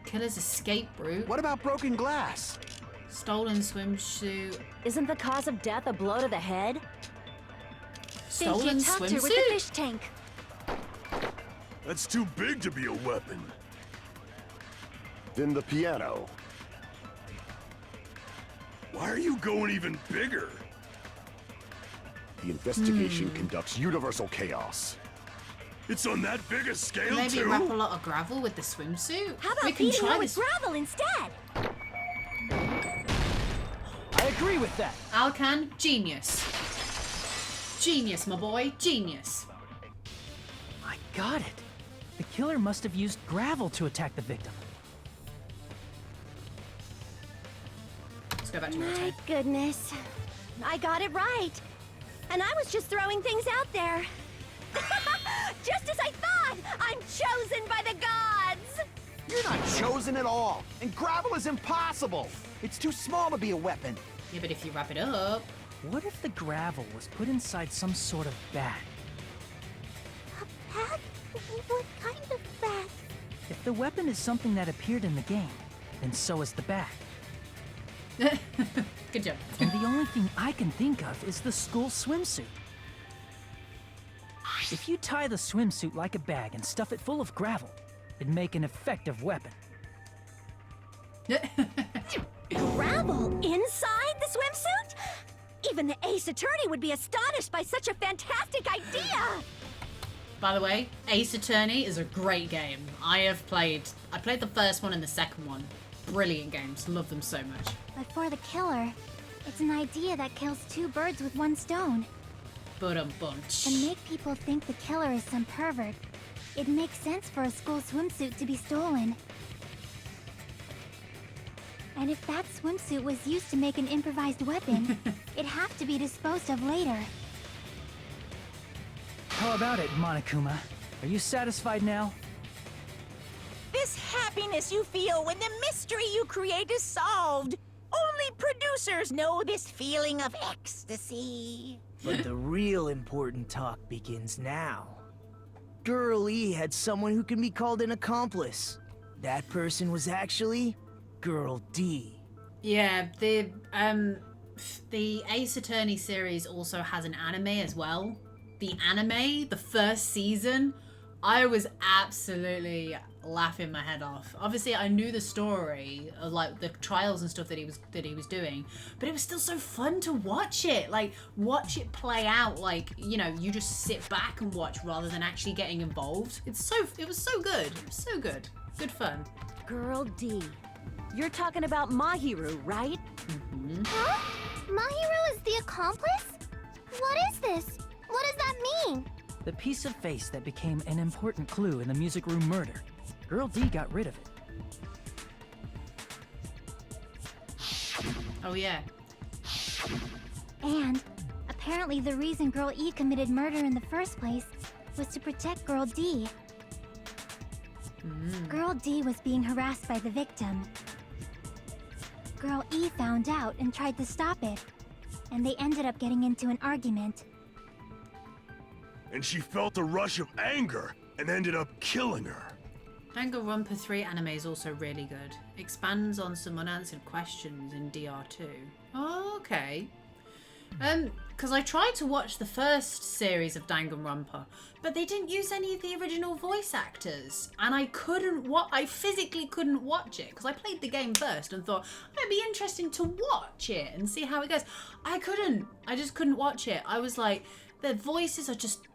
Killer's escape route. What about broken glass? Stolen swimsuit. Isn't the cause of death a blow to the head? Then she Stolen attacked her with the swimsuit? fish tank. That's too big to be a weapon. Then the piano. Why are you going even bigger? The investigation conducts universal chaos. It's on that big a scale Maybe too? wrap a lot of gravel with the swimsuit? How about we can beating try her with this. gravel instead? I agree with that. Alcan, genius. Genius, my boy, genius. I got it. The killer must have used gravel to attack the victim. Let's go back to My routine. goodness. I got it right. And I was just throwing things out there. Just as I thought! I'm chosen by the gods! You're not chosen at all, and gravel is impossible. It's too small to be a weapon. Yeah, but if you wrap it up... What if the gravel was put inside some sort of bag? A bat? What kind of bat? If the weapon is something that appeared in the game, then so is the bag. Good job. And the only thing I can think of is the school swimsuit. If you tie the swimsuit like a bag and stuff it full of gravel, it'd make an effective weapon. Gravel inside the swimsuit? Even the Ace Attorney would be astonished by such a fantastic idea! By the way, Ace Attorney is a great game. I played the first one and the second one. Brilliant games. Love them so much. But for the killer, it's an idea that kills two birds with one stone. Bunch. To make people think the killer is some pervert, it makes sense for a school swimsuit to be stolen. And if that swimsuit was used to make an improvised weapon, it'd have to be disposed of later. How about it, Monokuma? Are you satisfied now? This happiness you feel when the mystery you create is solved. Only producers know this feeling of ecstasy. But the real important talk begins now. Girl E had someone who can be called an accomplice. That person was actually Girl D. Yeah, the Ace Attorney series also has an anime as well. The anime, the first season, I was absolutely laughing my head off. Obviously, I knew the story of like the trials and stuff that he was doing, but it was still so fun to watch it. Like watch it play out. Like, you know, you just sit back and watch rather than actually getting involved. It was so good. It was so good. Good fun. Girl D. You're talking about Mahiru, right? Mm-hmm. Huh? Mahiru is the accomplice? What is this? What does that mean? The piece of face that became an important clue in the music room murder. Girl D got rid of it. Oh yeah. And apparently the reason Girl E committed murder in the first place was to protect Girl D. Girl D was being harassed by the victim. Girl E found out and tried to stop it, and they ended up getting into an argument. And she felt a rush of anger and ended up killing her. Danganronpa 3 anime is also really good. Expands on some unanswered questions in DR2. Oh, okay. Because I tried to watch the first series of Danganronpa, but they didn't use any of the original voice actors, and I physically couldn't watch it because I played the game first and thought it'd be interesting to watch it and see how it goes. I just couldn't watch it. I was like, their voices are just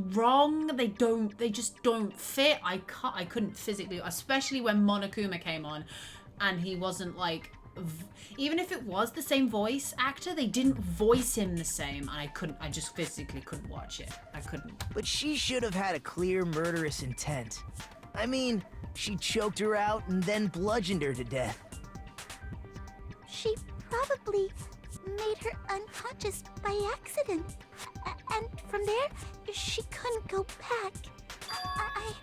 wrong. They just don't fit. I couldn't physically, especially when Monokuma came on and he wasn't like, even if it was the same voice actor, they didn't voice him the same, and I just physically couldn't watch it. I couldn't. But she should have had a clear murderous intent. I mean, she choked her out and then bludgeoned her to death. She probably made her unconscious by accident. And from there, she couldn't go back. I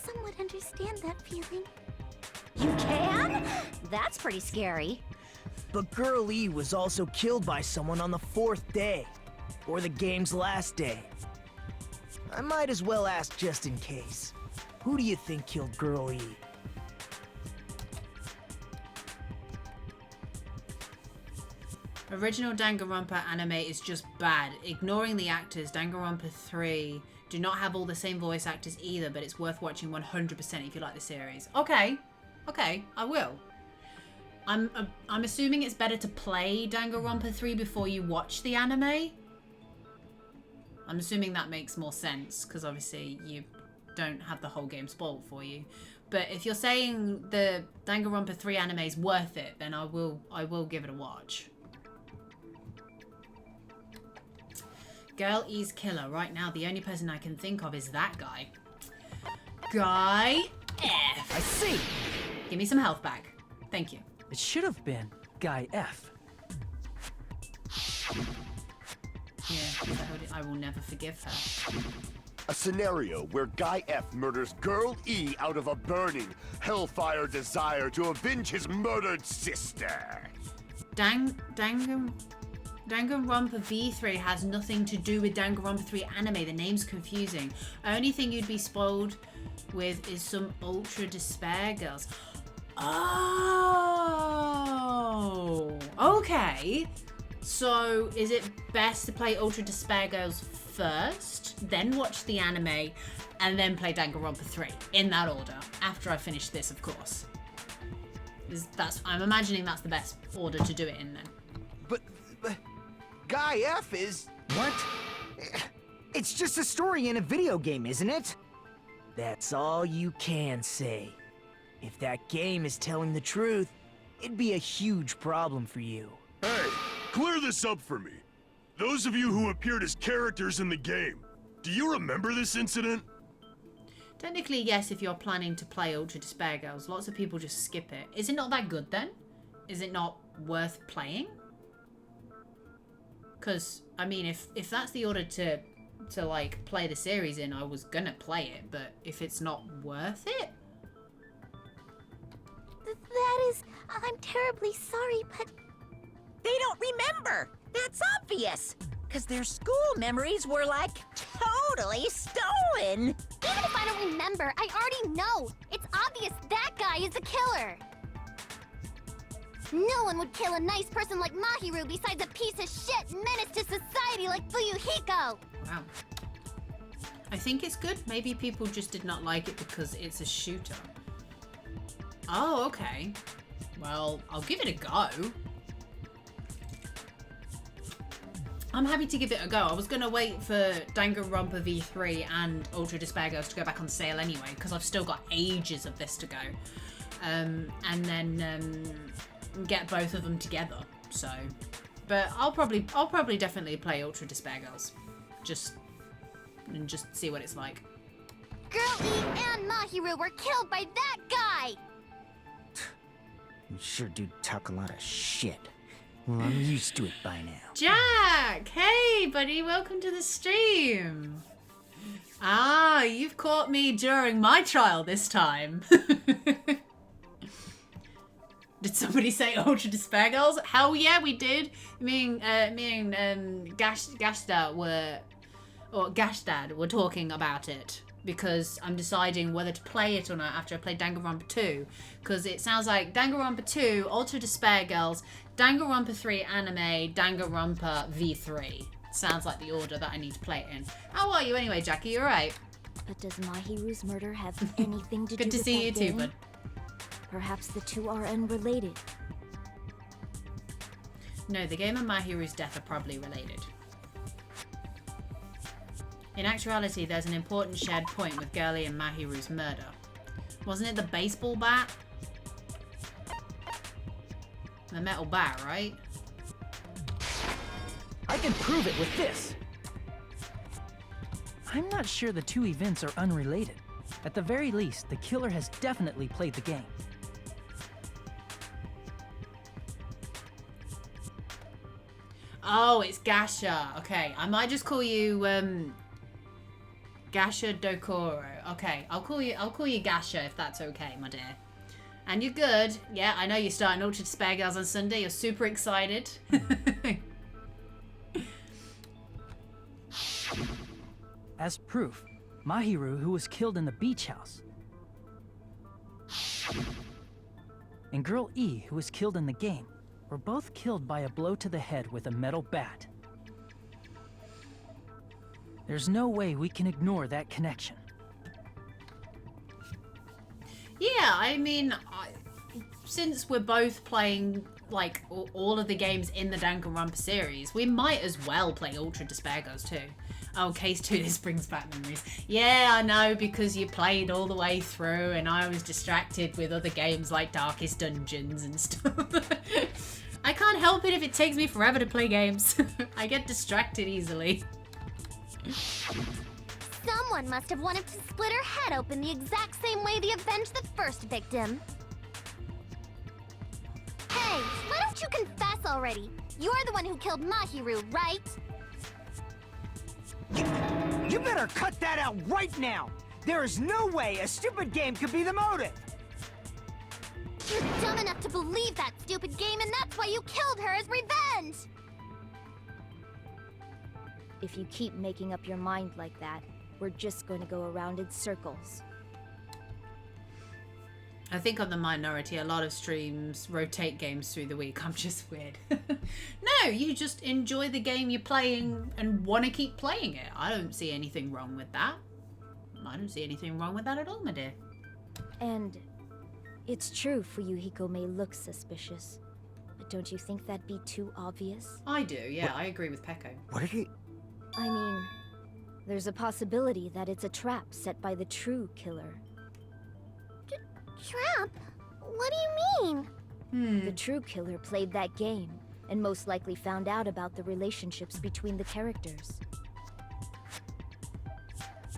somewhat understand that feeling. You can? That's pretty scary. But Girl E was also killed by someone on the 4th day, or the game's last day. I might as well ask just in case. Who do you think killed Girl E? Original Danganronpa anime is just bad. Ignoring the actors, Danganronpa 3 do not have all the same voice actors either, but it's worth watching 100% if you like the series. Okay, I will. I'm assuming it's better to play Danganronpa 3 before you watch the anime. I'm assuming that makes more sense, because obviously you don't have the whole game spoiled for you. But if you're saying the Danganronpa 3 anime is worth it, then I will give it a watch. Girl E's killer. Right now, the only person I can think of is that guy. Guy F. I see. Give me some health back. Thank you. It should have been Guy F. Yeah, I will never forgive her. A scenario where Guy F murders Girl E out of a burning, hellfire desire to avenge his murdered sister. Danganronpa V3 has nothing to do with Danganronpa 3 anime. The name's confusing. Only thing you'd be spoiled with is some Ultra Despair girls. Oh, okay. So is it best to play Ultra Despair Girls first, then watch the anime, and then play Danganronpa 3 in that order? After I finish this, of course. I'm imagining that's the best order to do it in then. But Guy F is... What? It's just a story in a video game, isn't it? That's all you can say. If that game is telling the truth, it'd be a huge problem for you. Hey, clear this up for me. Those of you who appeared as characters in the game, do you remember this incident? Technically, yes, if you're planning to play Ultra Despair Girls. Lots of people just skip it. Is it not that good then? Is it not worth playing? Because, I mean, if that's the order to like play the series in, I was gonna play it, but if it's not worth it? That is... I'm terribly sorry, but... They don't remember. That's obvious. Because their school memories were, like, totally stolen. Even if I don't remember, I already know. It's obvious that guy is the killer. No one would kill a nice person like Mahiru besides a piece of shit menace to society like Fuyuhiko. Wow. I think it's good. Maybe people just did not like it because it's a shooter. Oh, okay. Well, I'll give it a go. I'm happy to give it a go. I was going to wait for Danganronpa V3 and Ultra Despair Girls to go back on sale anyway, because I've still got ages of this to go. And then get both of them together. So, but I'll probably definitely play Ultra Despair Girls. Just see what it's like. Girl E and Mahiru were killed by that guy! You sure do talk a lot of shit. Well, I'm used to it by now. Jack! Hey, buddy, welcome to the stream. Ah, you've caught me during my trial this time. Did somebody say Ultra Despair Girls? Hell yeah, we did. Me and Gashdad were talking about it because I'm deciding whether to play it or not after I play Danganronpa 2. Because it sounds like Danganronpa 2, Ultra Despair Girls, Danganronpa 3 anime, Danganronpa V3. Sounds like the order that I need to play it in. How are you anyway, Jackie? You alright? But does Mahiru's murder have anything to do with that Good to see you too, bud. Perhaps the two are unrelated. No, the game and Mahiru's death are probably related. In actuality, there's an important shared point with Girlie and Mahiru's murder. Wasn't it the baseball bat? The metal bat, right? I can prove it with this. I'm not sure the two events are unrelated. At the very least, the killer has definitely played the game. Oh, it's Gasha. Okay, I might just call you Gasha Dokoro. Okay, I'll call you Gasha if that's okay, my dear. And you're good. Yeah, I know you're starting Ultra Despair Girls on Sunday. You're super excited. As proof, Mahiru, who was killed in the beach house, and Girl E, who was killed in the game, were both killed by a blow to the head with a metal bat. There's no way we can ignore that connection. Yeah, I mean, since we're both playing like all of the games in the Danganronpa series, we might as well play Ultra Despair Girls too. Oh, Case 2, this brings back memories. Yeah, I know, because you played all the way through and I was distracted with other games like Darkest Dungeons and stuff. I can't help it if it takes me forever to play games. I get distracted easily. Someone must have wanted to split her head open the exact same way they avenged the first victim. Hey, why don't you confess already? You're the one who killed Mahiru, right? You better cut that out right now! There is no way a stupid game could be the motive! You're dumb enough to believe that stupid game, and that's why you killed her as revenge! If you keep making up your mind like that, we're just going to go around in circles. I think on the minority, a lot of streams rotate games through the week. I'm just weird. No, you just enjoy the game you're playing and want to keep playing it. I don't see anything wrong with that. I don't see anything wrong with that at all, my dear. And it's true Fuyuhiko may look suspicious. But don't you think that'd be too obvious? I do, yeah, I agree with Pecco. What did he... I mean, there's a possibility that it's a trap set by the true killer. Trap? What do you mean? The true killer played that game, and most likely found out about the relationships between the characters.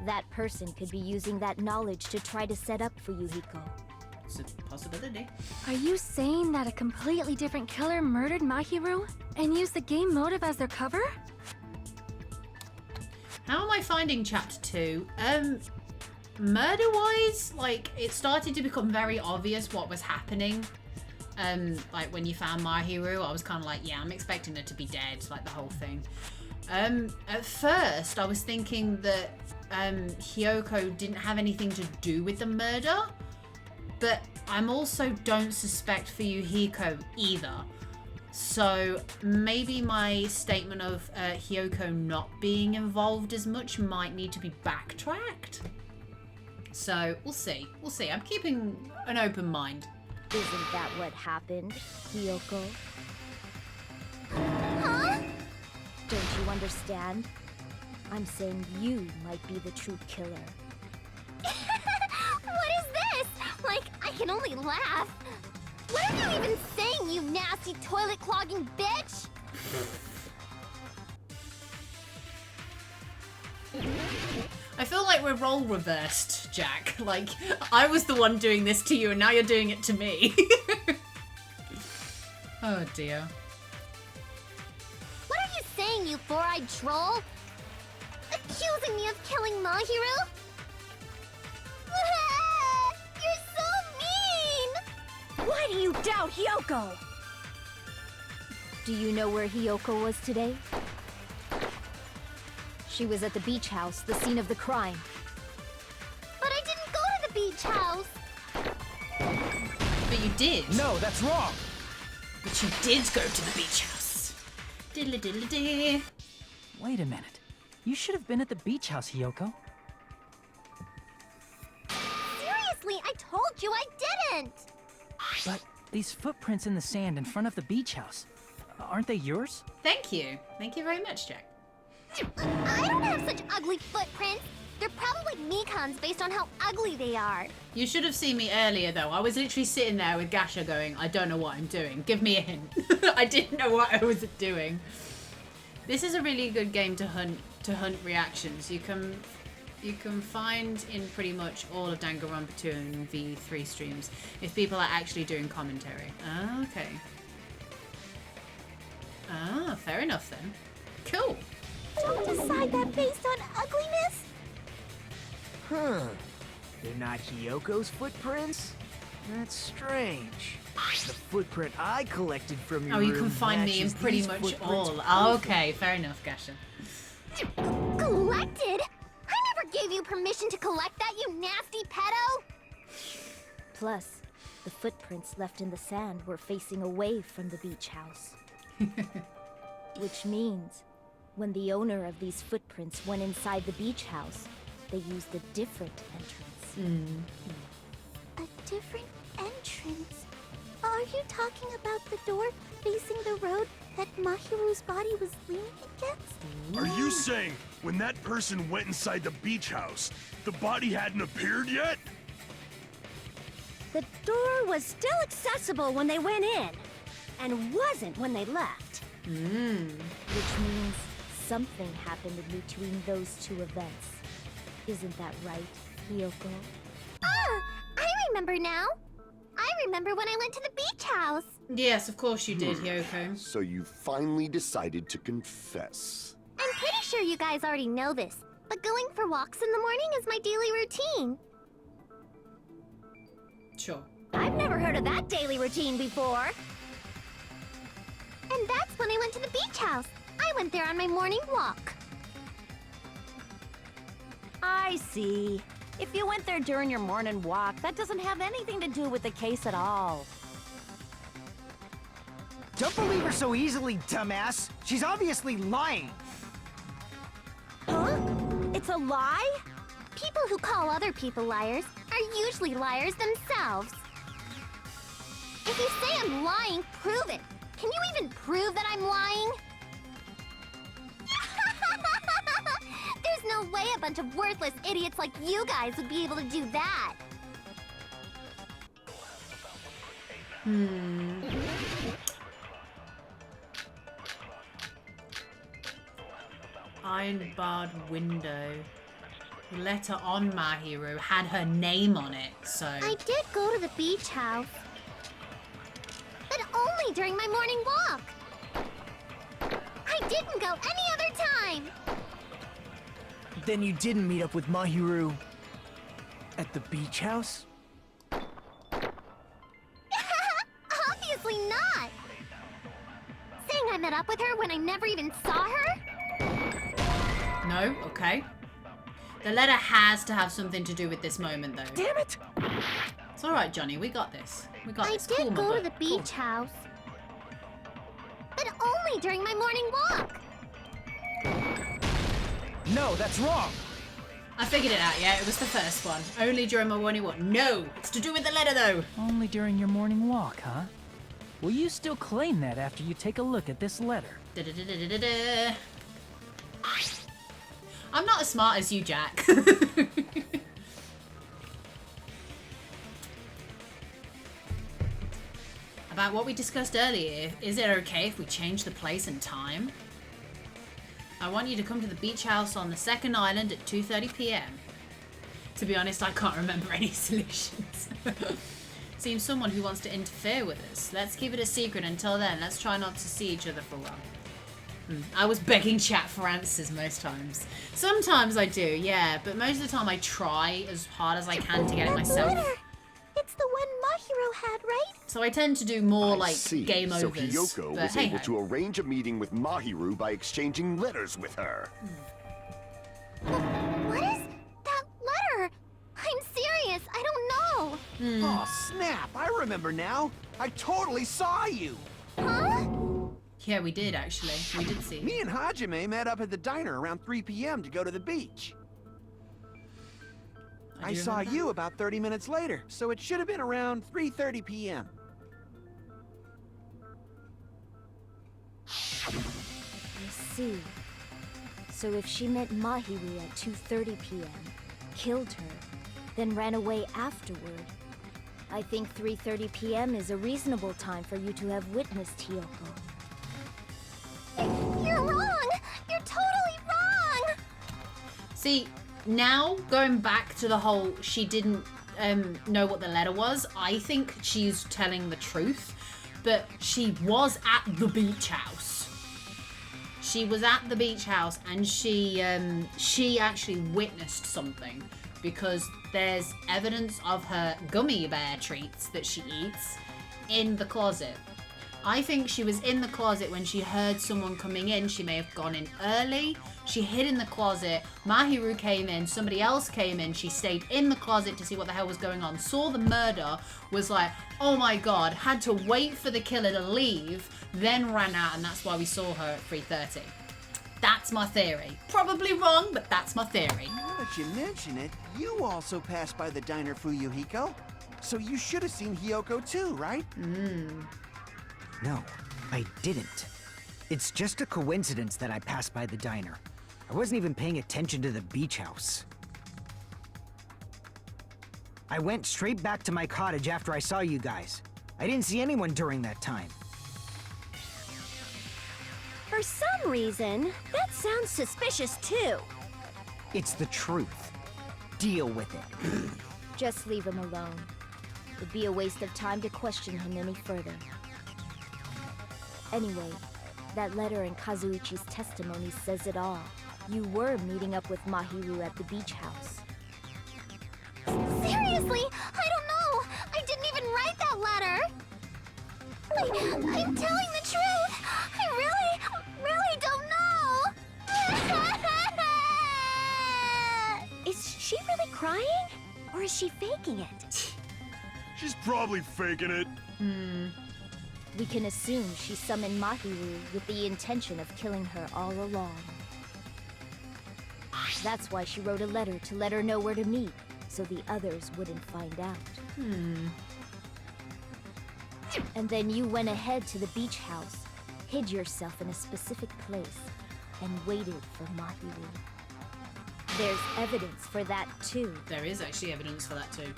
That person could be using that knowledge to try to set up Fuyuhiko. It's a possibility. Are you saying that a completely different killer murdered Mahiru and used the game motive as their cover? How am I finding chapter 2? Murder-wise, like, it started to become very obvious what was happening. Like, when you found Mahiru, I was kind of like, yeah, I'm expecting her to be dead, like, the whole thing. At first, I was thinking that Hiyoko didn't have anything to do with the murder, but I'm also don't suspect Fuyuhiko either. So maybe my statement of Hiyoko not being involved as much might need to be backtracked. So we'll see. We'll see. I'm keeping an open mind. Isn't that what happened, Hiyoko? Huh? Don't you understand? I'm saying you might be the true killer. What is this? Like, I can only laugh. What are you even saying, you nasty toilet-clogging bitch? I feel like we're role reversed, Jack. Like, I was the one doing this to you and now you're doing it to me. Oh dear. What are you saying, you four-eyed troll? Accusing me of killing Mahiru? You're so mean! Why do you doubt Hiyoko? Do you know where Hiyoko was today? She was at the beach house, the scene of the crime. But I didn't go to the beach house! But you did. No, that's wrong. But you did go to the beach house. Diddly diddly dee. Wait a minute. You should have been at the beach house, Hiyoko. Seriously, I told you I didn't! But these footprints in the sand in front of the beach house, aren't they yours? Thank you. Thank you very much, Jack. I don't have such ugly footprints. They're probably Mikan's based on how ugly they are. You should have seen me earlier, though. I was literally sitting there with Gasha going, I don't know what I'm doing. Give me a hint. I didn't know what I was doing. This is a really good game to hunt reactions. You can find in pretty much all of Danganronpa 2 and V3 streams if people are actually doing commentary. Ah, okay. Ah, fair enough then. Cool. Don't decide that based on ugliness. Huh. They're not Hiyoko's footprints? That's strange. The footprint I collected from your Oh, you room can find me in matches pretty these much footprints all. perfectly. Okay, fair enough, Gasha. Collected? I never gave you permission to collect that, you nasty pedo! Plus, the footprints left in the sand were facing away from the beach house. Which means, when the owner of these footprints went inside the beach house, they used a different entrance. A different entrance? Are you talking about the door facing the road that Mahiru's body was leaning against? Are you saying when that person went inside the beach house, the body hadn't appeared yet? The door was still accessible when they went in, and wasn't when they left. Which means something happened in between those two events. Isn't that right, Hiyoko? Ah! I remember now! I remember when I went to the beach house! Yes, of course you did, Hiyoko. So you finally decided to confess. I'm pretty sure you guys already know this, but going for walks in the morning is my daily routine. Sure. I've never heard of that daily routine before. And that's when I went to the beach house. I went there on my morning walk. I see. If you went there during your morning walk, that doesn't have anything to do with the case at all. Don't believe her so easily, dumbass. She's obviously lying. Huh? It's a lie? People who call other people liars are usually liars themselves. If you say I'm lying, prove it. Can you even prove that I'm lying? There's no way a bunch of worthless idiots like you guys would be able to do that. Iron barred window. The letter on Mahiru had her name on it, so... I did go to the beach house. But only during my morning walk. I didn't go any other time. Then you didn't meet up with Mahiru at the beach house? Obviously not. Saying I met up with her when I never even saw her? No? Okay. The letter has to have something to do with this moment, though. Damn it! It's alright, Johnny. We got this. We got I this. did Cool, my go butt. to the beach house. But only during my morning walk. No, that's wrong! I figured it out, yeah? It was the first one. Only during my morning walk. No! It's to do with the letter, though! Only during your morning walk, huh? Will you still claim that after you take a look at this letter? Da-da-da-da-da-da. I'm not as smart as you, Jack. About what we discussed earlier, is it okay if we change the place and time? I want you to come to the beach house on the second island at 2:30 p.m. To be honest, I can't remember any solutions. Seems someone who wants to interfere with us. Let's keep it a secret until then. Let's try not to see each other for a while. I was begging chat for answers most times. Sometimes I do, yeah, but most of the time I try as hard as I can to get it myself. Letter. It's the one Mahiru had, right? So I tend to do more I like see. game So overs. Hiyoko but was hey able ho. to arrange a meeting with Mahiru by exchanging letters with her. What is that letter? I'm serious. I don't know. Oh, snap! I remember now. I totally saw you. Huh? Yeah, we did actually. We did see. Me and Hajime met up at the diner around 3 p.m. to go to the beach. I do saw remember you about 30 minutes later, so it should have been around 3:30 p.m. I see. So if she met Mahiru at 2:30 p.m., killed her, then ran away afterward, I think 3:30 p.m. is a reasonable time for you to have witnessed Hiyoko. You're wrong. You're totally wrong. See, now going back to the whole she didn't know what the letter was, I think she's telling the truth. But she was at the beach house. She was at the beach house and she actually witnessed something because there's evidence of her gummy bear treats that she eats in the closet. I think she was in the closet when she heard someone coming in. She may have gone in early. She hid in the closet. Mahiru came in. Somebody else came in. She stayed in the closet to see what the hell was going on. Saw the murder. Was like, oh my god. Had to wait for the killer to leave. Then ran out, and that's why we saw her at 3:30. That's my theory. Probably wrong, but that's my theory. Now that you mention it, you also passed by the diner, Fuyuhiko. So you should have seen Hiyoko too, right? No, I didn't. It's just a coincidence that I passed by the diner. I wasn't even paying attention to the beach house. I went straight back to my cottage after I saw you guys. I didn't see anyone during that time. For some reason, that sounds suspicious too. It's the truth. Deal with it. Just leave him alone. It'd be a waste of time to question him any further. Anyway, that letter in Kazuichi's testimony says it all. You were meeting up with Mahiru at the beach house. Seriously, I don't know. I didn't even write that letter. I'm telling the truth. I really don't know. Is she really crying? faking it. She's probably faking it. We can assume she summoned Mahiru with the intention of killing her all along. That's why she wrote a letter to let her know where to meet, so the others wouldn't find out. And then you went ahead to the beach house, hid yourself in a specific place, and waited for Mahiru. There's evidence for that too. There is actually evidence for that too.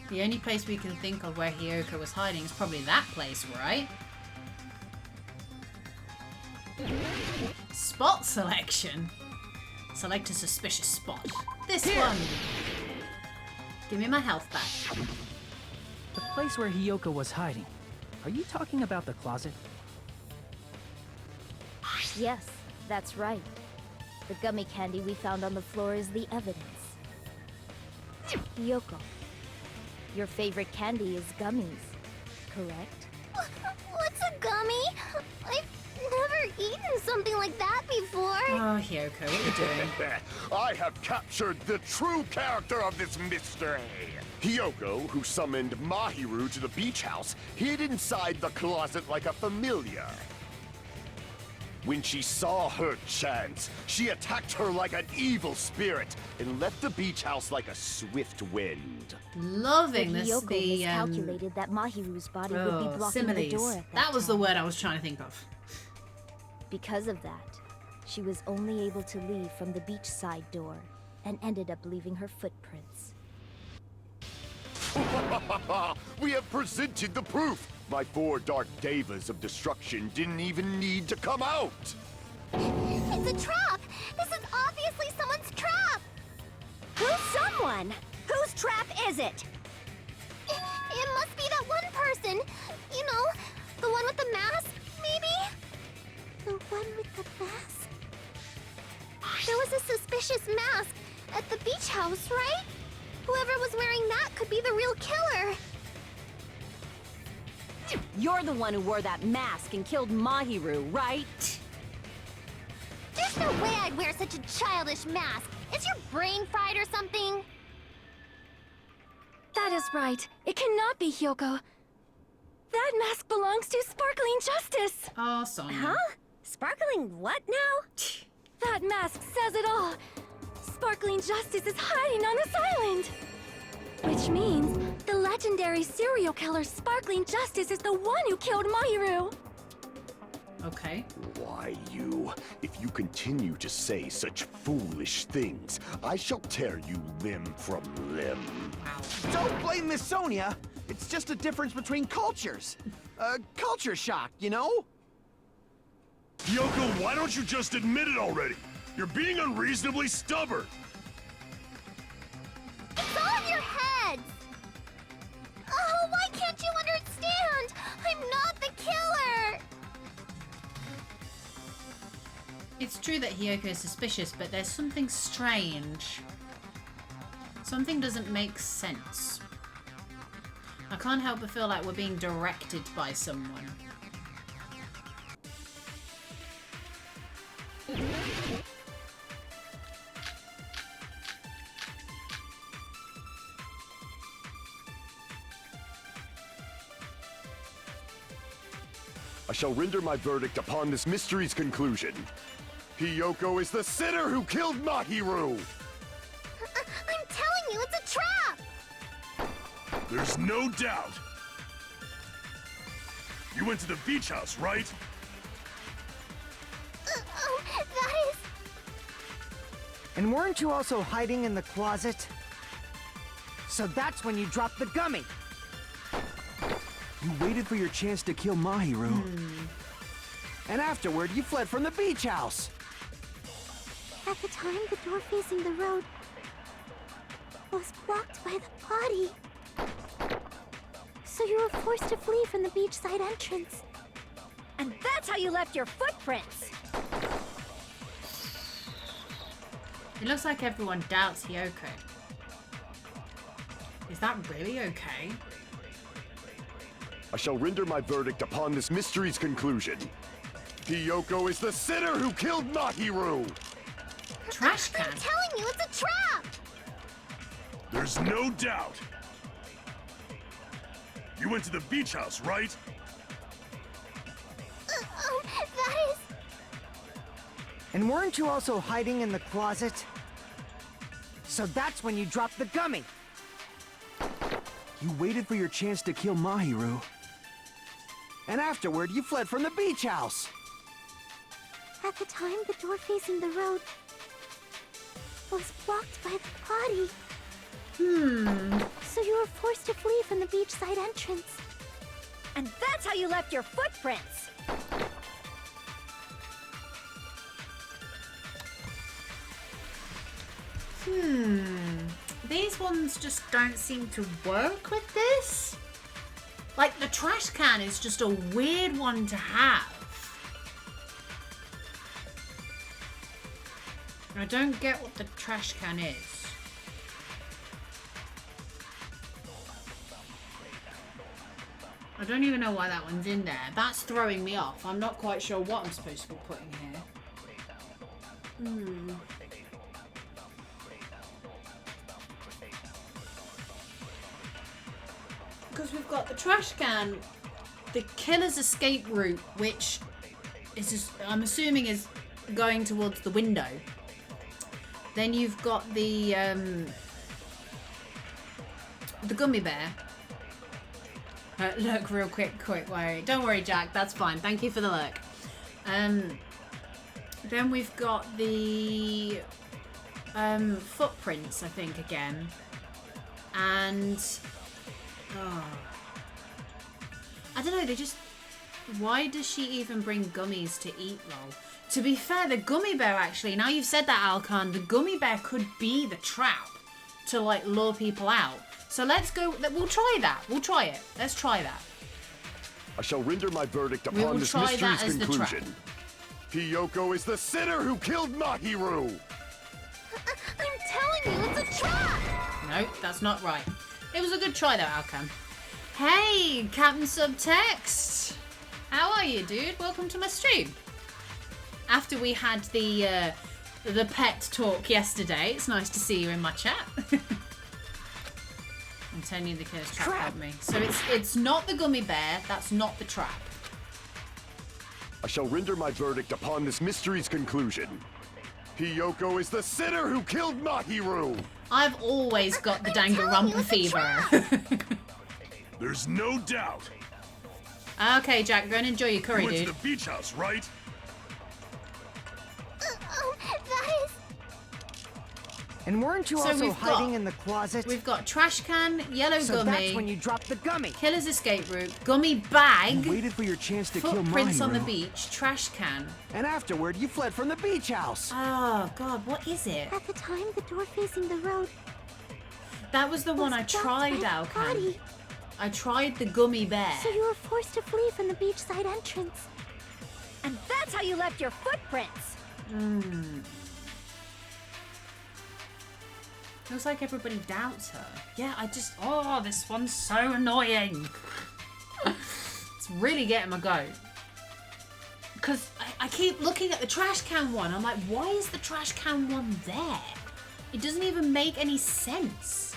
The only place we can think of where Hiyoko was hiding is probably that place, right? Spot selection. Select a suspicious spot. This one. Give me my health back. The place where Hiyoko was hiding. Are you talking about the closet? Yes, that's right. The gummy candy we found on the floor is the evidence. Hiyoko, your favorite candy is gummies, correct? What's a gummy? I've never eaten something like that before. Oh, Hiyoko, what are you doing? I have captured the true character of this mystery. Hiyoko, who summoned Mahiru to the beach house, hid inside the closet like a familiar. When she saw her chance, she attacked her like an evil spirit and left the beach house like a swift wind. Loving But this. Hiyoko miscalculated that Mahiru's body would be blocking the door similes. at That was the time. word I was trying to think of. Because of that, she was only able to leave from the beachside door and ended up leaving her footprints. We have presented the proof! My 4 dark devas of destruction didn't even need to come out! It's a trap! This is obviously someone's trap! Who's someone? Whose trap is it? It must be that one person. You know, the one with the mask, maybe? The one with the mask? There was a suspicious mask at the beach house, right? Whoever was wearing that could be the real killer. You're the one who wore that mask and killed Mahiru, right? There's no way I'd wear such a childish mask. Is your brain fried or something? That is right. It cannot be Hiyoko. That mask belongs to Sparkling Justice. Oh, Sonya. Huh? Sparkling what now? That mask says it all. Sparkling Justice is hiding on this island. Which means the legendary serial killer Sparkling Justice is the one who killed Mahiru. Okay. Why, you? If you continue to say such foolish things, I shall tear you limb from limb. Don't blame Miss Sonia. It's just a difference between cultures. Culture shock, you know? Hiyoko, why don't you just admit it already? You're being unreasonably stubborn. It's all in your heads! Oh, why can't you understand? I'm not the killer! It's true that Hiyoko is suspicious, but there's something strange. Something doesn't make sense. I can't help but feel like we're being directed by someone. I shall render my verdict upon this mystery's conclusion. Hiyoko is the sinner who killed Mahiru! I'm telling you, it's a trap! There's no doubt. You went to the beach house, right? That is... And weren't you also hiding in the closet? So that's when you dropped the gummy! You waited for your chance to kill Mahiru. And afterward, you fled from the beach house. At the time, the door facing the road was blocked by the body. So you were forced to flee from the beachside entrance. And that's how you left your footprints! It looks like everyone doubts Hiyoko. Is that really okay? I shall render my verdict upon this mystery's conclusion. Hiyoko is the sinner who killed Mahiru! Trash can. I'm telling you, it's a trap! There's no doubt. You went to the beach house, right? That is... And weren't you also hiding in the closet? So that's when you dropped the gummy. You waited for your chance to kill Mahiru. And afterward, you fled from the beach house. At the time, the door facing the road was blocked by the body. So you were forced to flee from the beachside entrance. And that's how you left your footprints! These ones just don't seem to work with this. Like, the trash can is just a weird one to have. I don't get what the trash can is. I don't even know why that one's in there. That's throwing me off. I'm not quite sure what I'm supposed to be putting here. Because we've got the trash can, the killer's escape route, which is just, I'm assuming is going towards the window. Then you've got the gummy bear. Look real quick, worry. Don't worry, Jack, that's fine. Thank you for the look. Then we've got the footprints, I think, again. And I don't know, they just... Why does she even bring gummies to eat, lol? To be fair, the gummy bear actually, now you've said that, Alkan, the gummy bear could be the trap to, like, lure people out. So let's go, we'll try that. We'll try it. Let's try that. I shall render my verdict We will upon this try mystery's that as the trap. conclusion. Hiyoko is the sinner who killed Mahiru! I'm telling you, it's a trap! No, that's not right. It was a good try though, Alkan. Hey, Captain Subtext! How are you, dude? Welcome to my stream. After we had the pet talk yesterday, it's nice to see you in my chat. I'm telling you, the killer's trap helped me. So it's not the gummy bear, that's not the trap. I shall render my verdict upon this mystery's conclusion. Hiyoko is the sinner who killed Mahiru! I've always got the Danganronpa fever. There's no doubt. Okay, Jack, go and enjoy your curry, You went dude. to the beach house, right? That is... And weren't you So also we've hiding got- in the closet? We've got trash can, yellow So gummy, that's when you dropped the gummy. killer's escape route, gummy bag, You waited for your chance to kill footprints Mahiru. on the beach, trash can. And afterward, you fled from the beach house. Oh, God, what is it? At the time, the door facing the road That was the one I was blocked tried, by the Alkan. body. I tried the gummy bear. So you were forced to flee from the beachside entrance. And that's how you left your footprints! Looks like everybody doubts her. Yeah, oh, this one's so annoying. It's really getting my goat. Because I keep looking at the trash can one. I'm like, why is the trash can one there? It doesn't even make any sense.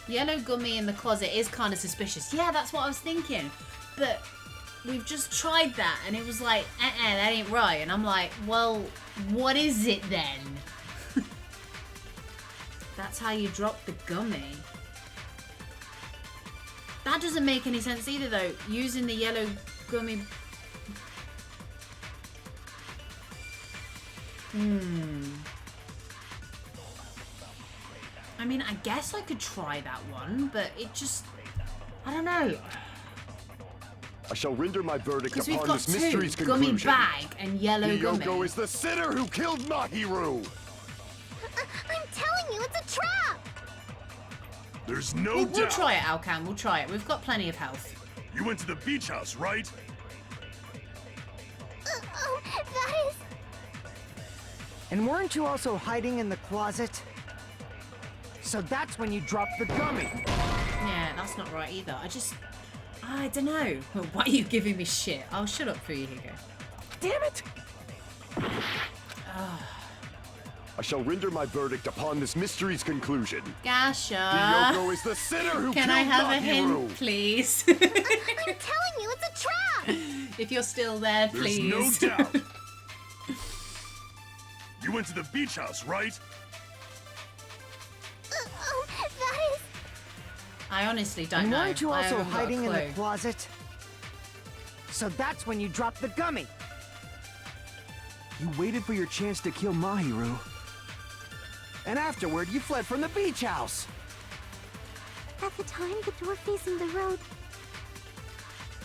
Yellow gummy in the closet is kind of suspicious. Yeah, that's what I was thinking. But we've just tried that and it was like, that ain't right. And I'm like, well, what is it then? That's how you drop the gummy. That doesn't make any sense either though. Using the yellow gummy... I mean, I guess I could try that one, but it just... I don't know. I shall render my verdict Because we've upon got this two, mystery's gummy conclusion. bag and yellow Hiyoko gummy. is the sinner who killed Mahiru! I'm telling you, it's a trap! There's no We'll doubt. try it, Alkan. We'll try it. We've got plenty of health. You went to the beach house, right? That is... And weren't you also hiding in the closet? So that's when you dropped the gummy. Yeah, that's not right either. I don't know. Why are you giving me shit? I'll shut up for you, Hugo. Damn it! I I shall render my verdict upon this mystery's conclusion. Gasha. Hiyoko is the sinner who Can killed I have a Mahiru. hint, please? I'm telling you, it's a trap! If you're still there, please. There's no doubt. You went to the beach house, right? That is... I honestly don't And know. weren't you I also haven't got a hiding in the clue. closet? So that's when you dropped the gummy. You waited for your chance to kill Mahiru. And afterward, you fled from the beach house. At the time, the door facing the road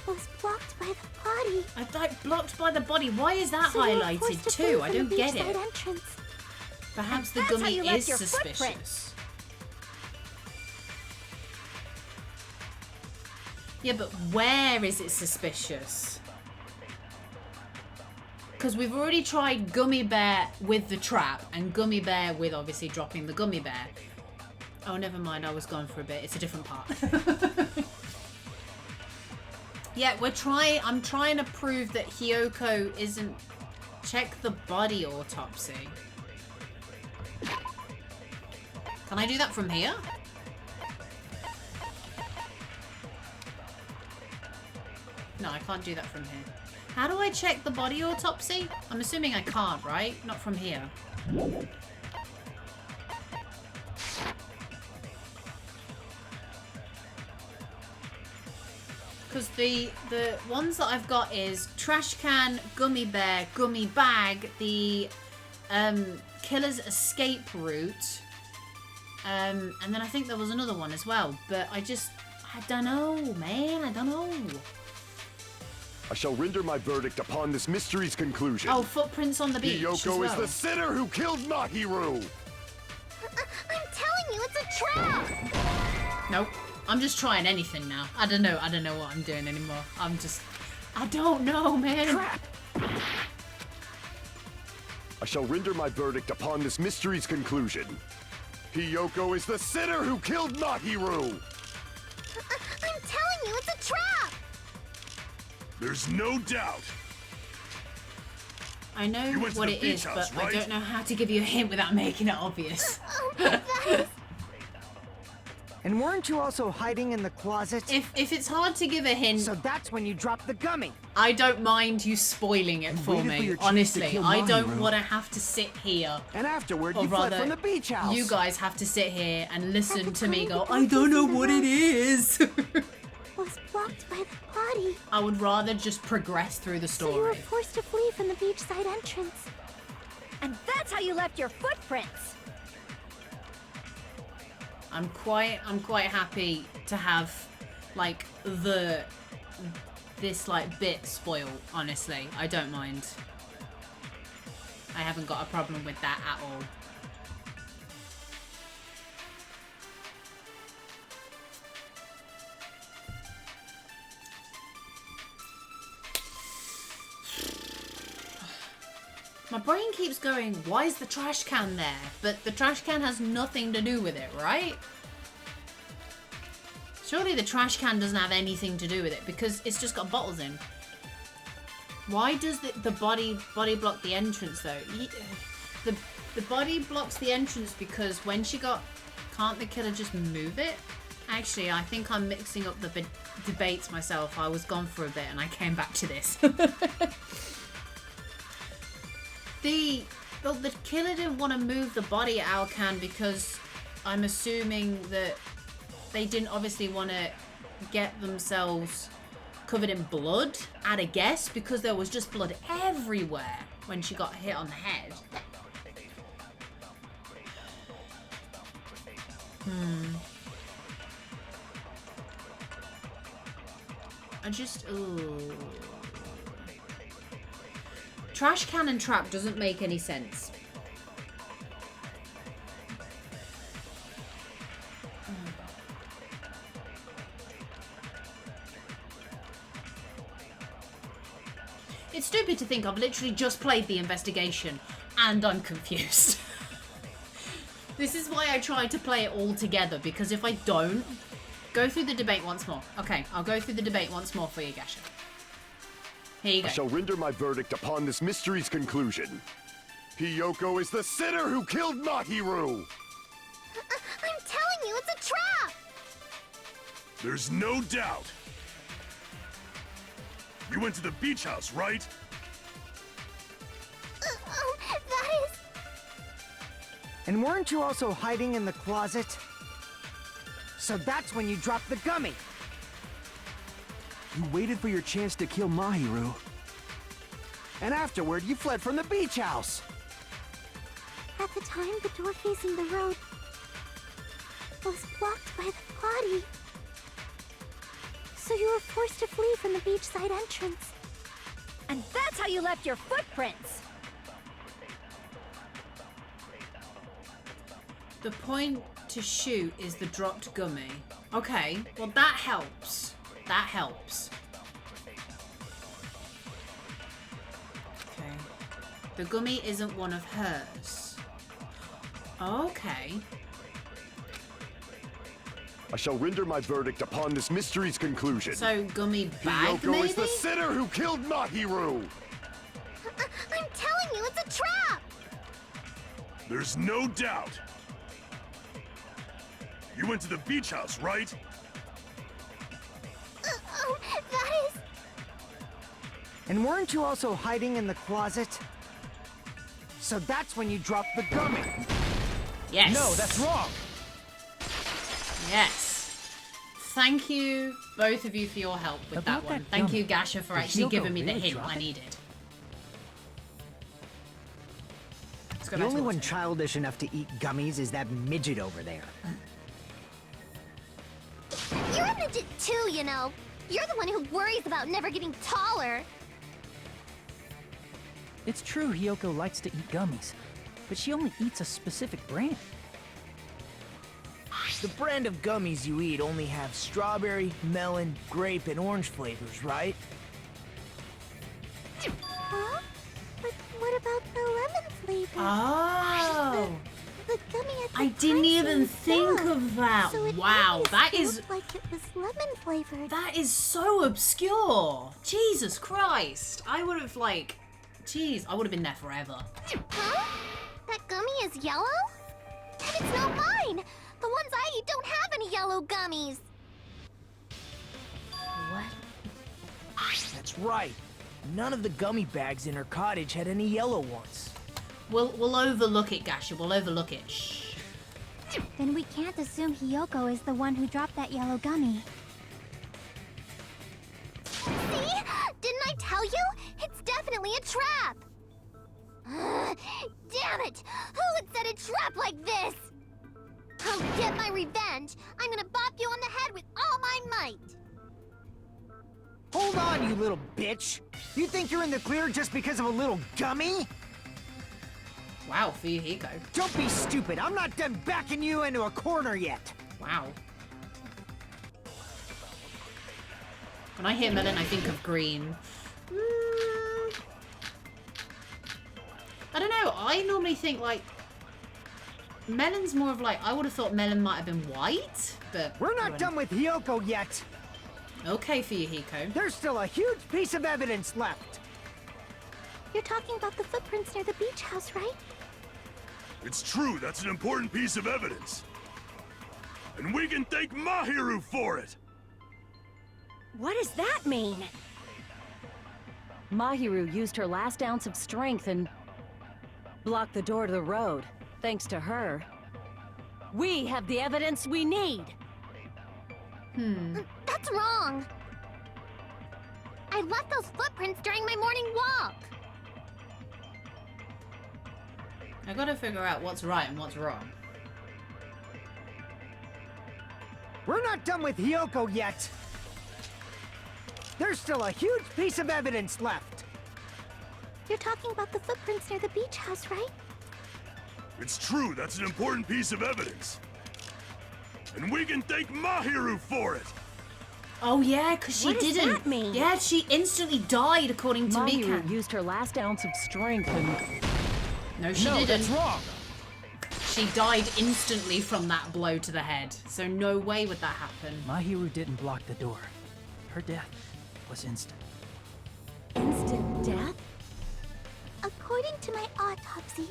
was blocked by the body. I thought blocked by the body. Why is that So you were highlighted forced to too? flee I from don't the get beachside it. entrance. Perhaps the That's how gummy you left is your suspicious. footprints. Yeah, but where is it suspicious? Because we've already tried Gummy Bear with the trap and Gummy Bear with obviously dropping the Gummy Bear. Oh, never mind. I was gone for a bit. It's a different part. Yeah, I'm trying to prove that Hiyoko isn't... Check the body autopsy. Can I do that from here? No, I can't do that from here. How do I check the body autopsy? I'm assuming I can't, right? Not from here. Because the ones that I've got is trash can, gummy bear, gummy bag, the killer's escape route, and then I think there was another one as well. But I don't know, man. I don't know. I shall render my verdict upon this mystery's conclusion. Oh, footprints on the beach Hiyoko as well. is the sinner who killed Mahiru. I'm telling you, it's a trap! Nope. I'm just trying anything now. I don't know what I'm doing anymore. I don't know, man. Trap! I shall render my verdict upon this mystery's conclusion. Hiyoko is the sinner who killed Mahiru. I'm telling you, it's a trap! There's no doubt. I know You went to what the it beach is, house, but I right? don't know how to give you a hint without making it obvious. And weren't you also hiding in the closet? If it's hard to give a hint, So that's when you dropped the gummy. I don't mind you spoiling it for waited for me. your chance to Honestly, kill I don't Mahiru. want to have to sit here. And afterward, Or you fled rather, from the beach house. you guys have to sit here and listen to me go, the I don't know door what it is. was blocked by the body. I would rather just progress through the So you were story. forced to flee from the beachside entrance. And that's how you left your footprints. I'm quite happy to have like this like bit spoil, honestly. I don't mind. I haven't got a problem with that at all. My brain keeps going, why is the trash can there? But the trash can has nothing to do with it, right? Surely the trash can doesn't have anything to do with it because it's just got bottles in. Why does the body block the entrance though? The body blocks the entrance because when she got... Can't the killer just move it? Actually, I think I'm mixing up the debates myself. I was gone for a bit and I came back to this. The killer didn't want to move the body at Alcan because I'm assuming that they didn't obviously want to get themselves covered in blood, I'd a guess, because there was just blood everywhere when she got hit on the head. Ooh. Trash can and trap doesn't make any sense. It's stupid to think I've literally just played the investigation and I'm confused. This is why I tried to play it all together, because if I don't, go through the debate once more. Okay, I'll go through the debate once more for you, Gasha. Here you go. I shall render my verdict upon this mystery's conclusion. Hiyoko is the sinner who killed Mahiru! I'm telling you, it's a trap! There's no doubt. You went to the beach house, right? That is... And weren't you also hiding in the closet? So that's when you dropped the gummy! You waited for your chance to kill Mahiru. And afterward, you fled from the beach house! At the time, the door facing the road was blocked by the body. So you were forced to flee from the beachside entrance. And that's how you left your footprints! The point to shoot is the dropped gummy. Okay, well that helps. That helps. Okay. The gummy isn't one of hers. Okay. I shall render my verdict upon this mystery's conclusion. So, gummy bag, Hiyoko maybe? is the sinner who killed Mahiru! I'm telling you, it's a trap! There's no doubt. You went to the beach house, right? That is... And weren't you also hiding in the closet? So that's when you dropped the gummy! Yes. No, that's wrong. Yes. Thank you, both of you, for your help with About that one. that Thank gummy, you, Gasha, for did actually Hiyoko giving me the really hint drop I it? needed. Let's go The back only to one watching. childish enough to eat gummies is that midget over there. You're a midget too, you know. You're the one who worries about never getting taller. It's true Hiyoko likes to eat gummies, but she only eats a specific brand. The brand of gummies you eat only have strawberry, melon, grape, and orange flavors, right? Huh? But what about the lemon flavor? Oh. The gummy at the I didn't time even seemed think sour, of that. so it Wow, always that felt is... like it was lemon flavored. That is so obscure. Jesus Christ. I would have, like... Jeez, I would have been there forever. Huh? That gummy is yellow? And it's not mine! The ones I eat don't have any yellow gummies! What? That's right. None of the gummy bags in her cottage had any yellow ones. We'll overlook it, Gasha. We'll overlook it. Shh. Then we can't assume Hiyoko is the one who dropped that yellow gummy. See? Didn't I tell you? It's definitely a trap! Damn it! Who would set a trap like this? I'll get my revenge! I'm gonna bop you on the head with all my might! Hold on, you little bitch! You think you're in the clear just because of a little gummy? Wow, Fuyuhiko. Don't be stupid! I'm not done backing you into a corner yet! Wow. When I hear melon, I think of green. I don't know. I normally think, like... Melon's more of like... I would have thought melon might have been white, but... We're not done with Hiyoko yet! Okay, Fuyuhiko. There's still a huge piece of evidence left! You're talking about the footprints near the beach house, right? It's true, that's an important piece of evidence. And we can thank Mahiru for it! What does that mean? Mahiru used her last ounce of strength and blocked the door to the road. Thanks to her, we have the evidence we need. That's wrong! I left those footprints during my morning walk! I gotta figure out what's right and what's wrong. We're not done with Hiyoko yet! There's still a huge piece of evidence left! You're talking about the footprints near the beach house, right? It's true, that's an important piece of evidence. And we can thank Mahiru for it! Oh yeah, because she What does didn't. that mean? Yeah, she instantly died, according to Mahiru Mikan. used her last ounce of strength and... No, she No, didn't. that's wrong. She died instantly from that blow to the head. So no way would that happen. Mahiru didn't block the door. Her death was instant. instant death? According According to my autopsy,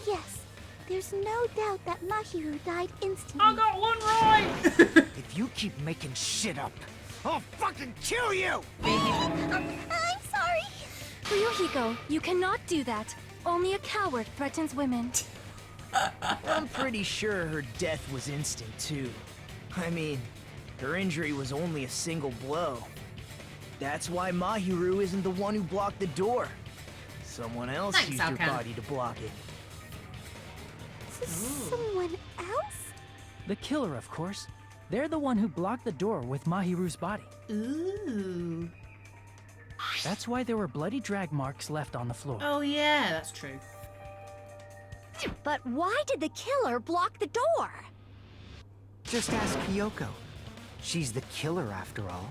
yes, there's no doubt that Mahiru died instantly. I got one right! If you keep making shit up, I'll fucking kill you! I'm sorry. Fuyuhiko, you cannot do that. Only a coward threatens women. I'm pretty sure her death was instant, too. I mean, her injury was only a single blow. That's why Mahiru isn't the one who blocked the door. Someone else Thanks, used her Alcan. body to block it. Someone else? The killer, of course. They're the one who blocked the door with Mahiru's body. Ooh. That's why there were bloody drag marks left on the floor. Oh yeah, that's true. But why did the killer block the door? Just ask Kyoko. She's the killer after all.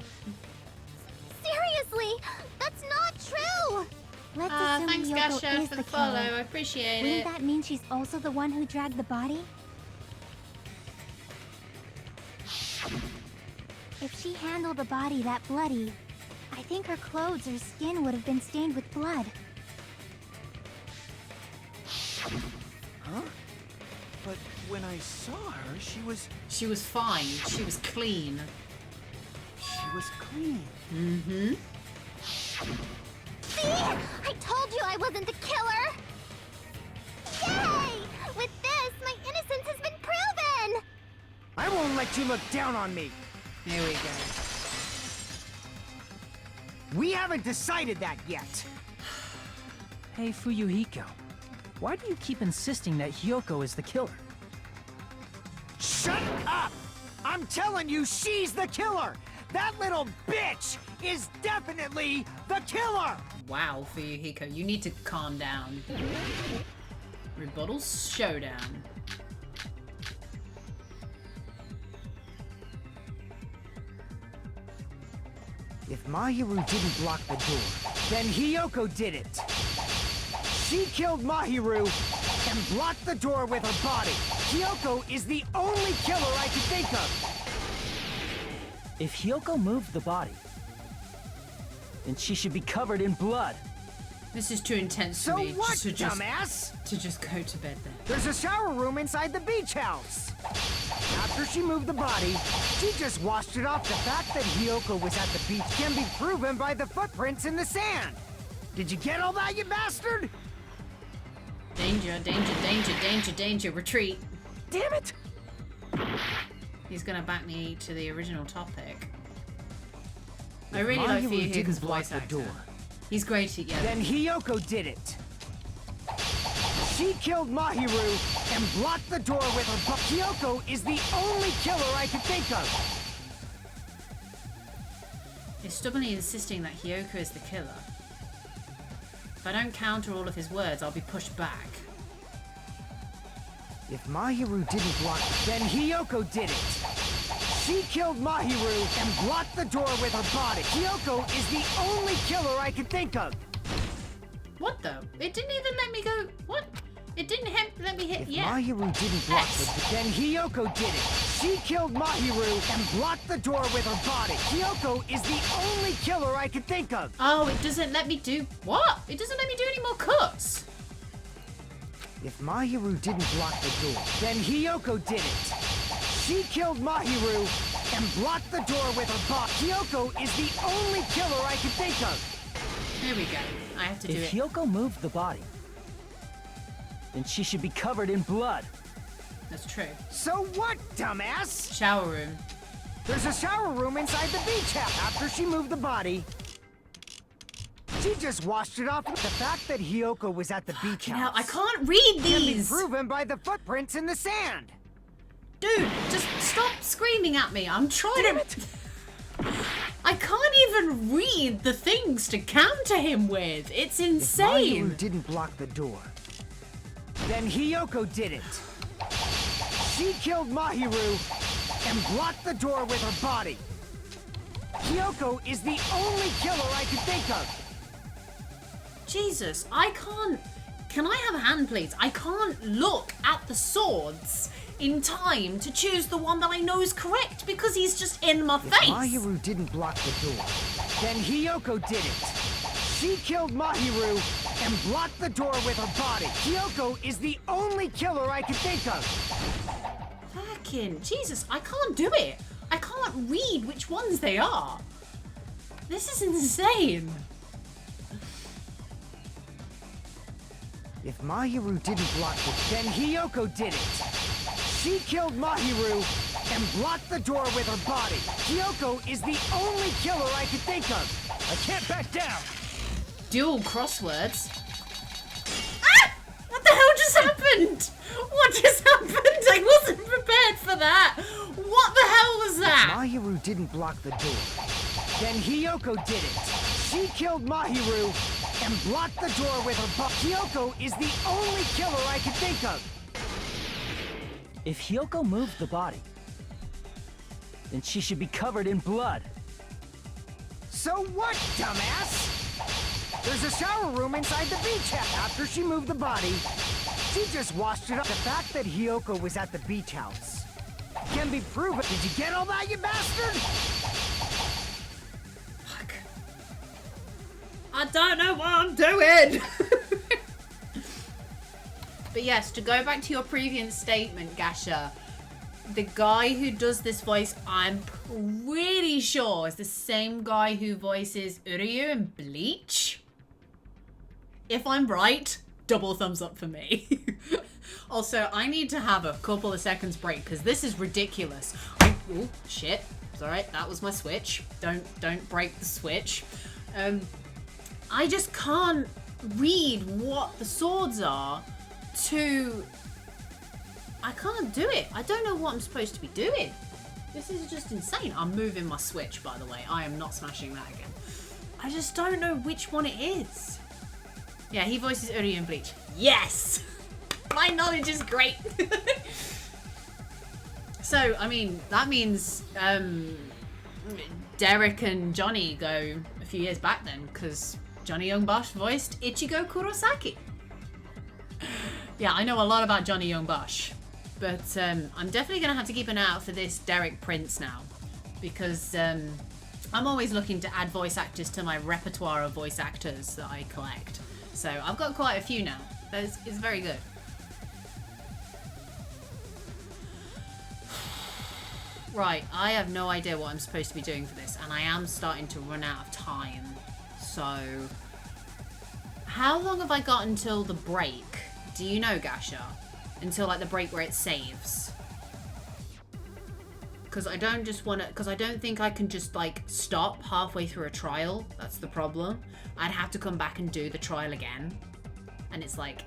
Seriously, that's not true. Let's assume Thanks, Yoko Gasha, is for the the follow. killer. I appreciate Wouldn't it. that mean she's also the one who dragged the body? If she handled a body that bloody, I think her clothes or skin would have been stained with blood. Huh? But when I saw her, she was fine. She was clean. clean. Mm-hmm. See? I told you I wasn't the killer. Yay! With this, my innocence has been proven. I won't let you look down on me. Here we go. We haven't decided that yet. Hey, Fuyuhiko. Why do you keep insisting that Hyoko is the killer? Shut up! I'm telling you, she's the killer! That little bitch is definitely the killer! Wow, Fuyuhiko, you need to calm down. Rebuttal showdown. If Mahiru didn't block the door, then Hyoko did it. She killed Mahiru and blocked the door with her body. Hyoko is the only killer I can think of. If Hyoko moved the body, then she should be covered in blood. This is too intense So for me what, to dumbass? just go to bed then. There's a shower room inside the beach house. After she moved the body, she just washed it off. The fact that Hyoko was at the beach can be proven by the footprints in the sand. Did you get all that, you bastard? Danger, danger, danger, danger, danger, retreat. Damn it! He's gonna back me to the original topic. I If really like Mahiru Fuyuhiko's didn't block voice the actor. door, He's great at yeah. then Hyoko did it. She killed Mahiru and blocked the door with her butt. Hyoko is the only killer I can think of. He's stubbornly insisting that Hyoko is the killer. If I don't counter all of his words, I'll be pushed back. If Mahiru didn't block, then Hyoko did it. She killed Mahiru and blocked the door with her body. Hyoko is the only killer I can think of. What though? It didn't even let me go. What? It didn't let me hit. If Yeah. Mahiru didn't block X. then Hyoko did it. She killed Mahiru and blocked the door with her body. Hyoko is the only killer I can think of. Oh, it doesn't let me do what? It doesn't let me do any more cuts. If Mahiru didn't block the door, then Hyoko did it. She killed Mahiru and blocked the door with her body. Hyoko is the only killer I can think of. There we go. I have to do If it. Hyoko moved the body, then she should be covered in blood. That's true. So what, dumbass? Shower room. There's a shower room inside the beach house. After she moved the body, she just washed it off. The fact that Hyoko was at the beach Now house I can't read can be these. proven by the footprints in the sand. Dude, just stop screaming at me. I'm trying to. I can't even read the things to counter him with. It's If insane. Mahiru didn't block the door, then Hyoko did it. She killed Mahiru and blocked the door with her body. Hyoko is the only killer I can think of. Jesus, I can't. Can I have a hand, please? I can't look at the swords in time to choose the one that I know is correct because he's just in my If face. Mahiru didn't block the door, then Hyoko did it. She killed Mahiru and blocked the door with her body. Kyoko is the only killer I can think of. Fucking Jesus, I can't do it. I can't read which ones they are. This is insane. If Mahiru didn't block it, then Hiyoko did it. She killed Mahiru and blocked the door with her body. Hiyoko is the only killer I can think of. I can't back down. Dual crosswords. Ah! What the hell just happened? What just happened? I wasn't prepared for that. What the hell was that? Mahiru didn't block the door. Then Hiyoko did it. She killed Mahiru and blocked the door with her body. Hiyoko is the only killer I can think of. If Hiyoko moved the body, then she should be covered in blood. So what, dumbass? There's a shower room inside the beach house. After she moved the body, she just washed it up. The fact that Hiyoko was at the beach house can be proven. Did you get all that, you bastard? Fuck. I don't know what I'm doing. But yes, to go back to your previous statement, Gasha, the guy who does this voice, I'm pretty sure is the same guy who voices Uryu in Bleach. If I'm right, double thumbs up for me. Also, I need to have a couple of seconds break because this is ridiculous. Oh shit! It's alright. That was my switch. Don't break the switch. I just can't read what the swords are. I can't do it. I don't know what I'm supposed to be doing. This is just insane. I'm moving my switch, by the way. I am not smashing that again. I just don't know which one it is. Yeah, he voices Uryu in Bleach. Yes! My knowledge is great. So, I mean, that means Derek and Johnny go a few years back then, because Johnny Youngbosh voiced Ichigo Kurosaki. Yeah, I know a lot about Johnny Youngbosh, but I'm definitely going to have to keep an eye out for this Derek Prince now, because I'm always looking to add voice actors to my repertoire of voice actors that I collect. So I've got quite a few now. It's very good. Right, I have no idea what I'm supposed to be doing for this, and I am starting to run out of time. So, how long have I got until the break? Do you know, Gasha? Until like the break where it saves? Because I don't just want to, because I don't think I can just like stop halfway through a trial. That's the problem. I'd have to come back and do the trial again. And it's like,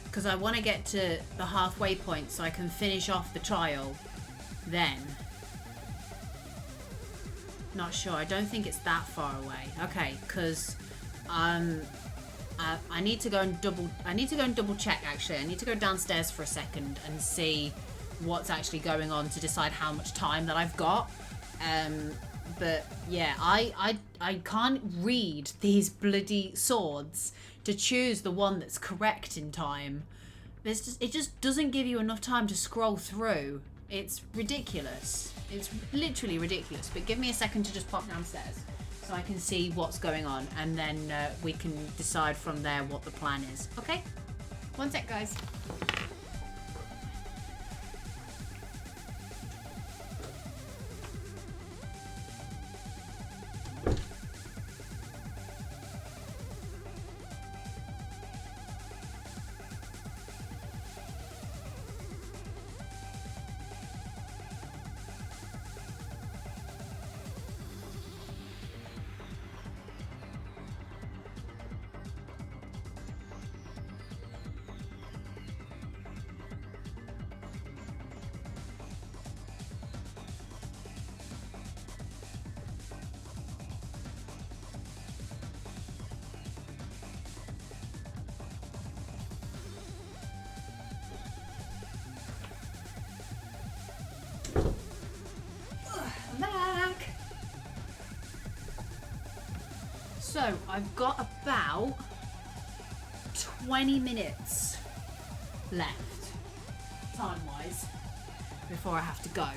because I want to get to the halfway point so I can finish off the trial then. Not sure. I don't think it's that far away. Okay, because I need to go and double check actually. I need to go downstairs for a second and see what's actually going on to decide how much time that I've got. But yeah, I can't read these bloody swords to choose the one that's correct in time. It just doesn't give you enough time to scroll through. It's ridiculous. It's literally ridiculous. But give me a second to just pop downstairs so I can see what's going on, and then we can decide from there what the plan is. Okay? One sec, guys. So, I've got about 20 minutes left, time-wise. before I have to go.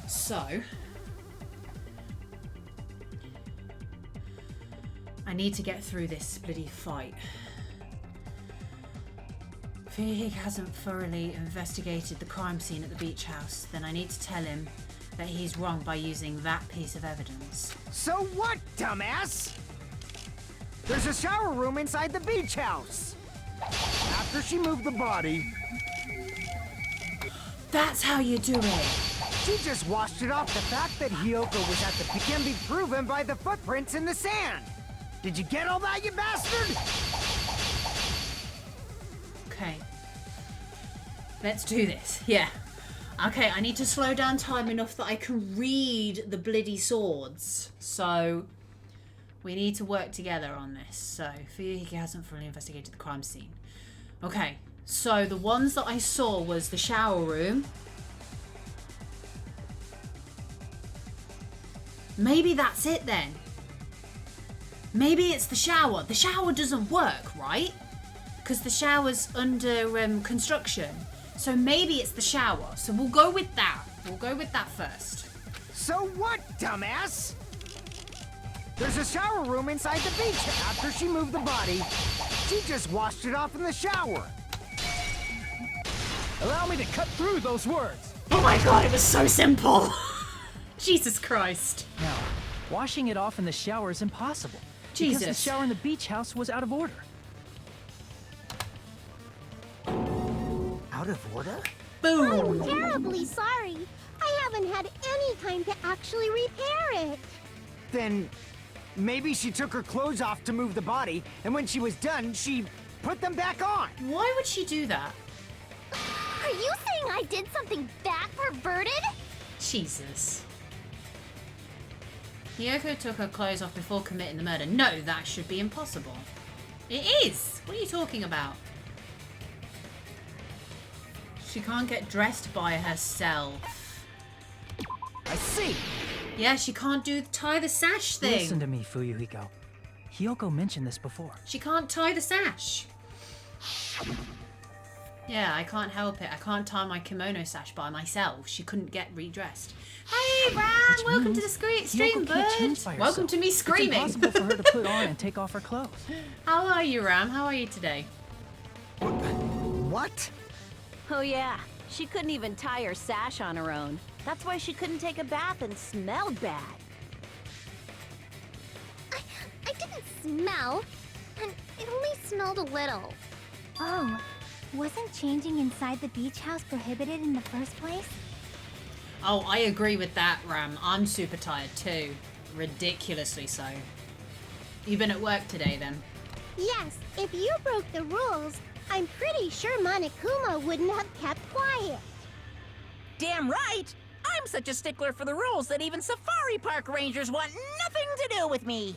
So I need to get through this bloody fight. If he hasn't thoroughly investigated the crime scene at the beach house, then I need to tell him that he's wrong by using that piece of evidence. So what, dumbass? There's a shower room inside the beach house. After she moved the body... That's how you do it. She just washed it off. The fact that Hiyoko was at the beach can be proven by the footprints in the sand. Did you get all that, you bastard? Okay. Let's do this. Yeah. Okay, I need to slow down time enough that I can read the bloody swords. So we need to work together on this. So Fuyuhiko hasn't fully investigated the crime scene. Okay, so the ones that I saw was the shower room. Maybe that's it then. Maybe it's the shower. The shower doesn't work, right? Because the shower's under construction. So maybe it's the shower. So we'll go with that. We'll go with that first. So what, dumbass? There's a shower room inside the beach. After she moved the body, she just washed it off in the shower. Allow me to cut through those words. Oh my god, it was so simple. Jesus Christ. Now, washing it off in the shower is impossible. Jesus. Because the shower in the beach house was out of order. Out of order? Boom. I'm terribly sorry. I haven't had any time to actually repair it. Then maybe she took her clothes off to move the body, and when she was done, she put them back on. Why would she do that? Are you saying I did something that perverted? Jesus. Hiyoko took her clothes off before committing the murder. No, that should be impossible. It is! What are you talking about? She can't get dressed by herself. I see. Yeah, she can't tie the sash thing. Listen to me, Fuyuhiko. Hiyoko mentioned this before. She can't tie the sash. Yeah, I can't help it. I can't tie my kimono sash by myself. She couldn't get redressed. Hey, Ran! Welcome to the stream, Hiyoko can't change bud! by Welcome to me screaming! It's impossible for her to put on and take off her clothes. How are you, Ram? How are you today? What? Oh yeah, she couldn't even tie her sash on her own. That's why she couldn't take a bath and smelled bad. I didn't smell, and it only smelled a little. Oh, wasn't changing inside the beach house prohibited in the first place? Oh, I agree with that, Ram. I'm super tired too. Ridiculously so. You been at work today then? Yes, if you broke the rules, I'm pretty sure Monokuma wouldn't have kept quiet. Damn right! I'm such a stickler for the rules that even safari park rangers want nothing to do with me.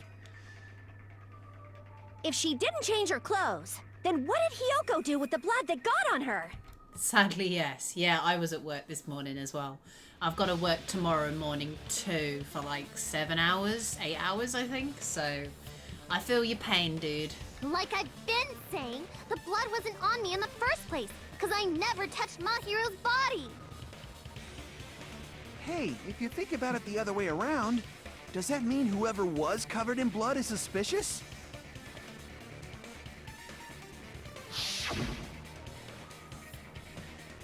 If she didn't change her clothes, then what did Hiyoko do with the blood that got on her? Sadly, yes. Yeah, I was at work this morning as well. I've got to work tomorrow morning too for like 7 hours, 8 hours, I think. So I feel your pain, dude. Like I've been saying, the blood wasn't on me in the first place, because I never touched Mahiru's body. Hey, if you think about it the other way around, does that mean whoever was covered in blood is suspicious?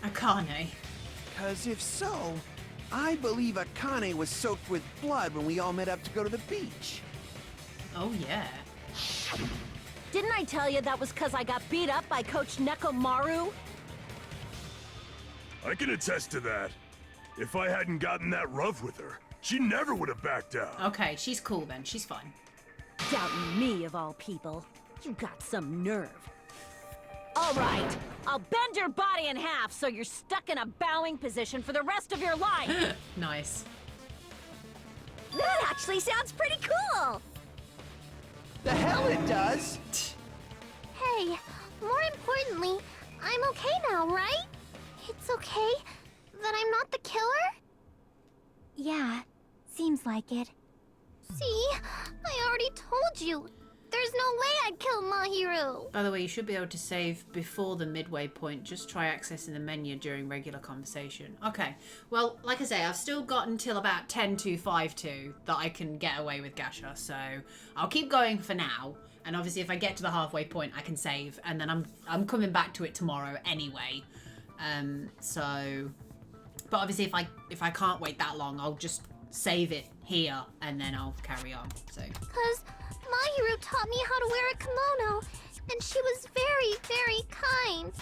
Akane. Because if so, I believe Akane was soaked with blood when we all met up to go to the beach. Oh yeah. Didn't I tell you that was because I got beat up by Coach Nekomaru? I can attest to that. If I hadn't gotten that rough with her, she never would have backed out. Okay, she's cool then. She's fine. Doubting me, of all people. You got some nerve. All right, I'll bend your body in half so you're stuck in a bowing position for the rest of your life. Nice. That actually sounds pretty cool! The hell it does! Hey, more importantly, I'm okay now, right? It's okay that I'm not the killer? Yeah, seems like it. See? I already told you. There's There's no way I'd kill Mahiru. By the way, you should be able to save before the midway point. Just try accessing the menu during regular conversation. Okay, well, like I say, I've still got until about 10:52 that I can get away with Gasha, so I'll keep going for now. And obviously, if I get to the halfway point, I can save, and then I'm coming back to it tomorrow anyway. But obviously, if I can't wait that long, I'll just save it here, and then I'll carry on. So. 'Cause Mahiru taught me how to wear a kimono, and she was very, very kind.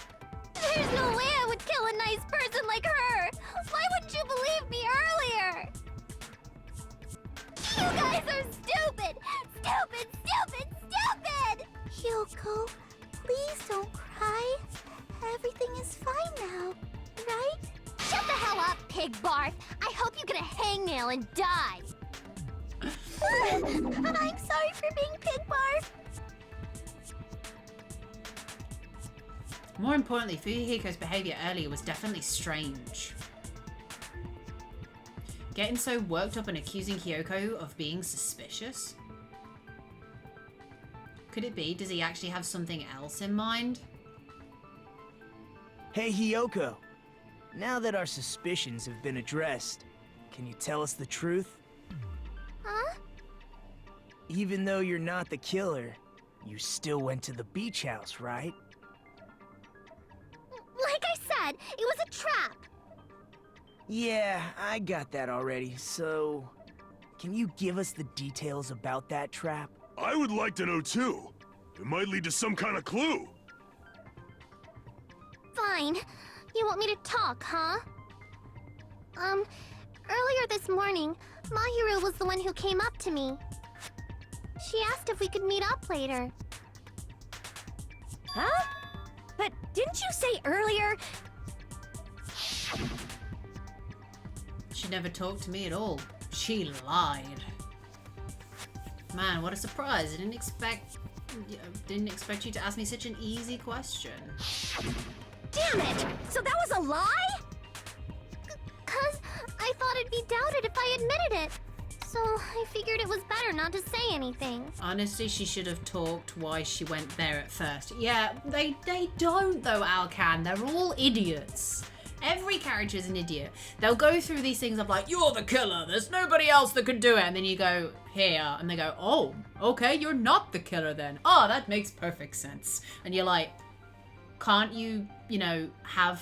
There's no way I would kill a nice person like her. Why wouldn't you believe me earlier? You guys are stupid! Stupid, stupid, stupid! Hyoko, please don't cry. Everything is fine now, right? Shut the hell up, pig barf! I hope you get a hangnail and die! I'm sorry for being pig barf. More importantly, Fuyuhiko's behavior earlier was definitely strange. Getting so worked up and accusing Hyoko of being suspicious? Could it be? Does he actually have something else in mind? Hey, Hyoko. Now that our suspicions have been addressed, can you tell us the truth? Huh? Even though you're not the killer, you still went to the beach house, right? Like I said, it was a trap. Yeah, I got that already, so... Can you give us the details about that trap? I would like to know too. It might lead to some kind of clue. Fine. You want me to talk, huh? Earlier this morning, Mahiru was the one who came up to me. She asked if we could meet up later. Huh? But didn't you say earlier? She never talked to me at all. She lied. Man, what a surprise. I didn't expect you to ask me such an easy question. Damn it! So that was a lie? 'Cause I thought it'd be doubted if I admitted it. So I figured it was better not to say anything. Honestly, she should have talked why she went there at first. Yeah, they don't though, Alcan. They're all idiots. Every character is an idiot. They'll go through these things of like, you're the killer, there's nobody else that could do it. And then you go, here. And they go, oh, okay, you're not the killer then. Oh, that makes perfect sense. And you're like, can't you, have,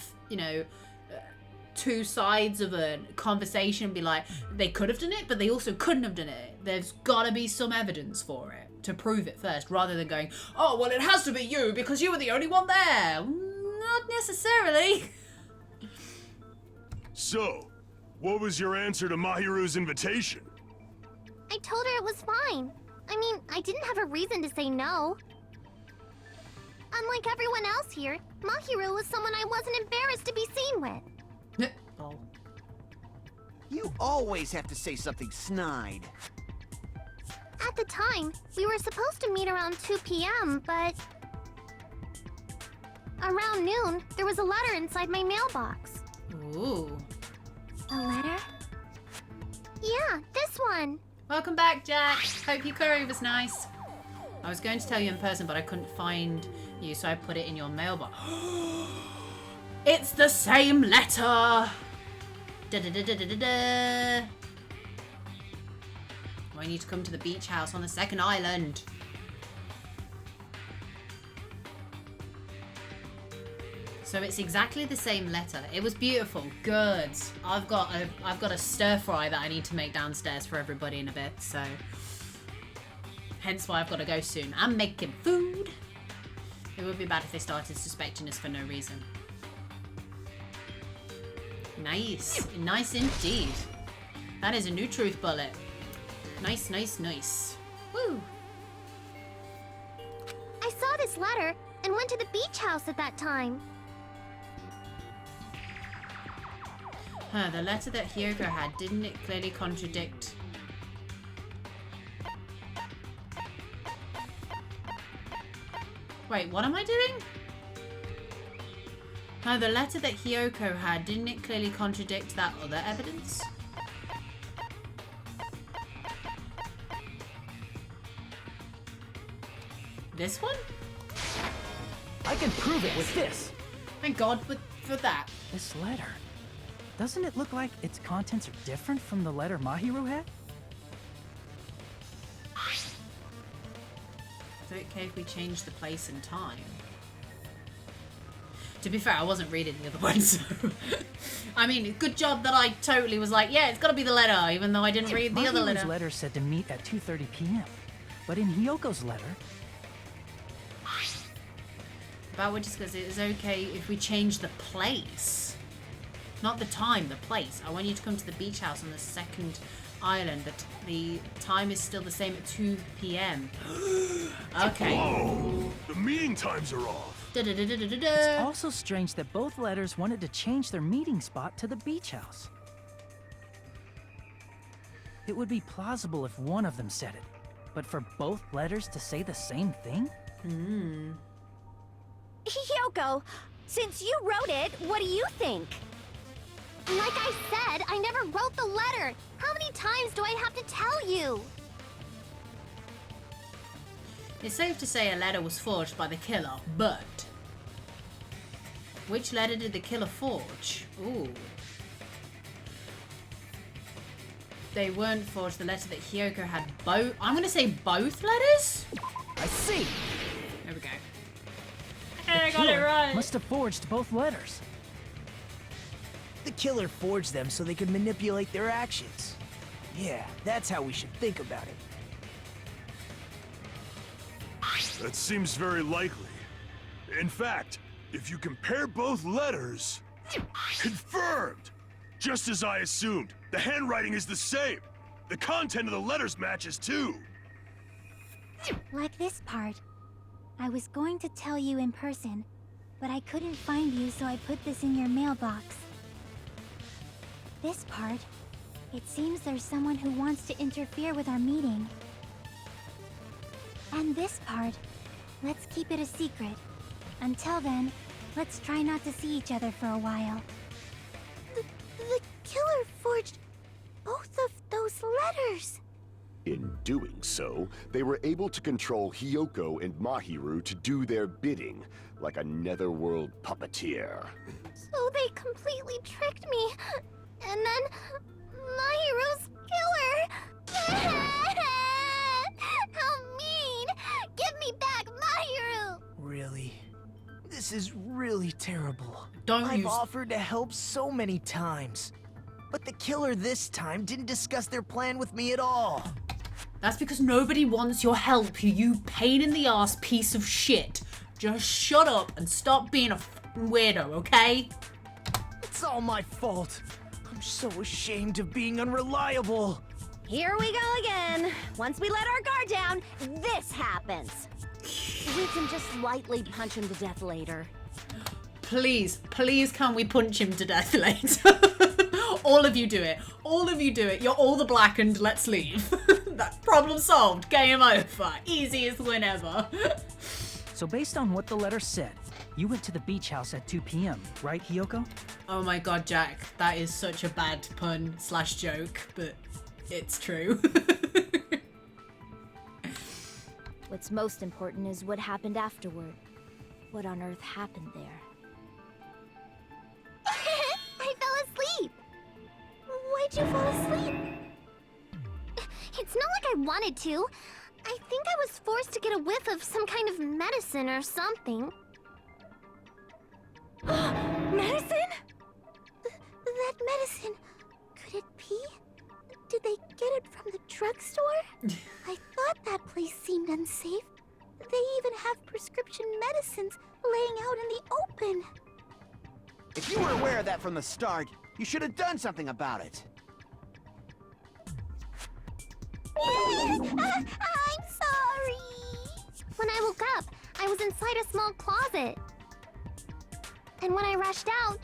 two sides of a conversation, be like, they could have done it, but they also couldn't have done it. There's gotta be some evidence for it to prove it first, rather than going, oh, well, it has to be you because you were the only one there. Not necessarily. So, what was your answer to Mahiru's invitation? I told her it was fine. I mean, I didn't have a reason to say no. Unlike everyone else here, Mahiru was someone I wasn't embarrassed to be seen with. Oh. You always have to say something snide. At the time, we were supposed to meet around 2 p.m., but... Around noon, there was a letter inside my mailbox. Ooh. A letter? Yeah, this one. Welcome back, Jack. Hope your curry was nice. I was going to tell you in person, but I couldn't find you, so I put it in your mailbox. It's the same letter! Da-da-da-da-da-da. I need to come to the beach house on the second island. So it's exactly the same letter. It was beautiful. Good. I've got a stir fry that I need to make downstairs for everybody in a bit, so hence why I've got to go soon. I'm making food. It would be bad if they started suspecting us for no reason. Nice. Nice indeed. That is a new truth bullet. Nice, nice, nice. Woo. I saw this letter and went to the beach house at that time. Huh, the letter that Hyoko had, didn't it clearly contradict... Wait, what am I doing? Huh, the letter that Hyoko had, didn't it clearly contradict that other evidence? This one? I can prove it with this. Thank God for that. This letter. Doesn't it look like its contents are different from the letter Mahiru had? Is it okay if we change the place and time? To be fair, I wasn't reading the other one, so... I mean, good job that I totally was like, yeah, it's gotta be the letter, even though I didn't read the other letter. Mahiru's letter said to meet at 2:30 p.m. But in Hyoko's letter... About just because it is okay if we change the place. Not the time, the place. I want you to come to the beach house on the second island. The time is still the same at 2 p.m. Okay. Whoa! The meeting times are off. It's also strange that both letters wanted to change their meeting spot to the beach house. It would be plausible if one of them said it, but for both letters to say the same thing? Hyoko, since you wrote it, what do you think? Like I said, I never wrote the letter. How many times do I have to tell you? It's safe to say a letter was forged by the killer, but... Which letter did the killer forge? Ooh. They weren't forged. The letter that Hyoko had both... I'm gonna say both letters? I see. There we go. The I got it right. Must have forged both letters. The killer forged them so they could manipulate their actions. Yeah, that's how we should think about it. That seems very likely. In fact, if you compare both letters... Confirmed! Just as I assumed, the handwriting is the same. The content of the letters matches too. Like this part. I was going to tell you in person, but I couldn't find you, so I put this in your mailbox. This part. It seems there's someone who wants to interfere with our meeting. And this part. Let's keep it a secret. Until then, let's try not to see each other for a while. The killer forged both of those letters. In doing so, they were able to control Hyoko and Mahiru to do their bidding, like a netherworld puppeteer. So they completely tricked me. And then Mahiru's killer. How mean! Give me back Mahiru! Really? This is really terrible. I've offered to help so many times. But the killer this time didn't discuss their plan with me at all. That's because nobody wants your help, you pain in the ass piece of shit. Just shut up and stop being a f***ing weirdo, okay? It's all my fault. I'm so ashamed of being unreliable. Here we go again. Once we let our guard down, this happens. We can just lightly punch him to death later. Please, please can we punch him to death later? All of you do it. All of you do it. You're all the blackened. Let's leave. That problem solved. Game over. Easiest win ever. So based on what the letter said, you went to the beach house at 2 p.m., right, Hyoko? Oh my god, Jack. That is such a bad pun / joke, but it's true. What's most important is what happened afterward. What on earth happened there? I fell asleep. Why'd you fall asleep? It's not like I wanted to. I think I was forced to get a whiff of some kind of medicine or something. Medicine? That medicine. Could it be? Did they get it from the drugstore? I thought that place seemed unsafe. They even have prescription medicines laying out in the open. If you were aware of that from the start, you should have done something about it. I'm sorry. When I woke up, I was inside a small closet. And when I rushed out,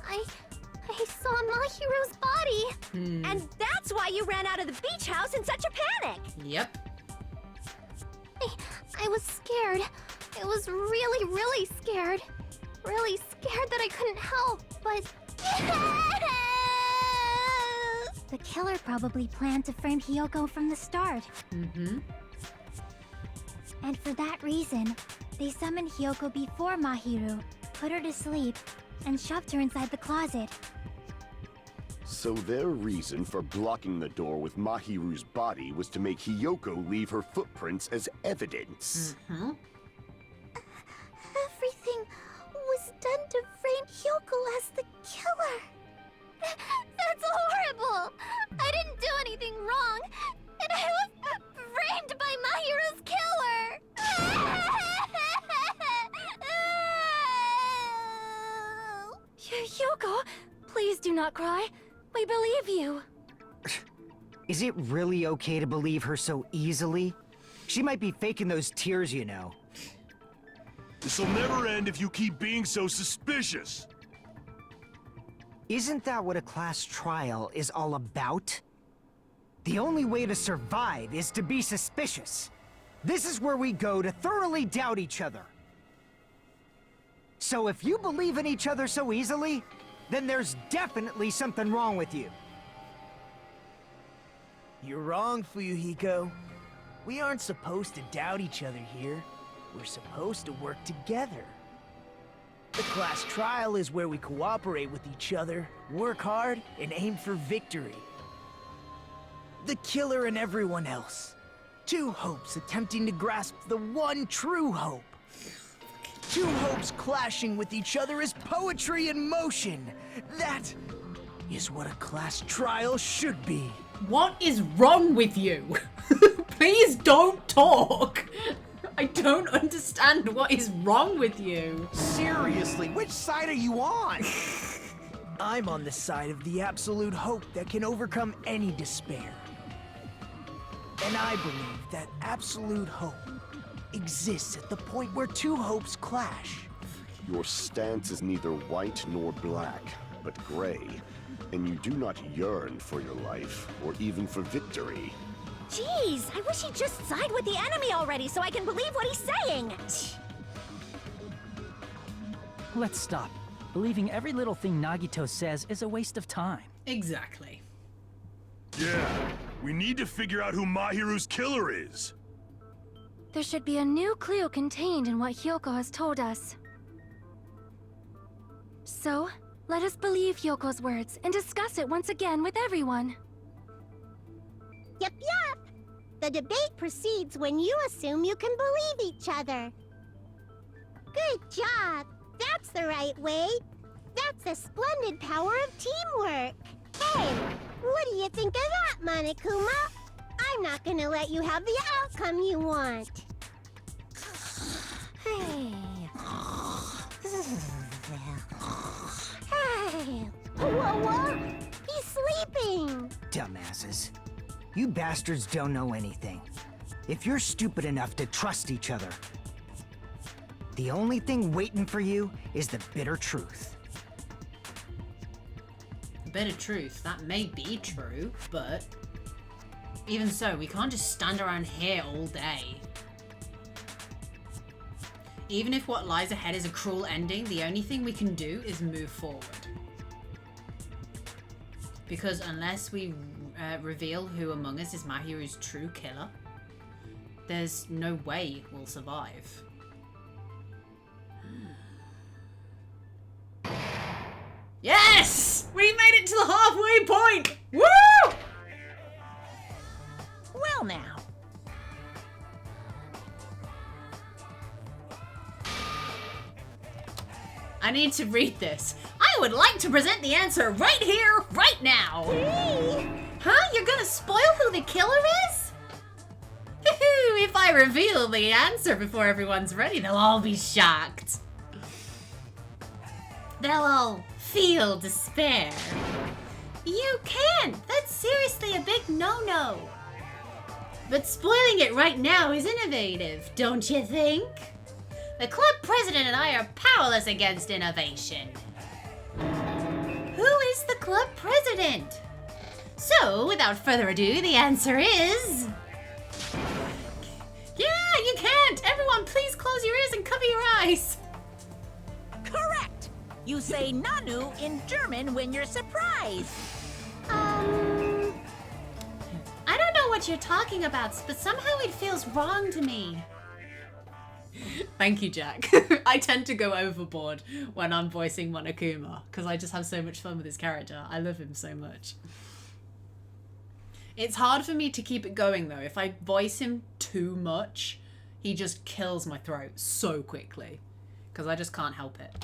I saw Mahiru's body. And that's why you ran out of the beach house in such a panic. Yep. I was scared. I was really, really scared. Really scared that I couldn't help, but... The killer probably planned to frame Hyoko from the start. And for that reason, they summoned Hyoko before Mahiru, put her to sleep, and shoved her inside the closet. So their reason for blocking the door with Mahiru's body was to make Hyoko leave her footprints as evidence. Everything was done to frame Hyoko as the killer. That's horrible! I didn't do anything wrong, and I was framed by Mahiru's killer! Hyoko, please do not cry. We believe you. Is it really okay to believe her so easily? She might be faking those tears, you know. This'll never end if you keep being so suspicious. Isn't that what a class trial is all about? The only way to survive is to be suspicious. This is where we go to thoroughly doubt each other. So if you believe in each other so easily, then there's definitely something wrong with you. You're wrong, Fuyuhiko. We aren't supposed to doubt each other here. We're supposed to work together. The class trial is where we cooperate with each other, work hard, and aim for victory. The killer and everyone else. Two hopes attempting to grasp the one true hope. Two hopes clashing with each other is poetry in motion. That is what a class trial should be. What is wrong with you? Please don't talk. I don't understand what is wrong with you. Seriously, which side are you on? I'm on the side of the absolute hope that can overcome any despair. And I believe that absolute hope exists at the point where two hopes clash. Your stance is neither white nor black, but gray, and you do not yearn for your life, or even for victory. Jeez, I wish he'd just side with the enemy already so I can believe what he's saying! Let's stop. Believing every little thing Nagito says is a waste of time. Exactly. Yeah, we need to figure out who Mahiru's killer is. There should be a new clue contained in what Hyoko has told us. So, let us believe Hyoko's words and discuss it once again with everyone. Yup, yup! The debate proceeds when you assume you can believe each other. Good job! That's the right way! That's the splendid power of teamwork! Hey, what do you think of that, Monokuma? I'm not gonna let you have the outcome you want! Hey... Hey... Whoa! He's sleeping! Dumbasses. You bastards don't know anything. If you're stupid enough to trust each other, the only thing waiting for you is the bitter truth. The bitter truth, that may be true, but even so, we can't just stand around here all day. Even if what lies ahead is a cruel ending, the only thing we can do is move forward. Because unless we reveal who among us is Mahiru's true killer, there's no way we'll survive. Yes! We made it to the halfway point! Woo! Well now. I need to read this. I would like to present the answer right here, right now. Huh? You're gonna spoil who the killer is? If I reveal the answer before everyone's ready, they'll all be shocked. They'll all feel despair. You can't! That's seriously a big no-no. But spoiling it right now is innovative, don't you think? The club president and I are powerless against innovation. Who is the club president? So, without further ado, the answer is... Yeah, you can't! Everyone, please close your ears and cover your eyes. Correct! You say Nanu in German when you're surprised. I don't know what you're talking about, but somehow it feels wrong to me. Thank you, Jack. I tend to go overboard when I'm voicing Monokuma because I just have so much fun with his character. I love him so much. It's hard for me to keep it going though. If I voice him too much, he just kills my throat so quickly because I just can't help it.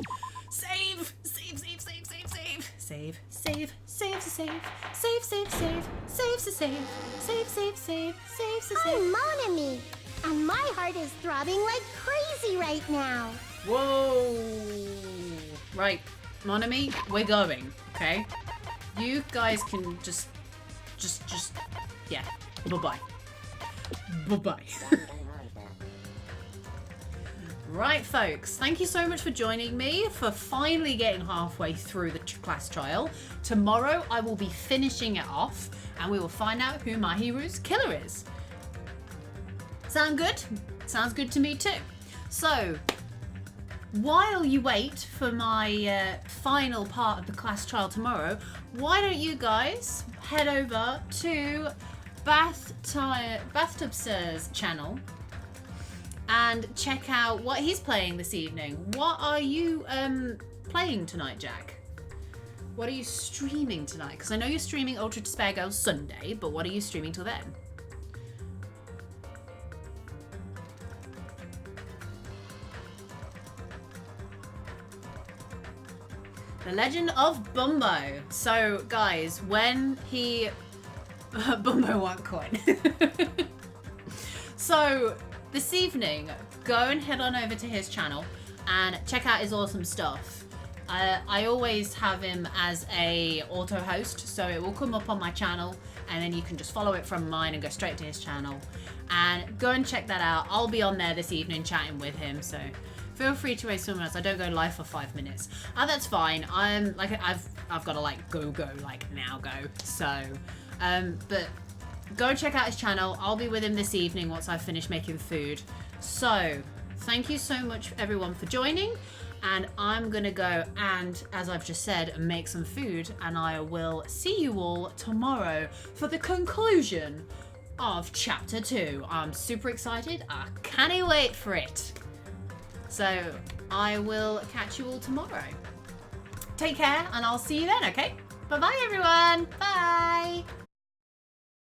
Save! Save, save, save, save, save. Save, save, save, save, save, save, save, save, save, save, save, save, save, save. I'm Monami, and my heart is throbbing like crazy right now. Whoa! Right, Monami, we're going, okay? You guys can just, yeah. Bye-bye. Bye-bye. Right, folks, thank you so much for joining me, for finally getting halfway through the class trial. Tomorrow, I will be finishing it off, and we will find out who Mahiru's killer is. Sound good? Sounds good to me too. So, while you wait for my final part of the class trial tomorrow, why don't you guys head over to Bathtub's channel and check out what he's playing this evening. What are you playing tonight, Jack? What are you streaming tonight? Because I know you're streaming Ultra Despair Girls Sunday, but what are you streaming till then? The Legend of Bumbo. So, guys, when he... Bumbo won't coin. So, this evening, go and head on over to his channel and check out his awesome stuff. I always have him as a auto host, so it will come up on my channel and then you can just follow it from mine and go straight to his channel. And go and check that out. I'll be on there this evening chatting with him, so feel free to waste someone else. I don't go live for 5 minutes. That's fine. I'm like, I've got to like go like now go. So, but go check out his channel. I'll be with him this evening once I've finished making food. So, thank you so much everyone for joining. And I'm gonna go and, as I've just said, make some food. And I will see you all tomorrow for the conclusion of Chapter 2. I'm super excited. I can't wait for it. So, I will catch you all tomorrow. Take care, and I'll see you then, okay? Bye-bye, everyone. Bye.